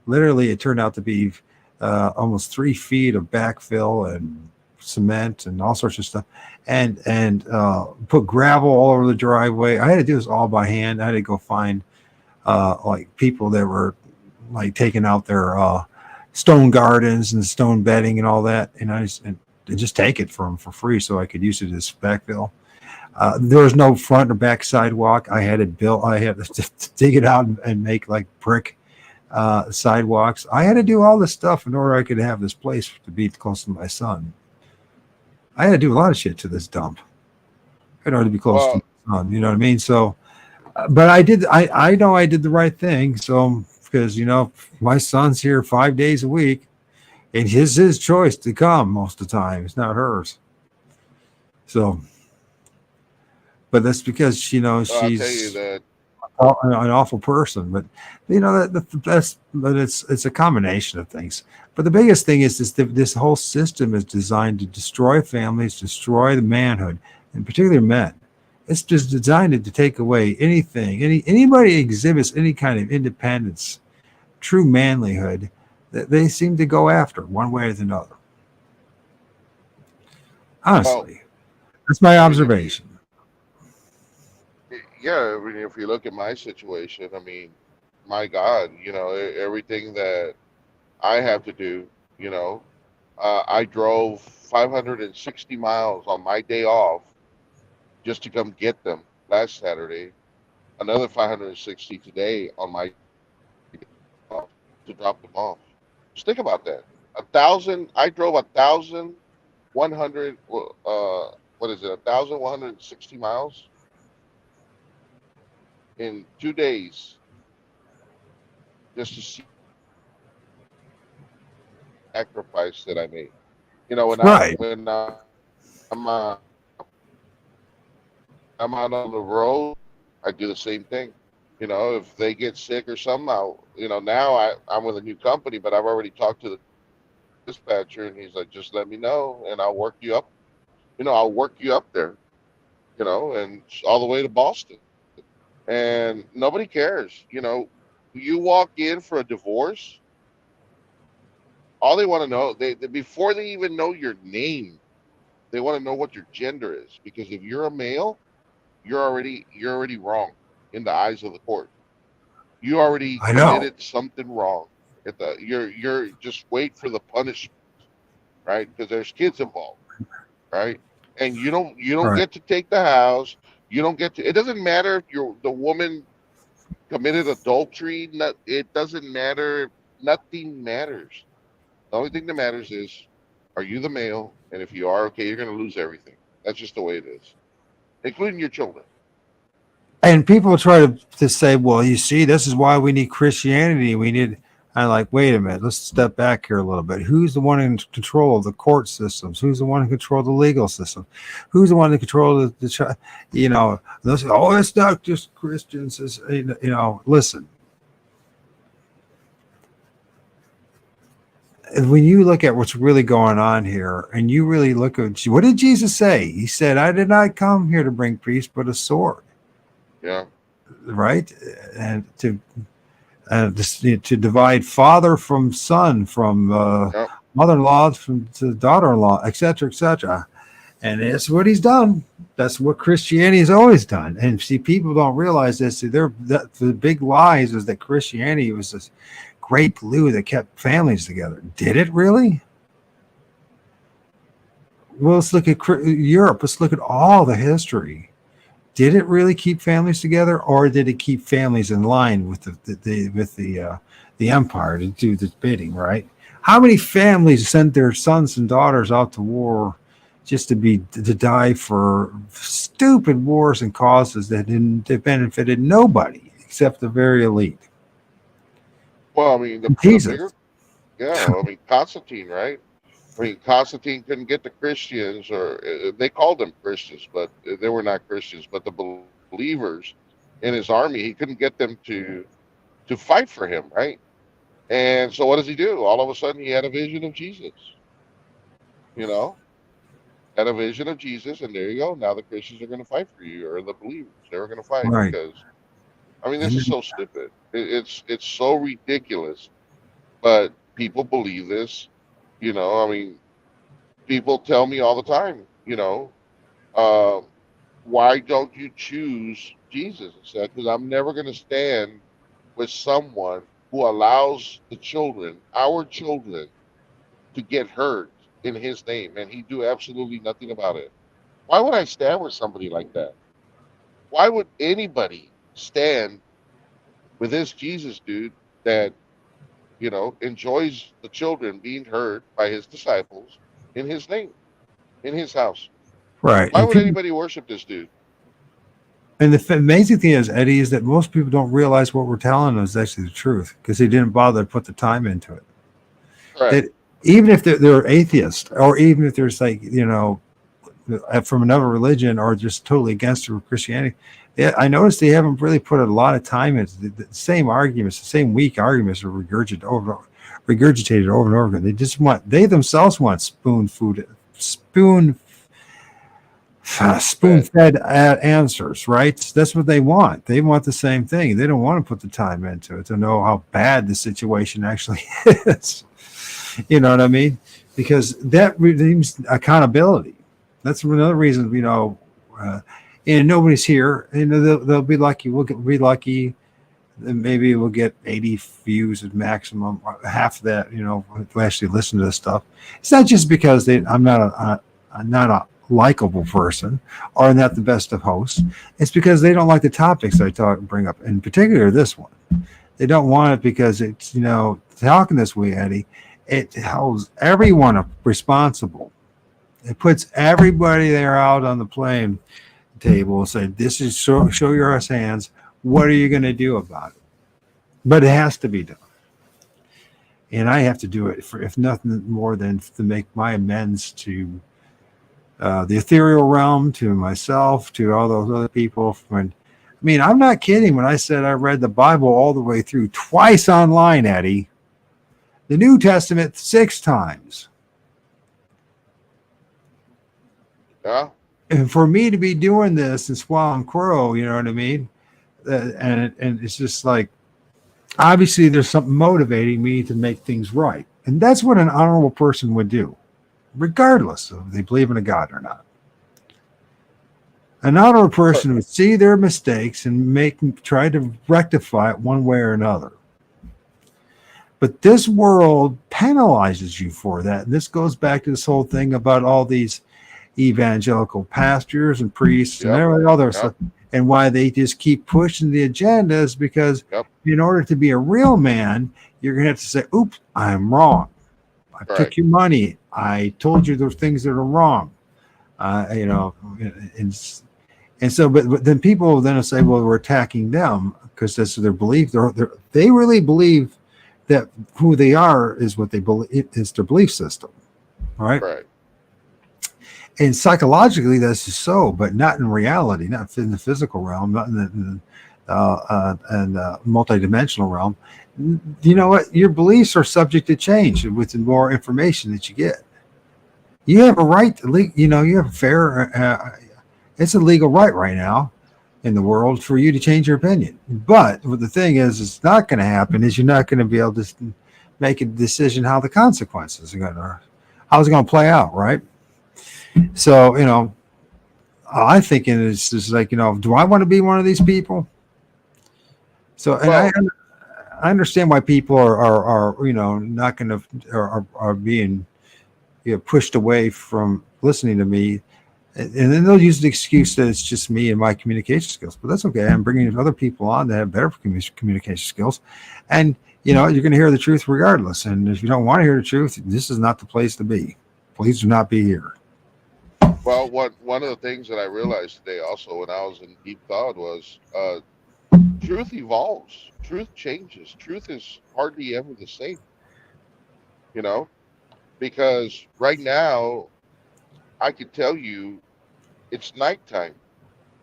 literally, it turned out to be almost 3 feet of backfill and cement and all sorts of stuff, and put gravel all over the driveway. I had to do this all by hand. I had to go find like people that were like taking out their stone gardens and stone bedding and all that, and just take it from for free so I could use it as backfill. There was no front or back sidewalk. I had it built. I had to dig it out and make like brick sidewalks. I had to do all this stuff in order I could have this place to be close to my son. I had to do a lot of shit to this dump in order to be close to
Well,
my son. You know what I mean? So, but I did. I know I did the right thing. So, because my son's here 5 days a week, and his choice to come most of the time. It's not hers. So, but that's because
I'll tell you
she's
that.
an awful person. But that's but it's a combination of things. But the biggest thing is this whole system is designed to destroy families, destroy the manhood, and particularly men. It's just designed to take away anything, anybody exhibits any kind of independence, true manlyhood, that they seem to go after one way or another.
Well,
Honestly, that's my
I mean, if you,
observation.
yeah, I mean, if you look at my situation, I mean, my God, everything that I have to do, you know, I drove 560 miles on my day off just to come get them last Saturday. Another 560 today on my day off to drop them off. Just think about that. I drove 1,100. What is it? 1,160 miles in 2 days just to see the sacrifice that I made. You know,
Right.
I'm uh, I'm out on the road, I do the same thing. You know, if they get sick or something, now I'm with a new company, but I've already talked to the dispatcher, and he's like, just let me know, and I'll work you up. I'll work you up there. And all the way to Boston, and nobody cares. You walk in for a divorce, all they want to know, before they even know your name, they want to know what your gender is, because if you're a male, you're already wrong in the eyes of the court. You already
I know.
committed something wrong. You're just wait for the punishment, right? Because there's kids involved, right? And you don't
Right.
get to take the house. You don't get to. It doesn't matter if the woman committed adultery. It doesn't matter. Nothing matters. The only thing that matters is, are you the male? And if you are, okay, you're going to lose everything. That's just the way it is, including your children.
And people try to say, well, you see, this is why we need Christianity. We need. I'm like, wait a minute, let's step back here a little bit. Who's the one in control of the court systems? Who's the one in control of the legal system? Who's the one in control of those, oh, it's not just Christians. Listen, when you look at what's really going on here, and you really look at what did Jesus say? He said, I did not come here to bring peace, but a sword.
Yeah.
Right. And to divide father from son, from
Yep.
mother-in-law to daughter-in-law, etc., etc. And that's what he's done. That's what Christianity has always done. And see, people don't realize this. The big lies is that Christianity was this great glue that kept families together. Did it really? Well, let's look at Europe. Let's look at all the history. Did it really keep families together, or did it keep families in line with the empire to do the bidding? Right? How many families sent their sons and daughters out to war just to die for stupid wars and causes that benefited nobody except the very elite?
Well, I mean, the
Jesus.
bigger, yeah. I mean, Constantine, right? I mean, Constantine couldn't get the Christians, or they called them Christians, but they were not Christians. But the believers in his army, he couldn't get them to fight for him, right? And so, what does he do? All of a sudden, he had a vision of Jesus. You know, had a vision of Jesus, and there you go. Now the Christians are going to fight for you, or the believers, they're going to fight
Right.
because, I mean, this
And
is so stupid. It's so ridiculous, but people believe this. I mean, people tell me all the time, uh, why don't you choose Jesus? I said, because I'm never going to stand with someone who allows our children, to get hurt in his name, and he do absolutely nothing about it. Why would I stand with somebody like that? Why would anybody stand with this Jesus dude that, enjoys the children being hurt by his disciples in his name, in his house?
right.
Why would anybody worship this dude?
And the amazing thing is, Eddie, is that most people don't realize what we're telling them is actually the truth because they didn't bother to put the time into it.
Right.
That even if they're atheists, or even if there's from another religion, or just totally against Christianity, I noticed they haven't really put a lot of time into the same arguments, the same weak arguments are regurgitated over and over again. They themselves want spoon-fed answers, right? That's what they want. They want the same thing. They don't want to put the time into it to know how bad the situation actually is. You know what I mean? Because that means accountability. That's another reason, and nobody's here. They'll be lucky. Be lucky. Maybe we'll get 80 views at maximum. Half of that, to actually listen to this stuff. It's not just because I'm not a likable person, or not the best of hosts. It's because they don't like the topics I bring up, in particular this one. They don't want it because it's talking this way, Eddie. it holds everyone responsible. It puts everybody there out on the playing table and say, "This is show your ass hands. What are you going to do about it?" But it has to be done, and I have to do it for if nothing more than to make my amends to the ethereal realm, to myself, to all those other people. When I mean, I'm not kidding when I said I read the Bible all the way through twice online, Eddie. The New Testament 6 times.
Yeah.
And for me to be doing this and swallowing crow, you know what I mean? And it's just like, obviously there's something motivating me to make things right. And that's what an honorable person would do, regardless of if they believe in a God or not. An honorable person would see their mistakes and try to rectify it one way or another. But this world penalizes you for that. And this goes back to this whole thing about all these evangelical pastors and priests and every other stuff, and why they just keep pushing the agendas, because in order to be a real man, you're going to have to say, oops, I'm wrong. I took your money. I told you those things that are wrong. You know, and so, but then people will then say, well, we're attacking them because that's their belief. They really believe that who they are is what they believe, is their belief system. Right. And psychologically, that's just so, but not in reality, not in the physical realm, not in the multidimensional realm. You know what? Your beliefs are subject to change with the more information that you get. You have a right to, you know, you have a fair, it's a legal right now in the world for you to change your opinion. But the thing is, it's not going to happen is you're not going to be able to make a decision how the consequences are going to, how it's going to play out, right? So, you know, I think it's just like, you know, do I want to be one of these people? So, and I understand why people are you know, not going to, are being, you know, pushed away from listening to me. And then they'll use the excuse that it's just me and my communication skills, but that's okay. I'm bringing other people on that have better communication skills. And, you know, you're going to hear the truth regardless. And if you don't want to hear the truth, this is not the place to be. Please do not be here.
Well, one of the things that I realized today also when I was in deep thought was truth evolves, truth changes, truth is hardly ever the same, you know, because right now I could tell you it's nighttime,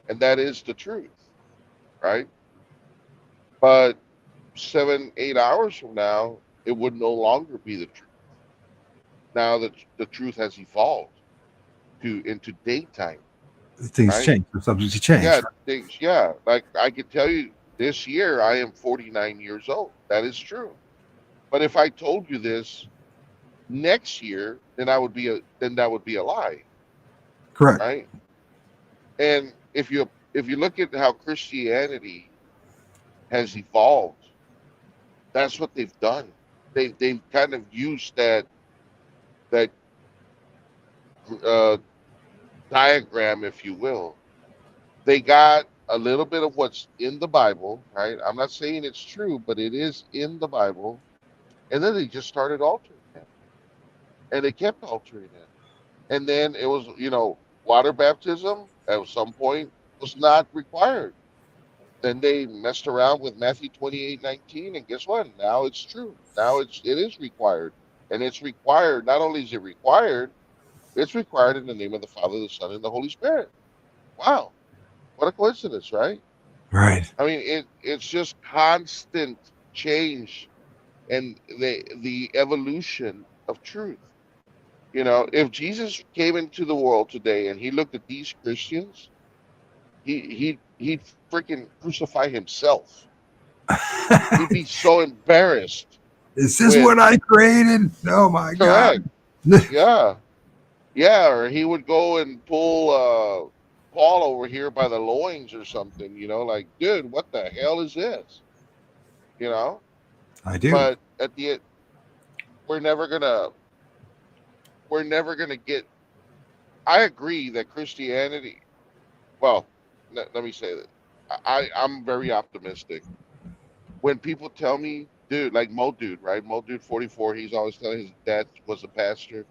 and that is the truth, right? But 7, 8 hours from now, it would no longer be the truth. Now that the truth has evolved into daytime.
Things change. The subjects change.
Yeah, things. Yeah, like I could tell you, this year I am 49 years old. That is true. But if I told you this next year, then that would be a lie.
Correct.
Right. And if you look at how Christianity has evolved, that's what they've done. They've kind of used that uh, diagram, if you will. They got a little bit of what's in the Bible, right? I'm not saying it's true, but it is in the Bible. And then they just started altering it. And they kept altering it. And then it was, you know, water baptism at some point was not required. Then they messed around with Matthew 28:19, and guess what? Now it's true. Now it is required. And it's required, not only is it required, it's required in the name of the Father, the Son, and the Holy Spirit. Wow. What a coincidence, right?
Right.
I mean, it's just constant change and the evolution of truth. You know, if Jesus came into the world today and he looked at these Christians, he'd freaking crucify himself. He'd be so embarrassed.
Is this what I created? Oh my
correct.
God.
Yeah, or he would go and pull Paul over here by the loins or something, you know, like, dude, what the hell is this? You know?
I do.
But at the end, we're never gonna get. I agree that Christianity. Well, let me say that I'm very optimistic. When people tell me dude, like Mo Dude, right? Mo Dude 44. He's always telling his dad was a pastor.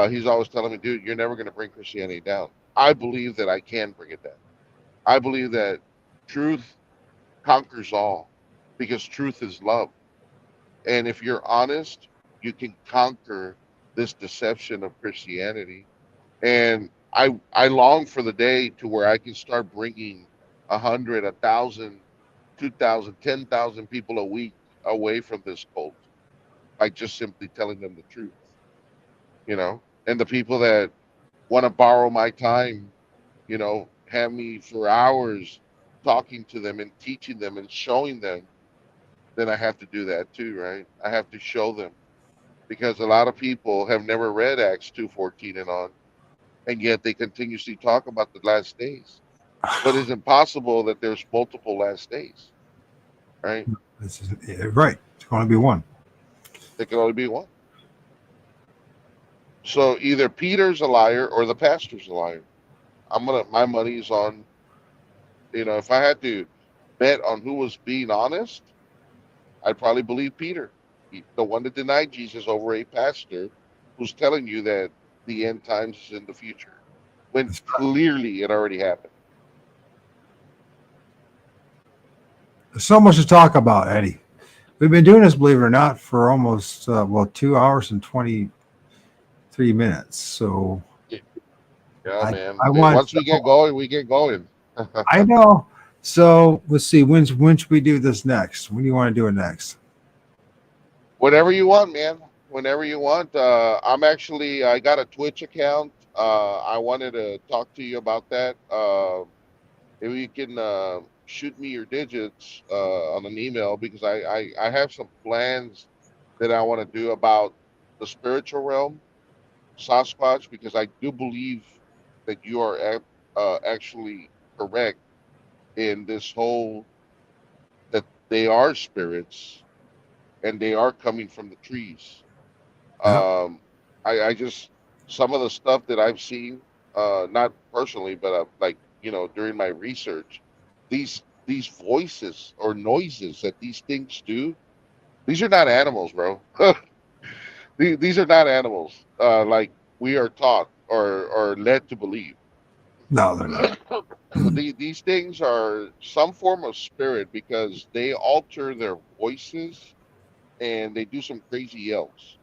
He's always telling me, dude, you're never going to bring Christianity down. I believe that I can bring it down. I believe that truth conquers all because truth is love. And if you're honest, you can conquer this deception of Christianity. And I long for the day to where I can start bringing 100, 1,000, 2,000, 10,000 people a week away from this cult by just simply telling them the truth, you know. And the people that want to borrow my time, you know, have me for hours talking to them and teaching them and showing them, then I have to do that too, right? I have to show them because a lot of people have never read Acts 2:14 and on, and yet they continuously talk about the last days. But it's impossible that there's multiple last days, right?
Right. It's going to be one.
There can only be one. So either Peter's a liar or the pastor's a liar. My money's on, you know, if I had to bet on who was being honest, I'd probably believe Peter, the one that denied Jesus over a pastor who's telling you that the end times is in the future, when clearly it already happened.
There's so much to talk about, Eddie. We've been doing this, believe it or not, for almost 2 hours and 23 minutes. So
Yeah, man.
I want.
Once we get going, we get going.
I know. So let's see. When should we do this next? When do you want to do it next?
Whenever you want, man. Whenever you want. I got a Twitch account. I wanted to talk to you about that. Maybe you can shoot me your digits on an email because I have some plans that I want to do about the spiritual realm, Sasquatch, because I do believe that you are actually correct in this whole that they are spirits and they are coming from the trees.
Yeah.
I just some of the stuff that I've seen, not personally, but like you know during my research, these voices or noises that these things do, these are not animals, bro. These are not animals, like we are taught or led to believe.
No, they're not.
These things are some form of spirit because they alter their voices and they do some crazy yells.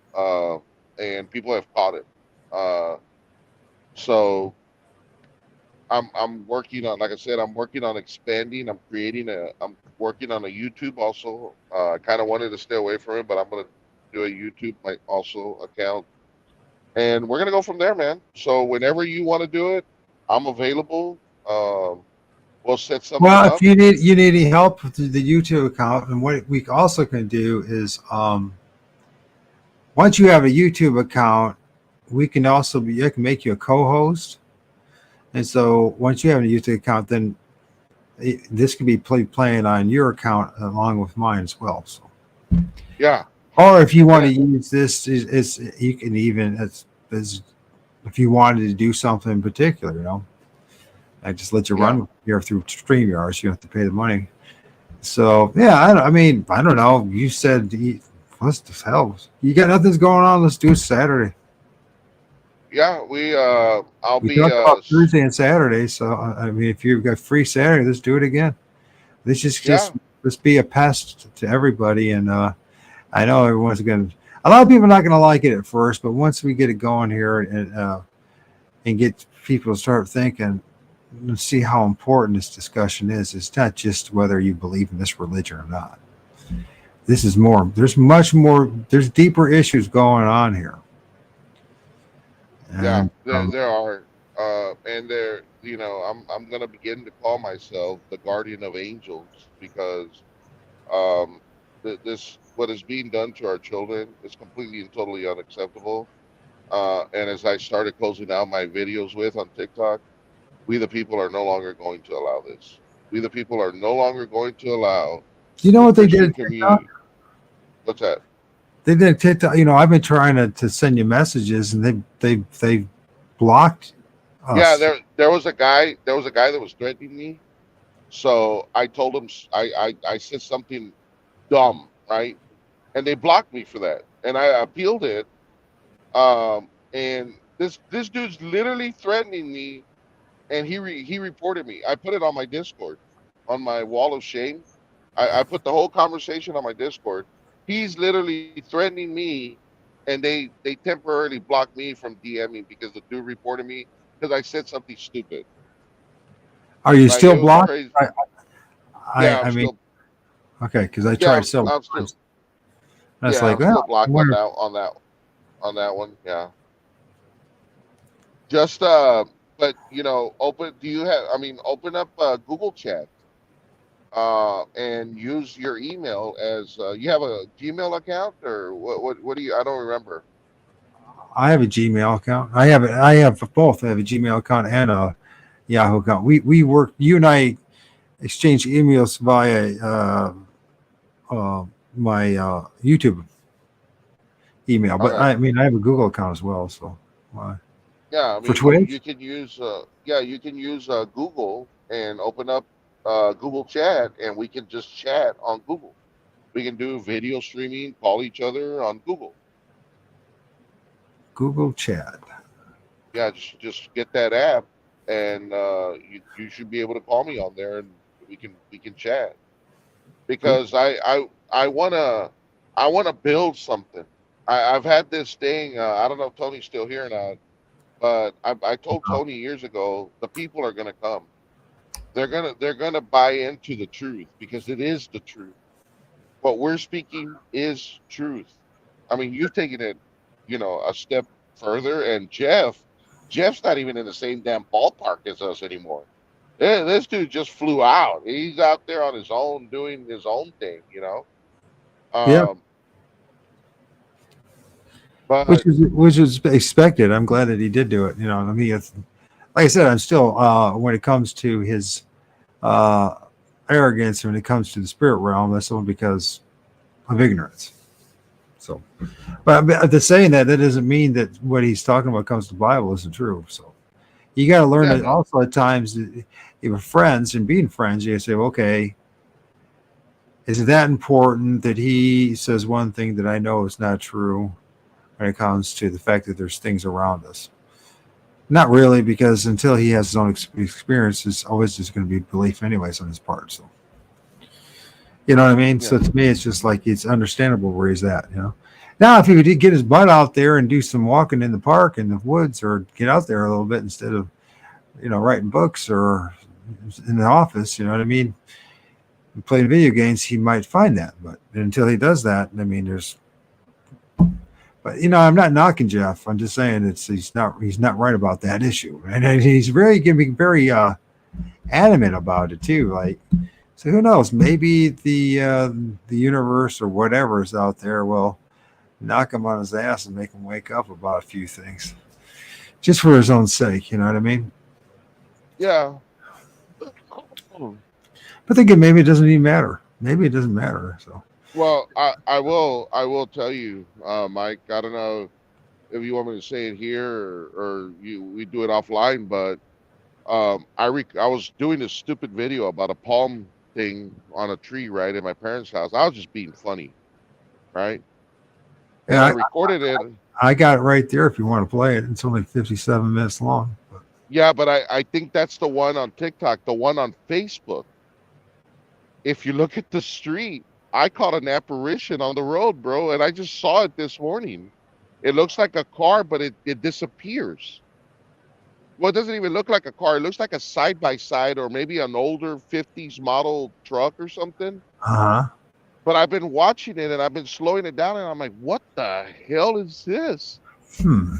And people have caught it. Uh, so I'm working on, like I said, I'm working on expanding. I'm working on a YouTube also. I kind of wanted to stay away from it, but I'm gonna do a YouTube like also account, and we're gonna go from there, man. So whenever you want to do it, I'm available. We'll set something
Well, if
up.
you need any help with the YouTube account, and what we also can do is, once you have a YouTube account, we can also be. I can make you a co-host, and so once you have a YouTube account, then this can be playing on your account along with mine as well. So,
Yeah,
or if you want
yeah,
to use this, is you can even as if you wanted to do something in particular, I just let you
yeah.
run here through StreamYard, so you don't have to pay the money. So yeah, I mean, I don't know. You said, what the hell? You got nothing's going on. Let's do it Saturday.
Yeah, I'll
We
be
talked about Thursday and Saturday, so I mean, if you've got free Saturday, let's do it again. Let's just
yeah,
let's be a pest to everybody, and I know everyone's going to. A lot of people are not going to like it at first, but once we get it going here and get people to start thinking and see how important this discussion is, it's not just whether you believe in this religion or not. This is more. There's much more. There's deeper issues going on here.
yeah.
And
There are, and there. You know, I'm gonna begin to call myself the guardian of angels because um, this what is being done to our children is completely and totally unacceptable. And as I started closing out my videos with on TikTok, we the people are no longer going to allow this. We the people are no longer going to allow
you know
the
what they did
Christian
at TikTok?
community. What's that?
They did TikTok. I've been trying to send you messages, and they blocked
Yeah,
us.
there was a guy that was threatening me. So I told him I said something dumb right? And they blocked me for that, and I appealed it. And this dude's literally threatening me, and he reported me. I put it on my Discord, on my wall of shame. I put the whole conversation on my Discord. He's literally threatening me, and they temporarily blocked me from DMing because the dude reported me because I said something stupid.
Are you
Like, it
still
was
blocked?
crazy.
I,
Yeah,
I
I'm
mean,
still
okay, because I
yeah,
tried several
I'm still
times. That's like, well,
still
I
blocked on
wonder.
that one. Yeah. Just but open do you have I mean open up Google Chat and use your email as you have a Gmail account, or what do you I don't remember.
I have a Gmail account. I have both. I have a Gmail account and a Yahoo account. We work. You and I exchange emails via my YouTube email, but
Okay.
I mean I have a Google account as well. So
Yeah, I
for
mean you
Twitch,
can use you can use Google and open up Google Chat, and we can just chat on Google. We can do video streaming, call each other on Google.
Google Chat.
Yeah, just get that app, and you should be able to call me on there, and we can chat,
Cool.
because I wanna build something. I've had this thing. I don't know if Tony's still here or not, but I told Tony years ago, the people are gonna come. They're gonna buy into the truth because it is the truth. What we're speaking is truth. I mean, you've taken it, a step further, and Jeff's not even in the same damn ballpark as us anymore. This dude just flew out. He's out there on his own doing his own thing.
Yeah,
Um, but
which is expected. I'm glad that he did do it. I mean, it's, like I said, I'm still when it comes to his uh, arrogance, when it comes to the spirit realm, that's only because of ignorance. So, but the saying that doesn't mean that what he's talking about comes to the Bible isn't true. So you got to learn
yeah,
that
no,
also at times, even friends and being friends, you say, okay, is it that important that he says one thing that I know is not true when it comes to the fact that there's things around us? Not really, because until he has his own experience, it's always just going to be belief, anyways, on his part. So, you know what I mean?
yeah,
So to me, it's just like it's understandable where he's at. Now, if he would get his butt out there and do some walking in the park, in the woods, or get out there a little bit instead of, writing books or in the office, you know what I mean? Playing video games, he might find that. But until he does that, I mean, but I'm not knocking Jeff. I'm just saying he's not right about that issue, and he's very going to be very adamant about it too. Like, so who knows? Maybe the universe or whatever is out there will knock him on his ass and make him wake up about a few things, just for his own sake. You know what I mean?
yeah.
But thinking maybe it doesn't even matter. Maybe it doesn't matter. So
Well, I will tell you, Mike. I don't know if you want me to say it here, or we do it offline, but I was doing this stupid video about a palm thing on a tree right in my parents' house. I was just being funny, right? And I
yeah,
recorded it.
I got it right there. If you want to play it, it's only 57 minutes long. But
Yeah, but I think that's the one on TikTok. The one on Facebook, if you look at the street, I caught an apparition on the road, bro, and I just saw it this morning. It looks like a car, but it disappears. Well, it doesn't even look like a car. It looks like a side by side, or maybe an older 50s model truck or something.
uh-huh.
But I've been watching it, and I've been slowing it down, and I'm like, what the hell is this?
Hmm.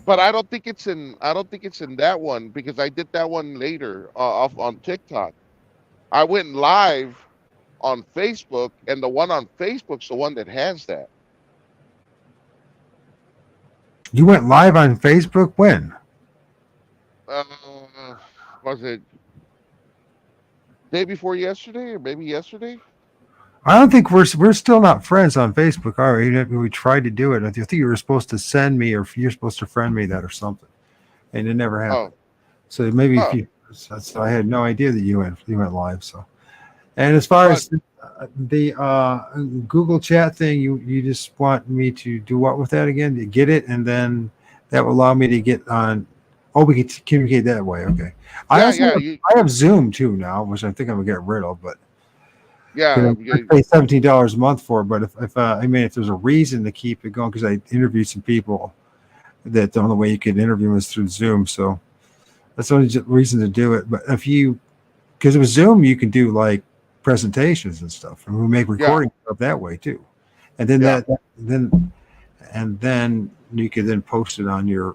But I don't think it's in that one, because I did that one later off on TikTok. I went live on Facebook, and the one on Facebook's the one that has that.
You went live on Facebook when?
Uh, was it day before yesterday, or maybe yesterday?
I don't think we're still not friends on Facebook, are we? Even if we tried to do it. I think you were supposed to send me, or you're supposed to friend me that or something, and it never happened.
Oh,
So maybe if
oh,
you, so I had no idea that you went live. So, and as far
but
as the Google Chat thing, you just want me to do what with that again? To get it, and then that will allow me to get on. Oh, we can communicate that way. Okay. I
Yeah,
also
yeah,
I have Zoom too now, which I think I'm gonna get rid of, but
yeah.
I pay $17 a month for it. But if I mean, if there's a reason to keep it going, because I interviewed some people that the only way you could interview them is through Zoom, so that's the only reason to do it. But because with Zoom, you can do like presentations and stuff, and we make recording stuff that way too. And then
Yeah.
then you can then post it on your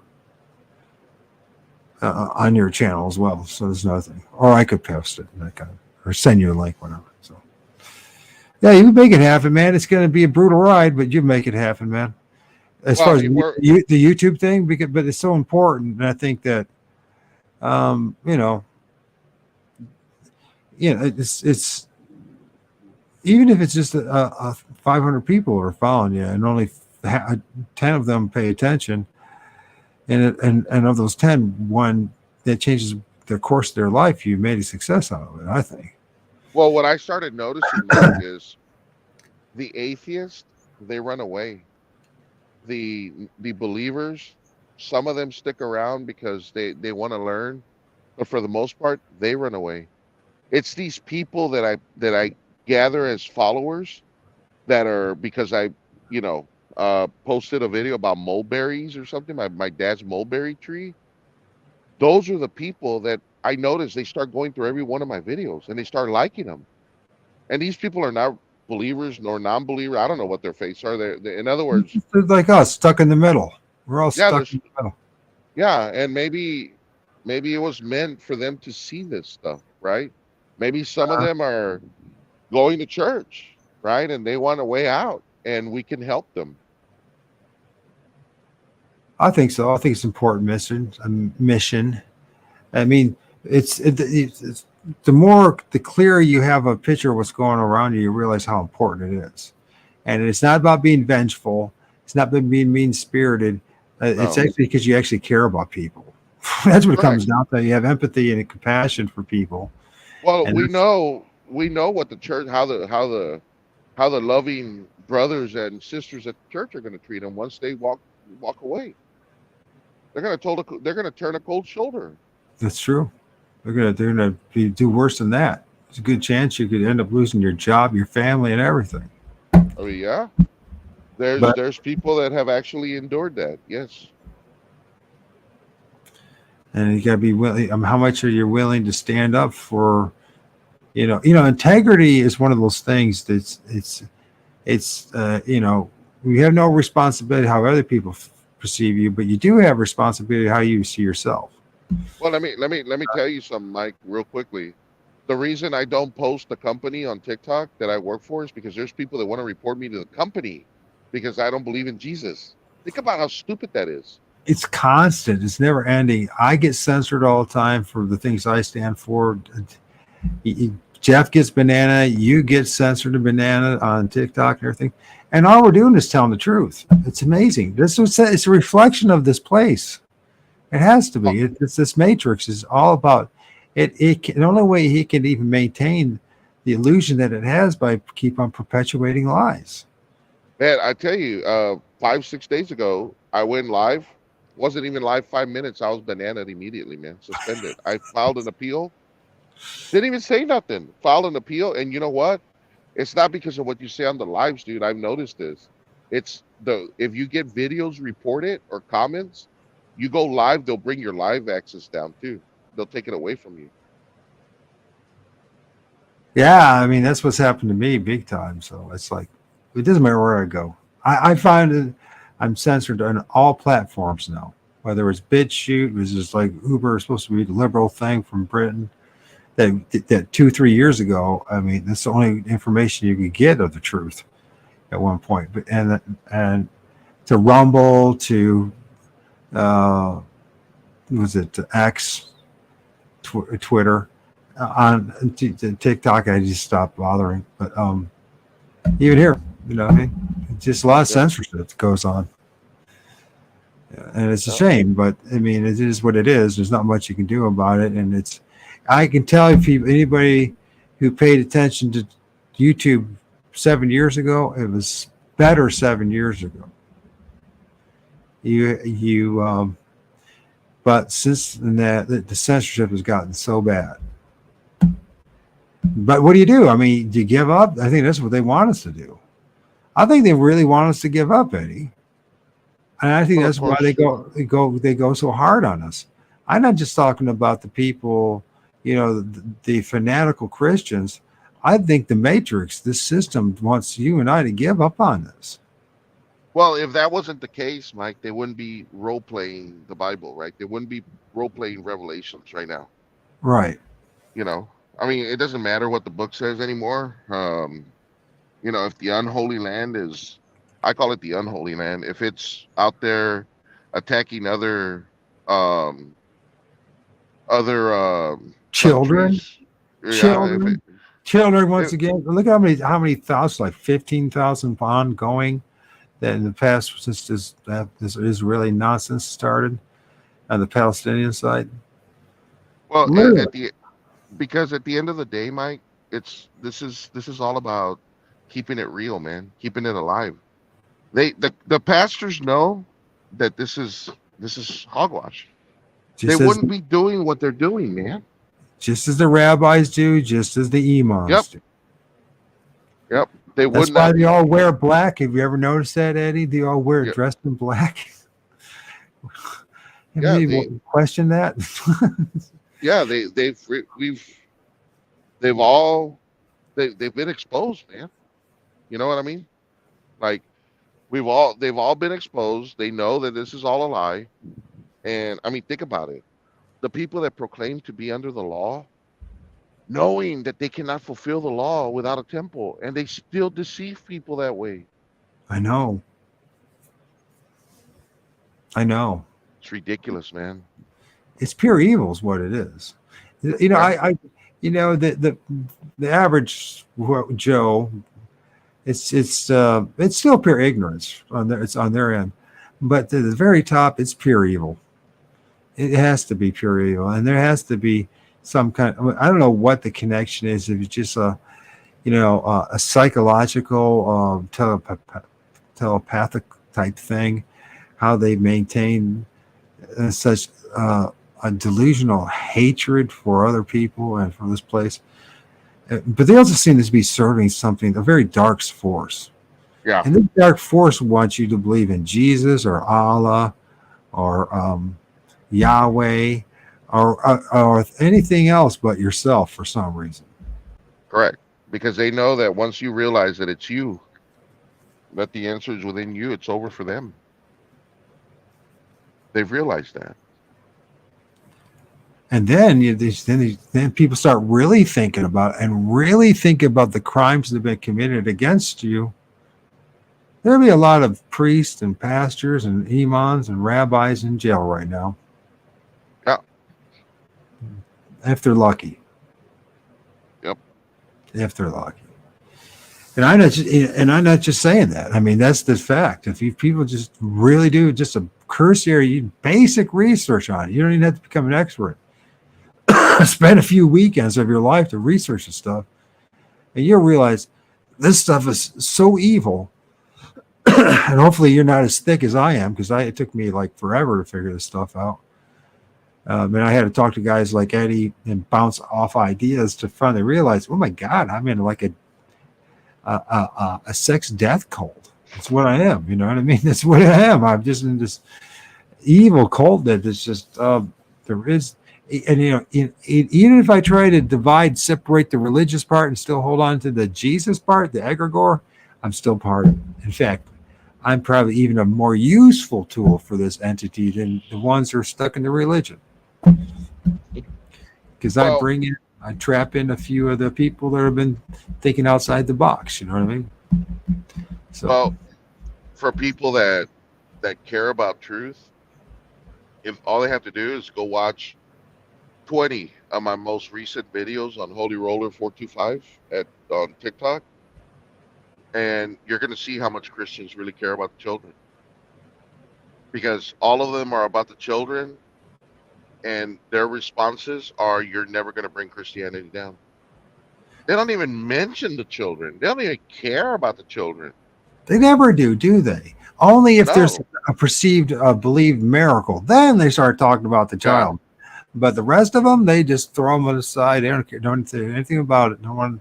channel as well. So there's nothing, or I could post it, that kind of, or send you a link, whatever. So yeah, you make it happen, man. It's going to be a brutal ride, but you make it happen, man. As
Well,
far
I
as
mean,
the YouTube thing, but it's so important, and I think that it's even if it's just a 500 people are following you, and only 10 of them pay attention, and of those 10, one that changes the course of their life, you made a success out of it, I think.
Well, what I started noticing, Mike, is the atheists, they run away. The believers, some of them stick around because they want to learn, but for the most part, they run away. It's these people that I gather as followers that are, because I, posted a video about mulberries or something, my dad's mulberry tree. Those are the people that I notice they start going through every one of my videos and they start liking them. And these people are not believers nor non-believer. I don't know what their faiths are. They're in other words,
They're like us, stuck in the middle. We're all
yeah,
stuck in the middle.
yeah, and maybe it was meant for them to see this stuff, right? Maybe some of them are going to church, right? And they want a way out, and we can help them.
I think so. I think it's important mission. I mean, it's the clearer you have a picture of what's going on around you, you realize how important it is. And it's not about being vengeful. It's not about being mean spirited. It's
No.
actually because you actually care about people. That's what it comes
Correct.
down to. You have empathy and compassion for people.
Well,
And
we know what the church, how the loving brothers and sisters at the church are going to treat them once they walk away. They're going to turn a cold shoulder.
that's true. They're gonna do worse than that. There's a good chance you could end up losing your job, your family, and everything.
Oh yeah,
But
there's people that have actually endured that. Yes.
and you gotta be willing. How much are you willing to stand up for? Integrity is one of those things that's we have no responsibility how other people perceive you, but you do have responsibility how you see yourself.
Well, let me tell you something, Mike, real quickly. The reason I don't post the company on TikTok that I work for is because there's people that want to report me to the company because I don't believe in Jesus. Think about how stupid that is.
It's constant. It's never ending. I get censored all the time for the things I stand for. Jeff gets banana. You get censored to banana on TikTok and everything. And all we're doing is telling the truth. It's amazing. It's a reflection of this place. It has to be. It's this matrix is all about it. The only way he can even maintain the illusion that it has by keep on perpetuating lies.
Man, I tell you, 5-6 days ago, I went live. Wasn't even live 5 minutes. I was bananaed immediately, man. Suspended. I filed an appeal. Didn't even say nothing. Filed an appeal, and you know what? It's not because of what you say on the lives, dude. I've noticed this. It's if you get videos reported or comments, you go live, they'll bring your live access down too. They'll take it away from you.
Yeah, I mean that's what's happened to me big time. So it's like it doesn't matter where I go. I find that I'm censored on all platforms now. Whether it's BitChute, which is like Uber is supposed to be the liberal thing from Britain. That 2-3 years ago, I mean, that's the only information you could get of the truth at one point. But and to Rumble, to was it to X, Twitter, on to TikTok, I just stopped bothering. But even here, it's just a lot of censorship that goes on. And it's a shame, but I mean, it is what it is. There's not much you can do about it, and I can tell if anybody who paid attention YouTube 7 years ago, it was better 7 years ago. But since then, the censorship has gotten so bad. But what do? I mean, do you give up? I think that's what they want us to do. I think they really want us to give up, Eddie. And I think
Well, of
that's why
course.
they go so hard on us. I'm not just talking about the people, the fanatical Christians. I think the Matrix, this system, wants you and I to give up on this.
Well, if that wasn't the case, Mike, they wouldn't be role playing the Bible, right? They wouldn't be role playing Revelations right now.
Right.
You know, I mean, it doesn't matter what the book says anymore. If the unholy land is, I call it the unholy land. If it's out there attacking um, other
Children,
countries, yeah. If it,
children, children. Once
it
again, look how many thousands, like 15,000 ongoing. That in the past, since this Israeli nonsense started on the Palestinian side.
well,
Literally.
because at the end of the day, Mike, this is all about keeping it real, man, keeping it alive. The pastors know that this is hogwash. They
Just as
wouldn't be doing what they're doing, man.
just as the rabbis do, just as the
Yep,
imams do.
yep. They would
That's why
not
they
be.
all wear black. Have you ever noticed that, Eddie? They all wear
Yeah,
dressed in black. Have
yeah.
you questioned that?
Yeah. They've all they've been exposed, man. You know what I mean? Like they've all been exposed. They know that this is all a lie. And I mean, think about it. The people that proclaim to be under the law, knowing that they cannot fulfill the law without a temple, and they still deceive people that way.
I know. I know.
It's ridiculous, man.
It's pure evil, is what it is.
Yeah.
The average Joe, it's still pure ignorance on their it's on their end, but to the very top, it's pure evil. It has to be pure evil, and there has to be some kind. I don't know what the connection is. If it's just a psychological telepathic type thing, how they maintain such a delusional hatred for other people and for this place. But they also seem to be serving something, a very dark force.
Yeah.
And this dark force wants you to believe in Jesus or Allah or Yahweh or anything else but yourself for some reason.
Correct. Because they know that once you realize that it's you, that the answer is within you, it's over for them. They've realized that.
And then then people start really thinking about it and really think about the crimes that have been committed against you. There'll be a lot of priests and pastors and imams and rabbis in jail right now.
Yeah.
If they're lucky.
Yep.
If they're lucky. And I'm not just saying that. I mean, that's the fact. If people just really do just a cursory, basic research on it, you don't even have to become an expert. Spend a few weekends of your life to research this stuff, and you'll realize this stuff is so evil. And hopefully, you're not as thick as I am, because it took me like forever to figure this stuff out. And I had to talk to guys like Eddie and bounce off ideas to finally realize, oh my God, I'm in like a sex death cult. That's what I am. You know what I mean? That's what I am. I'm just in this evil cult that is just there is. And even if I try to separate the religious part and still hold on to the Jesus part, the egregore, I'm still part of it. In fact, I'm probably even a more useful tool for this entity than the ones who are stuck in the religion. Because I trap in a few of the people that have been thinking outside the box. You know what I mean? So,
Well, for people that care about truth, if all they have to do is go watch 20 of my most recent videos on Holyrollah425 on TikTok, and you're going to see how much Christians really care about the children, because all of them are about the children, and their responses are, "You're never going to bring Christianity down." They don't even mention the children. They don't even care about the children.
They never do they? Only if there's
No.
a perceived, believed miracle. Then they start talking about the
Yeah.
child. But the rest of them, they just throw them aside. They don't care, don't say anything about it. No one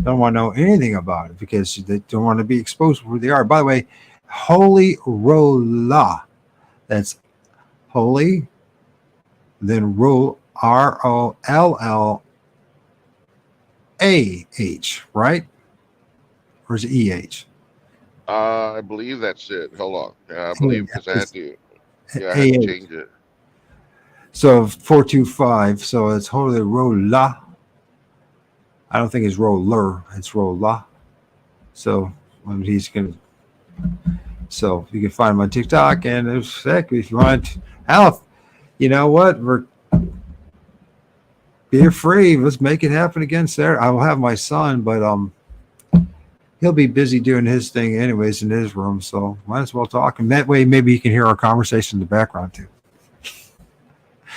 don't want to know anything about it because they don't want to be exposed to who they are. By the way, Holyrollah. That's holy, then ROLLAH, right? Or is it EH?
I believe that's it. Hold on. Yeah, I believe because I had
It's
to. Yeah, I had to
AH.
change it.
So 425. So it's Holyrollah. I don't think it's roller. It's Rollah. So when he's gonna. So you can find him on TikTok and if you want, Alf, you know what? Be free. Let's make it happen again, Sarah. I will have my son, but he'll be busy doing his thing anyways in his room. So might as well talk. And that way, maybe you can hear our conversation in the background too.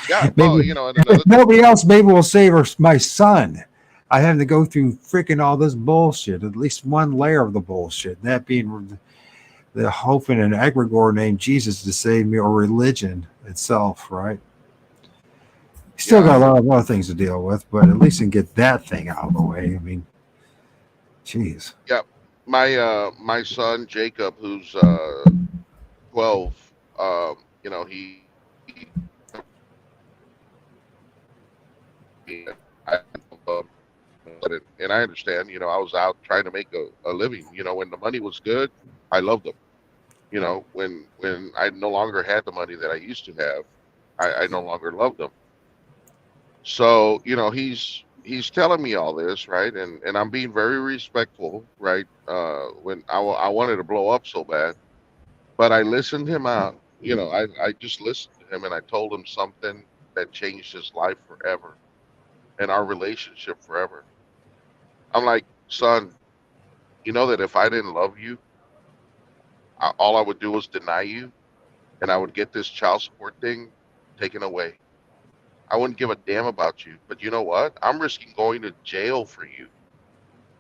Yeah. Well,
Maybe
and
if
another.
nobody else, maybe we'll save my son. I have to go through freaking all this bullshit. At least one layer of the bullshit. That being the hope in an egregore named Jesus to save me, or religion itself, right? Still got a lot of other things to deal with, but at least you can get that thing out of the way. I mean, jeez.
Yeah. My son Jacob, who's 12. He I, and I understand. I was out trying to make a living. When the money was good, I loved them. When I no longer had the money that I used to have, I no longer loved them. So he's telling me all this, right? And I'm being very respectful, right? When I wanted to blow up so bad, but I listened him out. I just listened to him and I told him something that changed his life forever and our relationship forever. I'm like, son, you know that if I didn't love you, all I would do was deny you, and I would get this child support thing taken away. I wouldn't give a damn about you. But you know what? I'm risking going to jail for you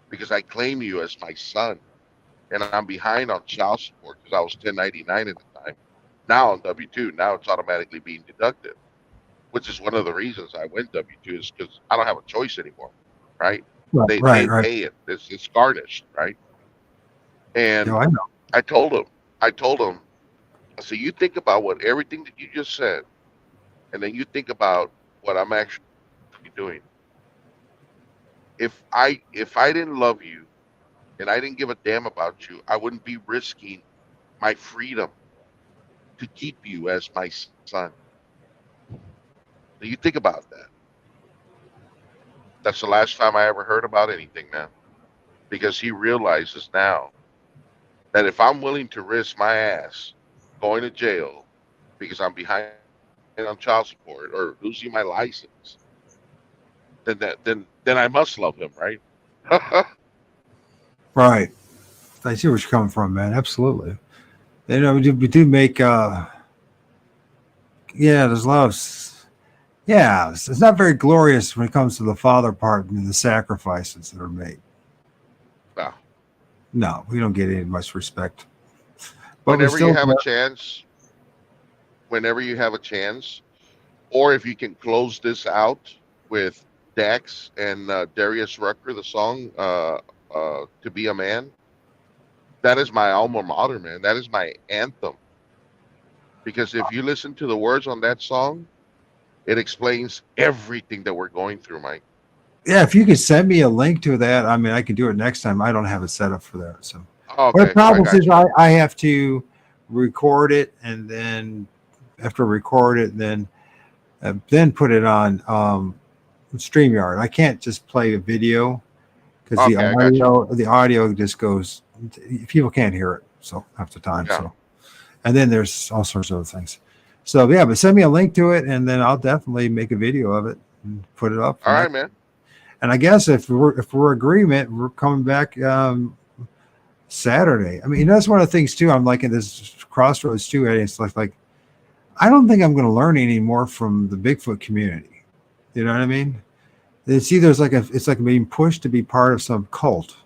because I claim you as my son, and I'm behind on child support because I was 1099 at the time. Now on W-2, now it's automatically being deducted, which is one of the reasons I went W-2 is because I don't have a choice anymore, right? They
Right,
they
right.
pay it. It's garnished, right? And
I know.
I told him, I told him, I said, you think about what everything that you just said, and then you think about what I'm actually doing. If I didn't love you and I didn't give a damn about you, I wouldn't be risking my freedom to keep you as my son. Do you think about that? That's the last time I ever heard about anything, man. Because he realizes now that if I'm willing to risk my ass going to jail because I'm behind on child support or losing my license, then I must love him, right?
Right. I see where you're coming from, man. Absolutely. We do make, there's a lot of, it's not very glorious when it comes to the father part and the sacrifices that are made.
No.
No, we don't get any much respect. But we
Whenever you
still,
have a chance, whenever you have a chance, or if you can close this out with Dax and Darius Rucker, the song "To Be a Man," that is my alma mater, man. That is my anthem. Because if you listen to the words on that song, it explains everything that we're going through, Mike.
if you could send me a link to that, I mean, I can do it next time. I don't have it set up for that. So, what the
Okay, I
problem
got
is,
you.
I have to record it, and then after record it, then put it on StreamYard. I can't just play a video because
Okay, I got you.
the audio just goes. People can't hear it, so half the time.
Yeah.
So, and then there's all sorts of other things. So yeah, but send me a link to it, and then I'll definitely make a video of it and put it up.
All right, man.
And I guess if we're agreement, we're coming back Saturday. I mean, that's one of the things too. I'm liking this crossroads too, Eddie. It's like I don't think I'm going to learn any more from the Bigfoot community. You know what I mean? It's either it's like being pushed to be part of some cult,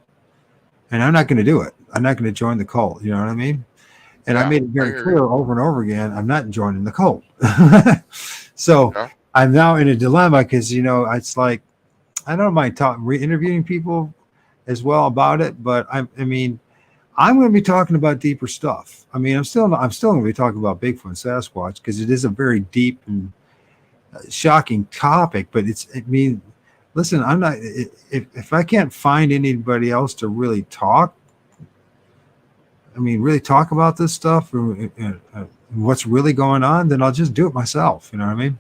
and I'm not going to do it. I'm not going to join the cult. You know what I mean? And I
Yeah,
made it
I
very
hear
clear
you.
over and over again, I'm not joining the cult. So
Yeah,
I'm now in a dilemma because, it's like, I don't mind interviewing people as well about it, but I mean, I'm going to be talking about deeper stuff. I mean, I'm still going to be talking about Bigfoot and Sasquatch because it is a very deep and shocking topic, but I mean, listen, I'm not, if I can't find anybody else to really talk, really talk about this stuff or what's really going on, then I'll just do it myself. You know what I mean?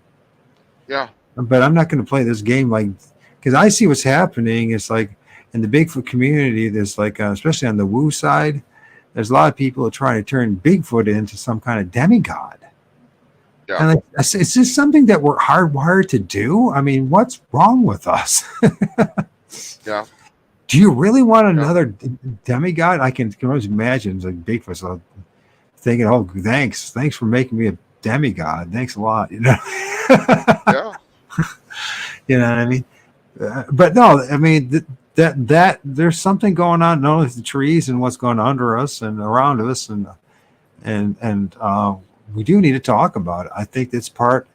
yeah.
But I'm not going to play this game because I see what's happening. It's like in the Bigfoot community, there's like, especially on the woo side, there's a lot of people who are trying to turn Bigfoot into some kind of demigod.
Yeah.
And it's just something that we're hardwired to do. I mean, what's wrong with us?
Yeah.
Do you really want
Yeah.
another demigod? I can always imagine like Bigfoot's thinking, "Oh, thanks for making me a demigod. Thanks a lot."
Yeah.
You know what I mean? But no, I mean that there's something going on, not only with the trees and what's going on under us and around us, and we do need to talk about it. I think that's part.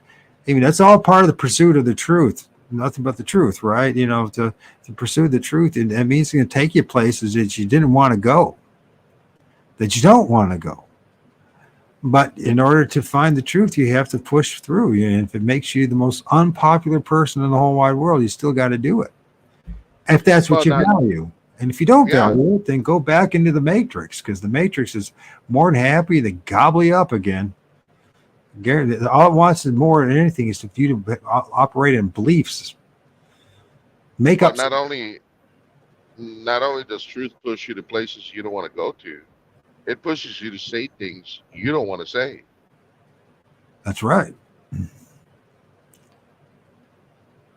I mean, that's all part of the pursuit of the truth. Nothing but the truth, right? To pursue the truth, and that means it's going to take you places that you didn't want to go, that you don't want to go. But in order to find the truth, you have to push through. And if it makes you the most unpopular person in the whole wide world, you still got to do it. If that's what
Well,
you
not,
value. And if you don't
yeah.
value it, then go back into the matrix, because the matrix is more than happy to gobble you up again. All it wants is more than anything is for you to operate in beliefs. Make
Well,
up.
not only does truth push you to places you don't want to go to, it pushes you to say things you don't want to say.
That's right.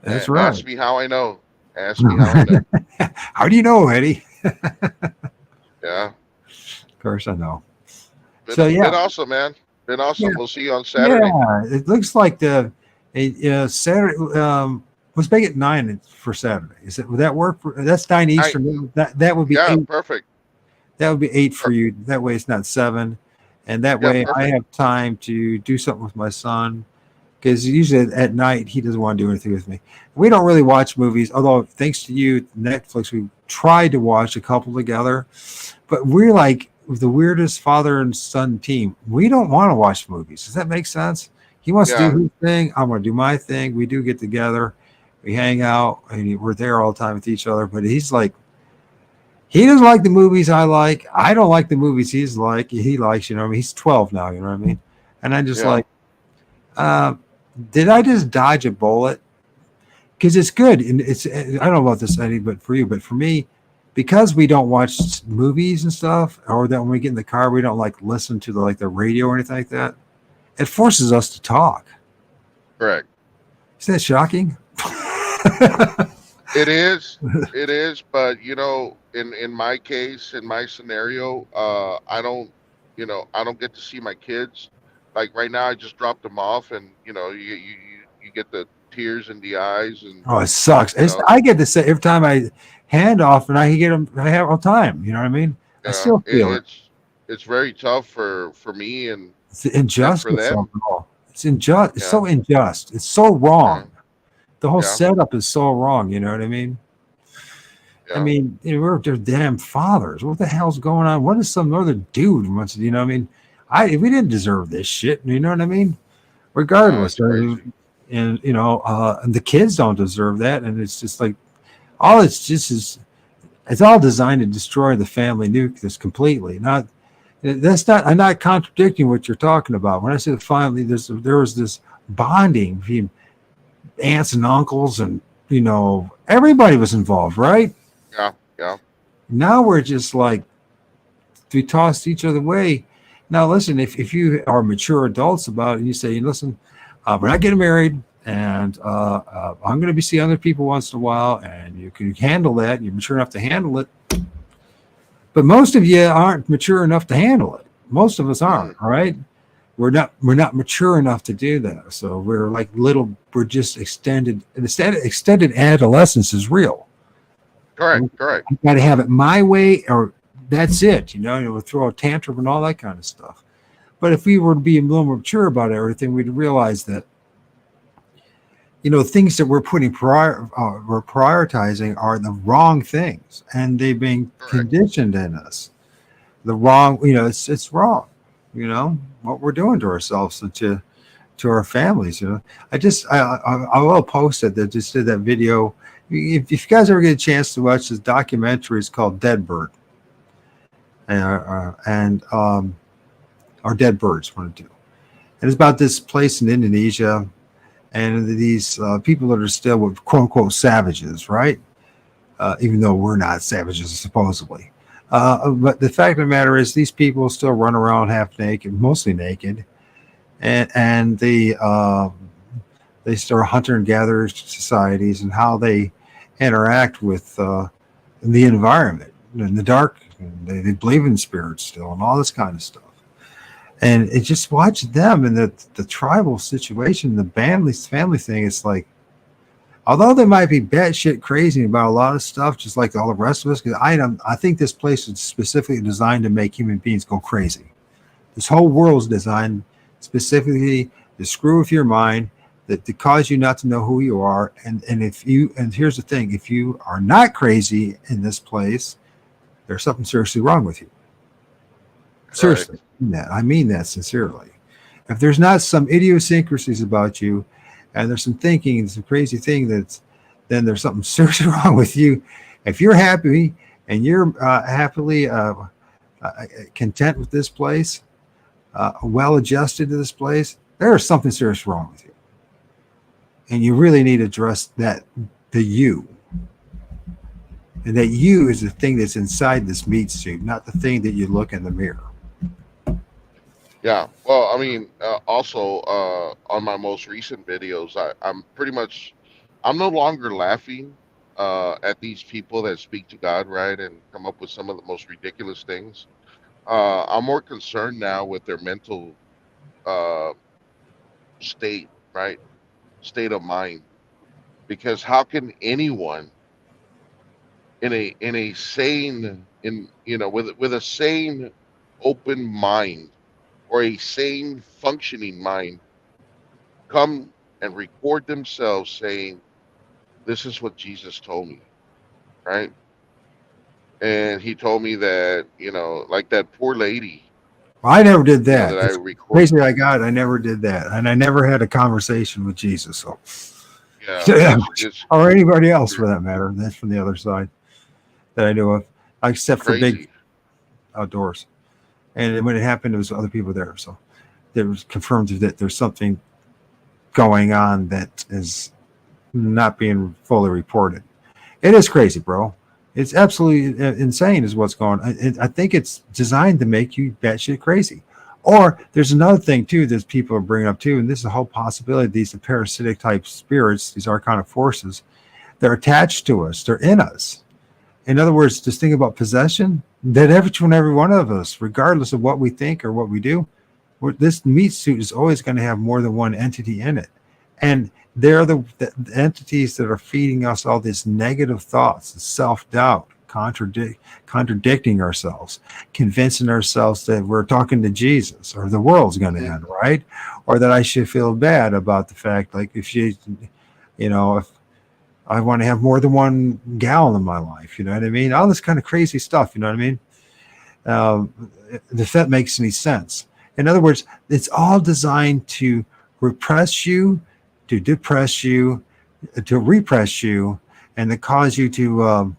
That's right.
Ask me how I know. Ask me how I know.
How do you know, Eddie?
Yeah.
Of course I know.
Been,
So yeah.
been awesome, man. Been awesome.
Yeah.
We'll see you on Saturday.
Yeah, it looks like Saturday. Let's make it 9 for Saturday. Would that work? That's 9 Eastern. That would be
Yeah,
8.
perfect.
That would be 8 for you. That way it's not 7, and that way I
perfect.
have time to do something with my son. Because usually at night he doesn't want to do anything with me. We don't really watch movies, although thanks to you, Netflix, we tried to watch a couple together, but we're like the weirdest father and son team. We don't want to watch movies. Does that make sense? He wants to do his thing. I'm going to do my thing. We do get together. We hang out. And we're there all the time with each other. But he's like, he doesn't like the movies I like. I don't like the movies he likes. He's 12 now, you know what I mean? And I'm just like, did I just dodge a bullet? Because it's good. And I don't know about this, Eddie, but for you, but for me, because we don't watch movies and stuff, or that when we get in the car, we don't like listen to the radio or anything like that. It forces us to talk.
Correct.
Isn't that shocking?
It is. It is. But in my case, in my scenario, I don't get to see my kids. Like right now, I just dropped them off, and you get the tears in the eyes, and
it sucks. I get to say every time I hand off, and I have all time. You know what I mean? I still feel it.
It's very tough for me and
It's injustice
for them.
It's unjust. It's so unjust. It's so wrong. The whole
Yeah.
setup is so wrong. You know what I mean?
Yeah.
I mean, we're their damn fathers. What the hell's going on? What is some other dude wants to? You know what I mean? We didn't deserve this shit. You know what I mean? Regardless, and the kids don't deserve that. And it's just like it's all designed to destroy the family nucleus completely. I'm not contradicting what you're talking about. When I say the family, there was this bonding between aunts and uncles, and everybody was involved, right?
Yeah.
Now we're just like, we tossed each other away. Now listen, if you are mature adults about it, and you say, listen, we're not getting married, and I'm going to be seeing other people once in a while, and you can handle that, and you're mature enough to handle it. But most of you aren't mature enough to handle it. Most of us aren't, all right? we're not mature enough to do that. So we're just extended adolescence is real.
Correct. Correct.
I got to have it my way, or that's it. We'll throw a tantrum and all that kind of stuff. But if we were to be a little more mature about everything, we'd realize that things that we're prioritizing are the wrong things, and they've been conditioned in us. The wrong, it's wrong. What we're doing to ourselves and to our families. I will post it. That just did that video. If you guys ever get a chance to watch this documentary, it's called Dead Bird, and or Dead Birds, one or two. And it's about this place in Indonesia, and these people that are still with quote unquote savages, right? Even though we're not savages, supposedly. But the fact of the matter is, these people still run around half naked, mostly naked, and they start hunter and gatherer societies, and how they interact with the environment in the dark. They believe in spirits still, and all this kind of stuff. And it just watch them in the tribal situation, the family thing. It's like, although they might be batshit crazy about a lot of stuff, just like all the rest of us, because I think this place is specifically designed to make human beings go crazy. This whole world is designed specifically to screw with your mind, that to cause you not to know who you are. And here's the thing: if you are not crazy in this place, there's something seriously wrong with you. Seriously, I mean that sincerely. If there's not some idiosyncrasies about you, and there's some thinking and some crazy thing, then there's something seriously wrong with you. If you're happy and you're happily content with this place, well adjusted to this place, there's something serious wrong with you. And you really need to address that, the you. And that you is the thing that's inside this meat suit, not the thing that you look in the mirror.
Yeah. Well, I mean, also on my most recent videos, I'm no longer laughing at these people that speak to God, right, and come up with some of the most ridiculous things. I'm more concerned now with their mental state, right, state of mind, because how can anyone in a sane, with a sane, open mind, or a sane functioning mind, come and record themselves saying, this is what Jesus told me, right? And he told me that, like that poor lady.
Well, I never did that.
That I recorded.
Crazy I never did that. And I never had a conversation with Jesus. So
Yeah.
or anybody else for that matter. That's from the other side that I knew of, except for big outdoors. And when it happened, there was other people there. So it was confirmed that there's something going on that is not being fully reported. It is crazy, bro. It's absolutely insane is what's going on. I think it's designed to make you batshit crazy. Or there's another thing, too, that people are bringing up, too, and this is a whole possibility. These are parasitic type spirits, these archonic forces, they're attached to us. They're in us. In other words, just think about possession, that every one of us, regardless of what we think or what we do, this meat suit is always going to have more than one entity in it. And they're the entities that are feeding us all these negative thoughts, self-doubt, contradicting ourselves, convincing ourselves that we're talking to Jesus or the world's going to end, right? Or that I should feel bad about the fact, like if I want to have more than one gal in my life, you know what I mean? All this kind of crazy stuff, you know what I mean? If that makes any sense. In other words, it's all designed to repress you, to depress you, to repress you, and to cause you to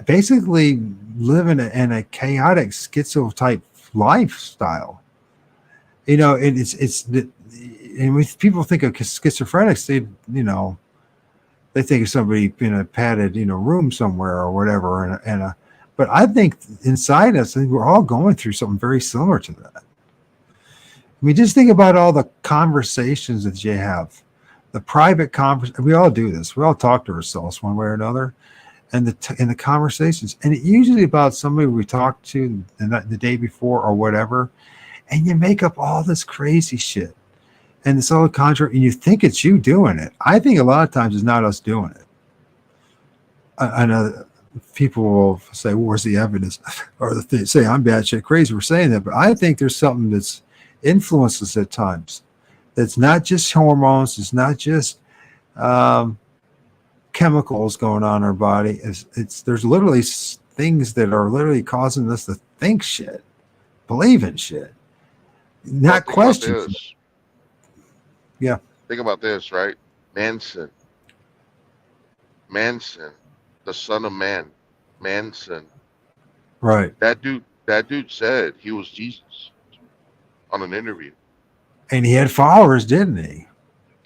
basically live in a chaotic schizo type lifestyle. And when people think of schizophrenics, they think of somebody in a padded, room somewhere or whatever. But I think inside us, I think we're all going through something very similar to that. I mean, just think about all the conversations that you have, the private conversations. We all do this. We all talk to ourselves one way or another, and the conversations. And it's usually about somebody we talked to the day before or whatever. and you make up all this crazy shit. And it's all contrary, and you think it's you doing it. I think a lot of times it's not us doing it. I know people will say, well, where's the evidence? Or they say, I'm batshit crazy for saying that. But I think there's something that's influences at times. That's not just hormones. It's not just chemicals going on in our body. There's literally things that are literally causing us to think shit, believe in shit, not question. Yeah.
Think about this, right? Manson, the son of man, Manson.
Right.
That dude said he was Jesus on an interview.
And he had followers, didn't he?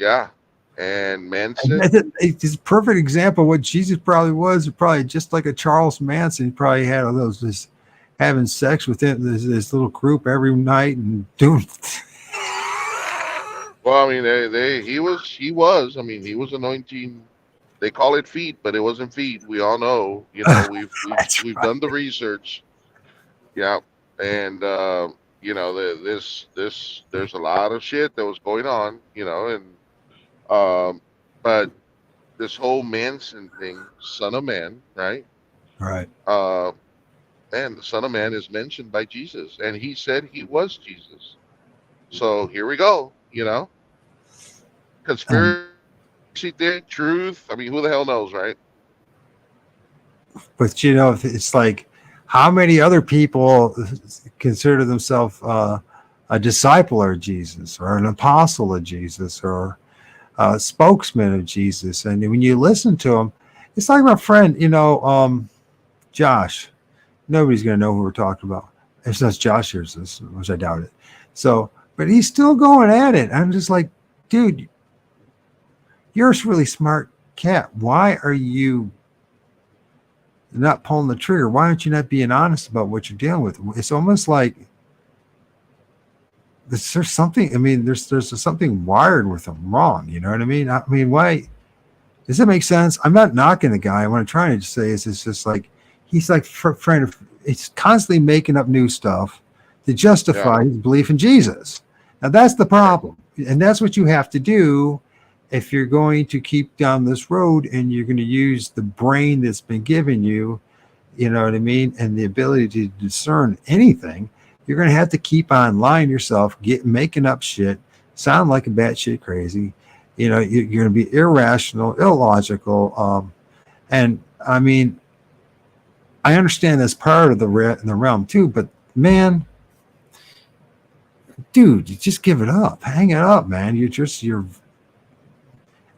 Yeah. And Manson.
It's a perfect example of what Jesus probably was. Probably just like a Charles Manson. He probably had all those just having sex with this little group every night and doing.
Well, I mean, he was. I mean, he was anointing. They call it feet, but it wasn't feet. We all know. You know, we've done the research. Yeah, and you know, there's a lot of shit that was going on. You know, and but this whole Manson thing, son of man, right?
Right.
Man, the son of man is mentioned by Jesus, and he said he was Jesus. So here we go. You know, conspiracy thing, truth. I mean, who the hell knows, right?
But you know, it's like how many other people consider themselves a disciple of Jesus or an apostle of Jesus or a spokesman of Jesus, and when you listen to them, it's like my friend, you know, Josh. Nobody's gonna know who we're talking about. It's not Josh hears this, which I doubt it. So, but he's still going at it. I'm just like, dude, you're a really smart cat. Why are you not pulling the trigger? Why aren't you not being honest about what you're dealing with? It's almost like there's something. I mean, there's something wired with them wrong. You know what I mean? I mean, why? Does that make sense? I'm not knocking the guy. What I'm trying to say is, it's just like he's like trying to. He's constantly making up new stuff to justify his belief in Jesus. Now that's the problem, and that's what you have to do if you're going to keep down this road and you're going to use the brain that's been given you, you know what I mean, and the ability to discern anything. You're going to have to keep on lying yourself, making up shit, sound like a batshit crazy. You know, you're going to be irrational, illogical, and I mean, I understand that's part of the realm too, but man, dude, you just give it up, hang it up, man. You're.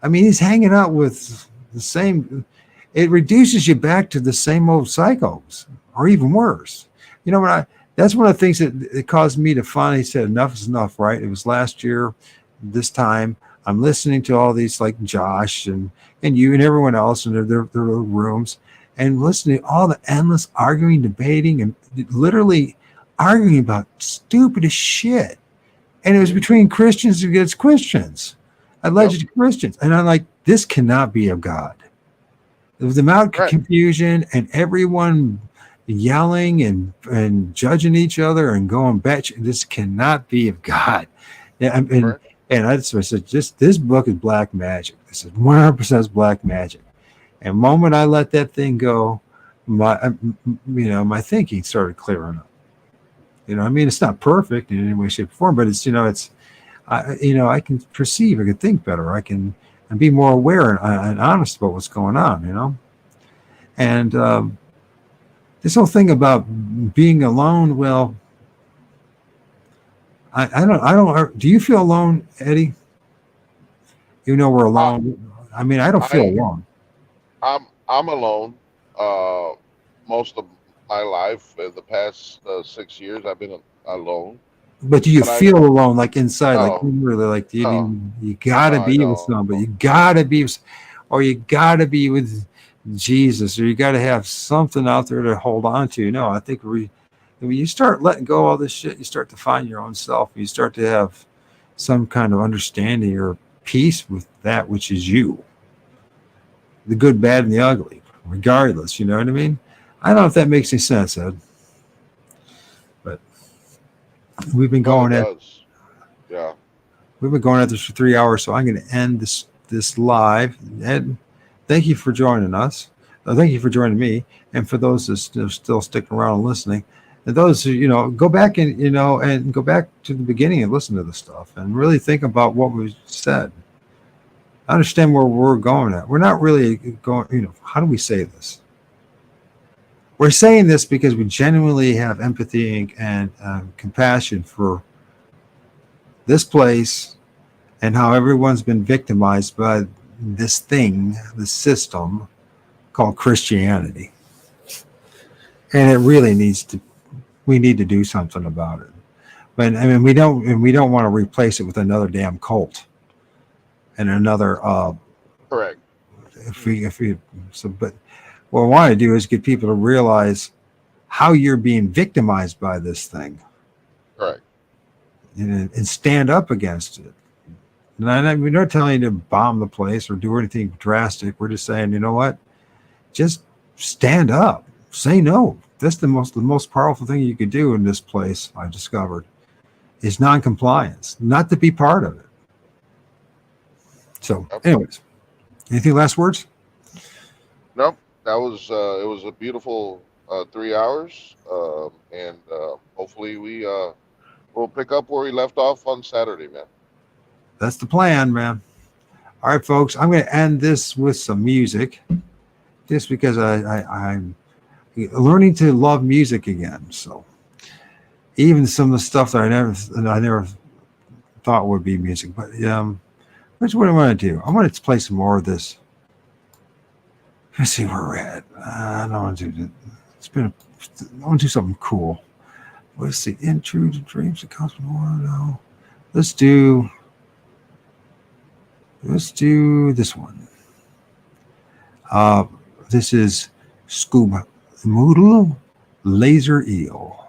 I mean, he's hanging out with the same. It reduces you back to the same old psychos, or even worse. You know, that's one of the things that it caused me to finally say enough is enough. Right? It was last year, this time. I'm listening to all these like Josh and you and everyone else in their rooms, and listening to all the endless arguing, debating, and literally arguing about stupidest shit. And it was between Christians against Christians. Alleged Christians. And I'm like, this cannot be of God. The amount of confusion and everyone yelling and judging each other and going back, this cannot be of God. And I said, this book is black magic. This is 100% black magic. And the moment I let that thing go, my thinking started clearing up. You know, I mean, it's not perfect in any way, shape, or form, but it's, I can perceive, I can think better, I can be more aware and honest about what's going on, you know. And this whole thing about being alone, well, I don't. Do you feel alone, Eddie? You know, we're alone. I mean, I don't feel alone.
I'm alone. Most of my life, the past 6 years, I've been alone.
But do you feel alone, like inside, like really, like you gotta be with somebody, you gotta be, or you gotta be with Jesus, or you gotta have something out there to hold on to. No, I think when you start letting go of all this shit, you start to find your own self. You start to have some kind of understanding or peace with that which is you, the good, bad, and the ugly, regardless. You know what I mean? I don't know if that makes any sense, Ed. But We've been
Well, it
going at
does. Yeah.
We've been going at this for 3 hours, so I'm going to end this live. Ed, thank you for joining us. Thank you for joining me, and for those that are still sticking around and listening, and those who go back and go back to the beginning and listen to the stuff and really think about what we said. I understand where we're going at. We're not really going. How do we say this? We're saying this because we genuinely have empathy and compassion for this place and how everyone's been victimized by this thing, the system called Christianity. And it really we need to do something about it. But I mean, we don't want to replace it with another damn cult and another,
Correct.
but what I want to do is get people to realize how you're being victimized by this thing.
Correct.
And stand up against it. And we're not telling you to bomb the place or do anything drastic. We're just saying, you know what? Just stand up. Say no. That's the most powerful thing you could do in this place, I discovered, is non-compliance, not to be part of it. So, anyways, anything last words?
Nope. That was it was a beautiful 3 hours, and hopefully we'll pick up where we left off on Saturday, man.
That's the plan, man. All right, folks, I'm going to end this with some music, just because I'm learning to love music again. So even some of the stuff that I never thought would be music, but that's what I want to do. I want to play some more of this. Let's see where we're at. I don't want to do that. I want to do something cool. Let's see. Intrude dreams that comes from war. No. Let's do this one. This is Scuba Moodle Laser Eel.